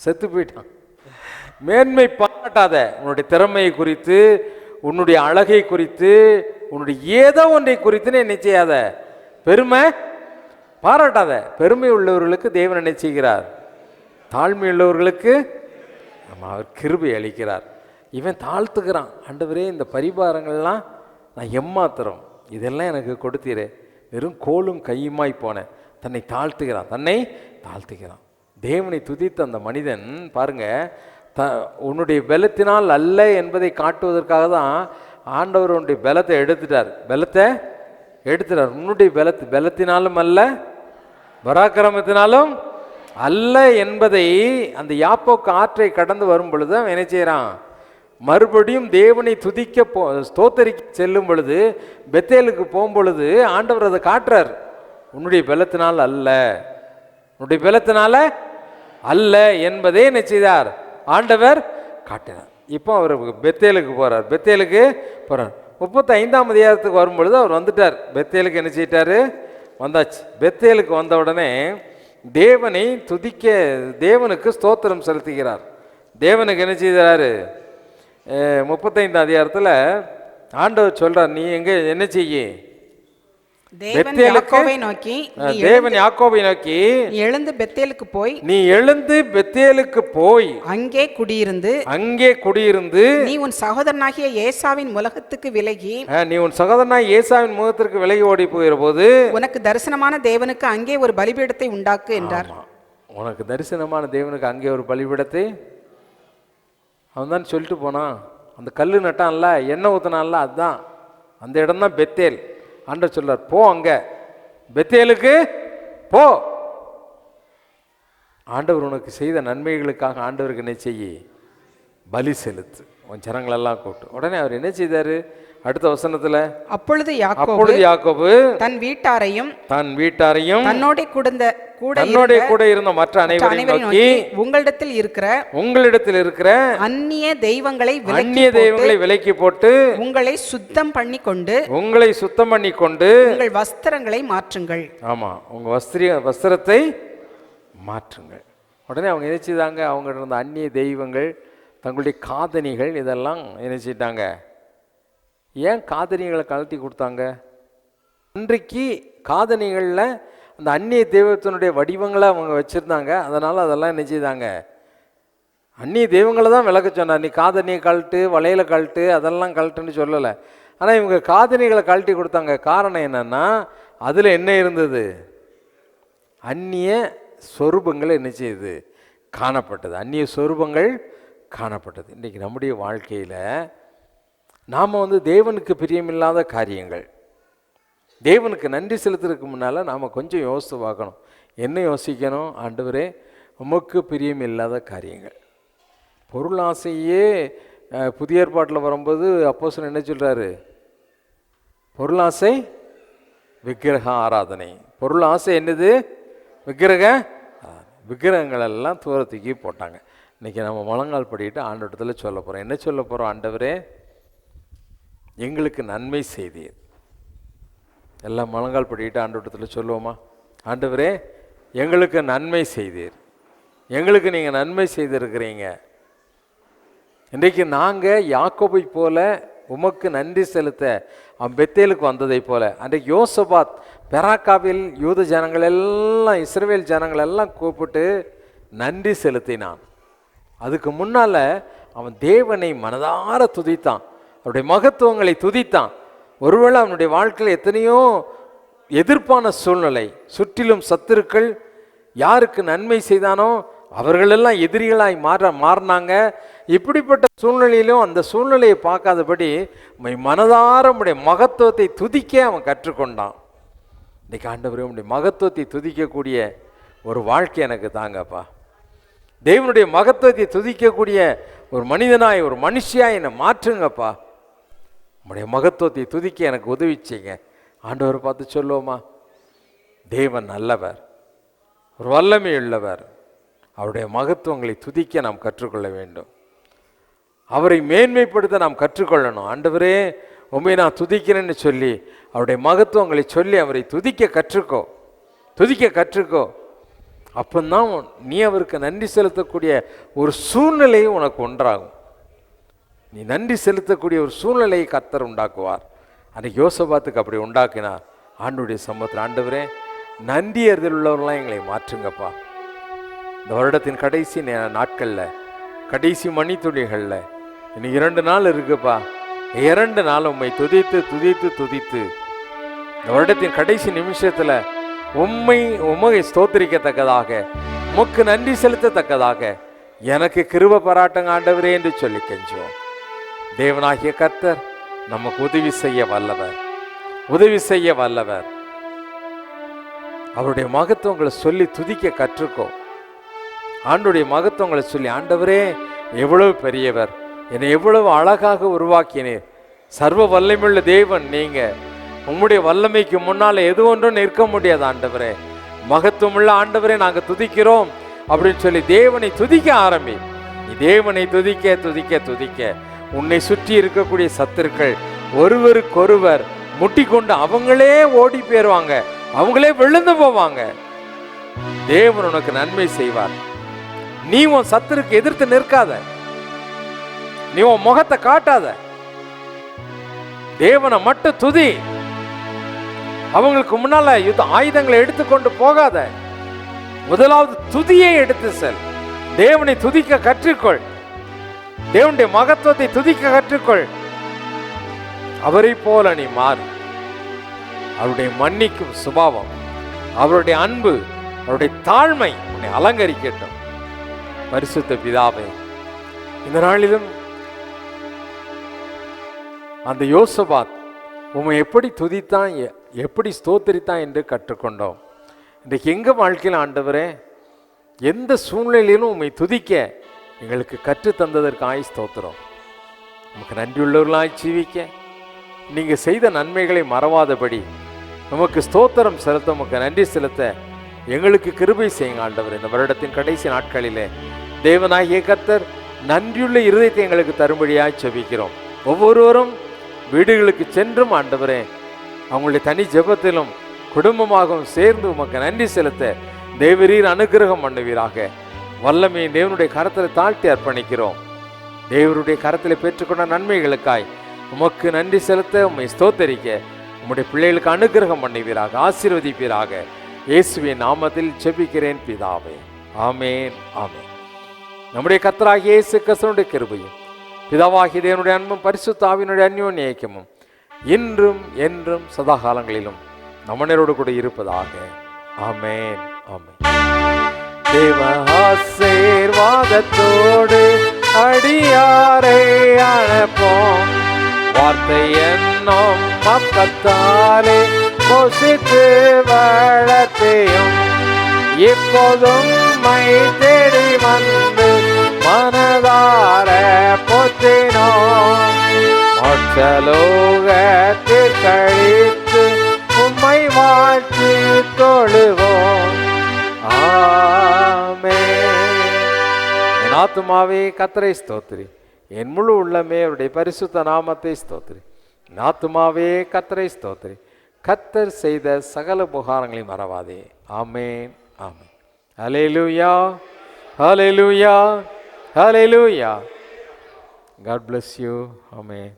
செத்து போயிட்டான். மேன்மை பாராட்டாத. உன்னுடைய திறமையை குறித்து, உன்னுடைய அழகை குறித்து, உன்னுடைய ஏதோ ஒன்றை குறித்துன்னு என்ன செய்யாத. பெருமை பாராட்டாத. பெருமை உள்ளவர்களுக்கு தேவன் என்ன செய்கிறார்? தாழ்மை உள்ளவர்களுக்கு அவர் கிருபை அளிக்கிறார். இவன் தாழ்த்துக்கிறான். ஆண்டவரே இந்த பரிபாரங்கள்லாம் நான் எம்மாத்திரம், இதெல்லாம் எனக்கு கொடுத்தீரே. வெறும் கோலும் கையுமாய் போனேன். தன்னை தாழ்த்துகிறான். தேவனை துதித்த அந்த மனிதன் பாருங்க, உன்னுடைய பலத்தினால் அல்ல என்பதை காட்டுவதற்காக தான் ஆண்டவர் உன்னுடைய பலத்தை எடுத்துட்டார். உன்னுடைய பலத்தினாலும் அல்ல, பராக்கிரமத்தினாலும் அல்ல என்பதை அந்த யாப்போக்கு ஆற்றை கடந்து வரும் பொழுது அவன் என்ன செய்யறான்? மறுபடியும் தேவனை துதிக்க ஸ்தோத்தரிக்க செல்லும் பொழுது, பெத்தேலுக்கு போகும் பொழுது ஆண்டவர் அதை காட்டுறார். உன்னுடைய பலத்தினால் அல்ல, உன்னுடைய பலத்தினால அல்ல என்பதே என்ன செய்தார்? ஆண்டவர் காட்டினார். இப்போ அவர் பெத்தேலுக்கு போறார். 35ஆம் அதிகாரத்துக்கு வரும் பொழுது அவர் வந்துட்டார். பெத்தேலுக்கு என்ன செய்யிட்டாரு? வந்தாச்சு. பெத்தேலுக்கு வந்த உடனே தேவனை துதிக்க, தேவனுக்கு ஸ்தோத்திரம் செலுத்துகிறார். தேவனுக்கு என்ன செய்கிறாரு? 35ஆம் அதிகாரத்தில் ஆண்டவர் சொல்றார், நீ எங்க என்ன செய்ய? தேவன் யாக்கோபை நோக்கி, நீ எழுந்து பெத்தேலுக்கு போய் அங்கே குடியிருந்து நீ உன் சகோதரனாகிய ஏசாவின் முகத்துக்கு விலகி ஓடி போகிற போது உனக்கு தரிசனமான தேவனுக்கு அங்கே ஒரு பலிபீடத்தை உண்டாக்கு என்றார். உனக்கு தரிசனமான தேவனுக்கு அங்கே ஒரு பலிபீடத்தை அவன் தான் சொல்லிட்டு போனான். அந்த கல்லு நட்டான்ல, எண்ணெய் ஊத்தினான்ல, அதுதான் அந்த இடம் தான் பெத்தேல். ஆண்டவர் சொல்றார், போ அங்க பெத்தேலுக்கு போ. ஆண்டவர் உனக்கு செய்த நன்மைகளுக்காக ஆண்டவருக்கு என்ன செய்ய? பலி செலுத்து. உன் ஜனங்களெல்லாம் கூட்டு. உடனே அவர் என்ன செய்தாரு? அடுத்த வசனத்துல, அப்பொழுது யாக்கோபு தன் வீட்டாரையும் தன்னோட கூட இருந்த மற்ற அனைவரையும் நோக்கி, உங்களிடத்தில் இருக்கிற அந்நிய தெய்வங்களை விலக்கி போட்டு உங்களை சுத்தம் பண்ணி கொண்டு உங்கள் வஸ்திரங்களை மாற்றுங்கள். ஆமா, உங்க வஸ்திரத்தை மாற்றுங்கள். உடனே அவங்க என்ன செய்தாங்க? அவங்க இருந்த அந்நிய தெய்வங்கள், தங்களுடைய காதணிகள், இதெல்லாம் என்ன செய்தாங்க? ஏன் காதணிகளை கழட்டி கொடுத்தாங்க? இன்றைக்கு காதணிகளில் அந்த அந்நிய தெய்வத்தினுடைய வடிவங்களை அவங்க வச்சுருந்தாங்க. அதனால் அதெல்லாம் என்ன செய்தாங்க? அந்நிய தெய்வங்களை தான் விளக்க சொன்னார். நீ காதணியை கழட்டு, வளையலை கழட்டு, அதெல்லாம் கழட்டுன்னு சொல்லலை. ஆனால் இவங்க காதணிகளை கழட்டி கொடுத்தாங்க. காரணம் என்னென்னா, அதில் என்ன இருந்தது? அந்நிய சொரூபங்கள் என்ன செய்யுது? காணப்பட்டது. அந்நிய சொரூபங்கள் காணப்பட்டது. இன்றைக்கி நம்முடைய வாழ்க்கையில் நாம் தேவனுக்கு பிரியமில்லாத காரியங்கள், தேவனுக்கு நன்றி செலுத்துறதுக்கு முன்னால் நாம் கொஞ்சம் யோசித்து பார்க்கணும். என்ன யோசிக்கணும்? ஆண்டவரே, உமக்கு பிரியமில்லாத காரியங்கள். பொருளாசையே புதிய ஏற்பாட்டில் வரும்போது அப்போஸ்தலன் என்ன சொல்கிறாரு? பொருளாசை விக்கிரக ஆராதனை. பொருளாசை என்னது? விக்கிரகங்களெல்லாம் தூரத்துக்கு போட்டாங்க. இன்றைக்கி நம்ம முழங்கால் படிட்டு ஆண்டவரத்தில் சொல்ல போகிறோம். என்ன சொல்ல போகிறோம்? ஆண்டவரே, எங்களுக்கு நன்மை செய்தீர். எல்லாம் முழங்கால் படிட்டு ஆண்டவரத்தில் சொல்லுவோமா? ஆண்டவரே, எங்களுக்கு நன்மை செய்தீர். எங்களுக்கு நீங்கள் நன்மை செய்திருக்கிறீங்க. இன்றைக்கு நாங்கள் யாக்கோபை போல உமக்கு நன்றி செலுத்த அவன் பெத்தேலுக்கு வந்ததை போல, அன்றைக்கு யோசபாத் பெராக்காவில் யூத ஜனங்கள் எல்லாம், இஸ்ரவேல் ஜனங்கள் எல்லாம் கூப்பிட்டு நன்றி செலுத்தினான். அதுக்கு முன்னால் அவன் தேவனை மனதார துதித்தான், அவருடைய மகத்துவங்களை துதித்தான். ஒருவேளை அவனுடைய வாழ்க்கையில் எத்தனையோ எதிர்ப்பான சூழ்நிலை, சுற்றிலும் சத்துருக்கள், யாருக்கு நன்மை செய்தானோ அவர்களெல்லாம் எதிரிகளாய் மாறினாங்க. இப்படிப்பட்ட சூழ்நிலையிலும் அந்த சூழ்நிலையை பார்க்காதபடி மனதார உடைய மகத்துவத்தை துதிக்க அவன் கற்றுக்கொண்டான். இன்றைக்கு ஆண்டவரே, உடைய மகத்துவத்தை துதிக்கக்கூடிய ஒரு வாழ்க்கை எனக்கு தாங்கப்பா. தேவனுடைய மகத்துவத்தை துதிக்கக்கூடிய ஒரு மனிதனாய், ஒரு மனுஷியாய் என்னை மாற்றுங்கப்பா. உடைய மகத்துவத்தை துதிக்க எனக்கு உதவி செய்யுங்க. ஆண்டவரை பார்த்து சொல்லுவோமா? தேவன் நல்லவர், ஒரு வல்லமை உள்ளவர். அவருடைய மகத்துவங்களை துதிக்க நாம் கற்றுக்கொள்ள வேண்டும். அவரை மேன்மைப்படுத்த நாம் கற்றுக்கொள்ளணும். ஆண்டவரே, உண்மை நான் துதிக்கிறேன்னு சொல்லி அவருடைய மகத்துவங்களை சொல்லி அவரை துதிக்க கற்றுக்கோ, துதிக்க கற்றுக்கோ. அப்பந்தான் நீ அவருக்கு நன்றி செலுத்தக்கூடிய ஒரு சூழ்நிலையை உனக்கு உண்டாகும். நீ நன்றி செலுத்தக்கூடிய ஒரு சூழ்நிலையை கர்த்தர் உண்டாக்குவார். அன்றைக்கு யோசபாத்துக்கு அப்படி உண்டாக்கினார். ஆண்டவருடைய சமூகத்தில், ஆண்டவரே, நன்றி அறிதல் உள்ளவர்களாம் எங்களை மாற்றுங்கப்பா. இந்த வருடத்தின் கடைசி நாட்களில், கடைசி மணித்துளிகளில் இன்னும் 2 நாள் இருக்குப்பா. 2 நாள் உம்மை துதித்து துதித்து துதித்து இந்த வருடத்தின் கடைசி நிமிஷத்தில் உம்மை ஸ்தோத்திரிக்கத்தக்கதாக, உமக்கு நன்றி செலுத்தத்தக்கதாக எனக்கு கிருபை பாராட்டுங்க ஆண்டவரே என்று சொல்லி கெஞ்சுவோம். தேவனாகிய கர்த்தர் நமக்கு உதவி செய்ய வல்லவர், உதவி செய்ய வல்லவர். அவருடைய மகத்துவங்களை சொல்லி துதிக்க கற்றுக்கோ. ஆண்டுடைய மகத்துவங்களை சொல்லி, ஆண்டவரே எவ்வளவு பெரியவர், என்னை எவ்வளவு அழகாக உருவாக்கினீர், சர்வ வல்லமையுள்ள தேவன் நீங்க, உம்முடைய வல்லமைக்கு முன்னால் எது ஒன்றும் நிற்க முடியாது ஆண்டவரே, மகத்துவமுள்ள ஆண்டவரே நாங்கள் துதிக்கிறோம் அப்படின்னு சொல்லி தேவனை துதிக்க ஆரம்பி. நீ தேவனை துதிக்க துதிக்க துதிக்க உன்னை சுற்றி இருக்கக்கூடிய சத்துருக்கள் ஒருவருக்கொருவர் முட்டி கொண்டு அவங்களே ஓடி போயிருவாங்க, அவங்களே விழுந்து போவாங்க. தேவன் உனக்கு நன்மை செய்வார். நீ உன் சத்துருக்கு எதிர்த்து நிற்காத, நீ உன் முகத்தை காட்டாத, தேவனை மட்டும் துதி. அவங்களுக்கு முன்னால ஆயுதங்களை எடுத்துக்கொண்டு போகாத. முதலாவது துதியை எடுத்து செல். தேவனை துதிக்க கற்றுக்கொள், தேவனுடைய மகத்துவத்தை துதிக்க கற்றுக்கொள். அவரை போல நீ மாறு. அவருடைய மன்னிக்கும் சுபாவம், அவருடைய அன்பு, அவருடைய தாழ்மை உன்னை அலங்கரிக்கட்டும். பரிசுத்த பிதாவே, இந்த நாளிலும் அந்த யோசபாத் உம்மை எப்படி துதித்தான், எப்படி ஸ்தோத்திரித்தான் என்று கற்றுக்கொண்டோம். இன்றைக்கு எங்கள் வாழ்க்கையில் ஆண்டவரே, எந்த சூழ்நிலையிலும் உம்மை துதிக்க எங்களுக்கு கற்றுத்தந்ததற்காய் ஸ்தோத்திரம். நமக்கு நன்றியுள்ளவர்களாய் ஜீவிக்க, நீங்கள் செய்த நன்மைகளை மறவாதபடி நமக்கு ஸ்தோத்திரம் செலுத்த, நமக்கு நன்றி செலுத்த எங்களுக்கு கிருபை செய்யுங்க ஆண்டவர். இந்த வருடத்தின் கடைசி நாட்களிலே தேவனாகிய கர்த்தர் நன்றியுள்ள இருதயத்தை எங்களுக்கு தரும்படியாய் ஜெபிக்கிறோம். ஒவ்வொருவரும் வீடுகளுக்கு சென்றும் ஆண்டவரே, அவங்களுடைய தனி ஜெபத்திலும் குடும்பமாகவும் சேர்ந்து உமக்கு நன்றி செலுத்த தேவரீர் அனுக்கிரகம் பண்ணுவீராக. வல்லமையை தேவனுடைய கரத்தில் தாழ்த்தி அர்ப்பணிக்கிறோம். தேவருடைய கரத்தில் பெற்றுக்கொண்ட நன்மைகளுக்காய் உமக்கு நன்றி செலுத்த, உம்மை ஸ்தோத்தரிக்க உம்முடைய பிள்ளைகளுக்கு அனுக்கிரகம் பண்ணுவீராக, ஆசீர்வதிப்பீராக. இயேசுவின் நாமத்தில் ஜெபிக்கிறேன் பிதாவே, ஆமேன் ஆமேன். நம்முடைய கர்த்தராகிய இயேசு கிறிஸ்துவினுடைய கிருபையும் பிதாவாகிய தேவனுடைய அன்பும் பரிசுத்த ஆவியினுடைய அந்யோன்ய ஐக்கியமும் இன்றும் என்றும் சதா காலங்களிலும் நம்மனரோடு கூட இருப்பதாக. ஆமேன் ஆமேன். தேவ ஆசீர்வாதத்தோடு அடியாரை அனுப்போம், வார்த்தை என்னும் அப்பத்தாலே போஷித்து வளர்த்தையும் இப்போதும் மை தேடி வந்து மனதார போற்றினோம். மோட்சலோகத்தில் கழித்து உம்மை வாழ்த்தி தொழுவோம். ஆமென். என் ஆத்துமாவே கர்த்தரை ஸ்தோத்திரி, என் முழு உள்ளமே அவருடைய பரிசுத்த நாமத்தை ஸ்தோத்திரி. ஆத்துமாவே கர்த்தரை ஸ்தோத்திரி, கர்த்தர் செய்த சகல உபகாரங்களையும் மறவாதே. ஆமென், ஆமென். ஹல்லேலூயா, ஹல்லேலூயா, ஹல்லேலூயா. God bless you. Amen.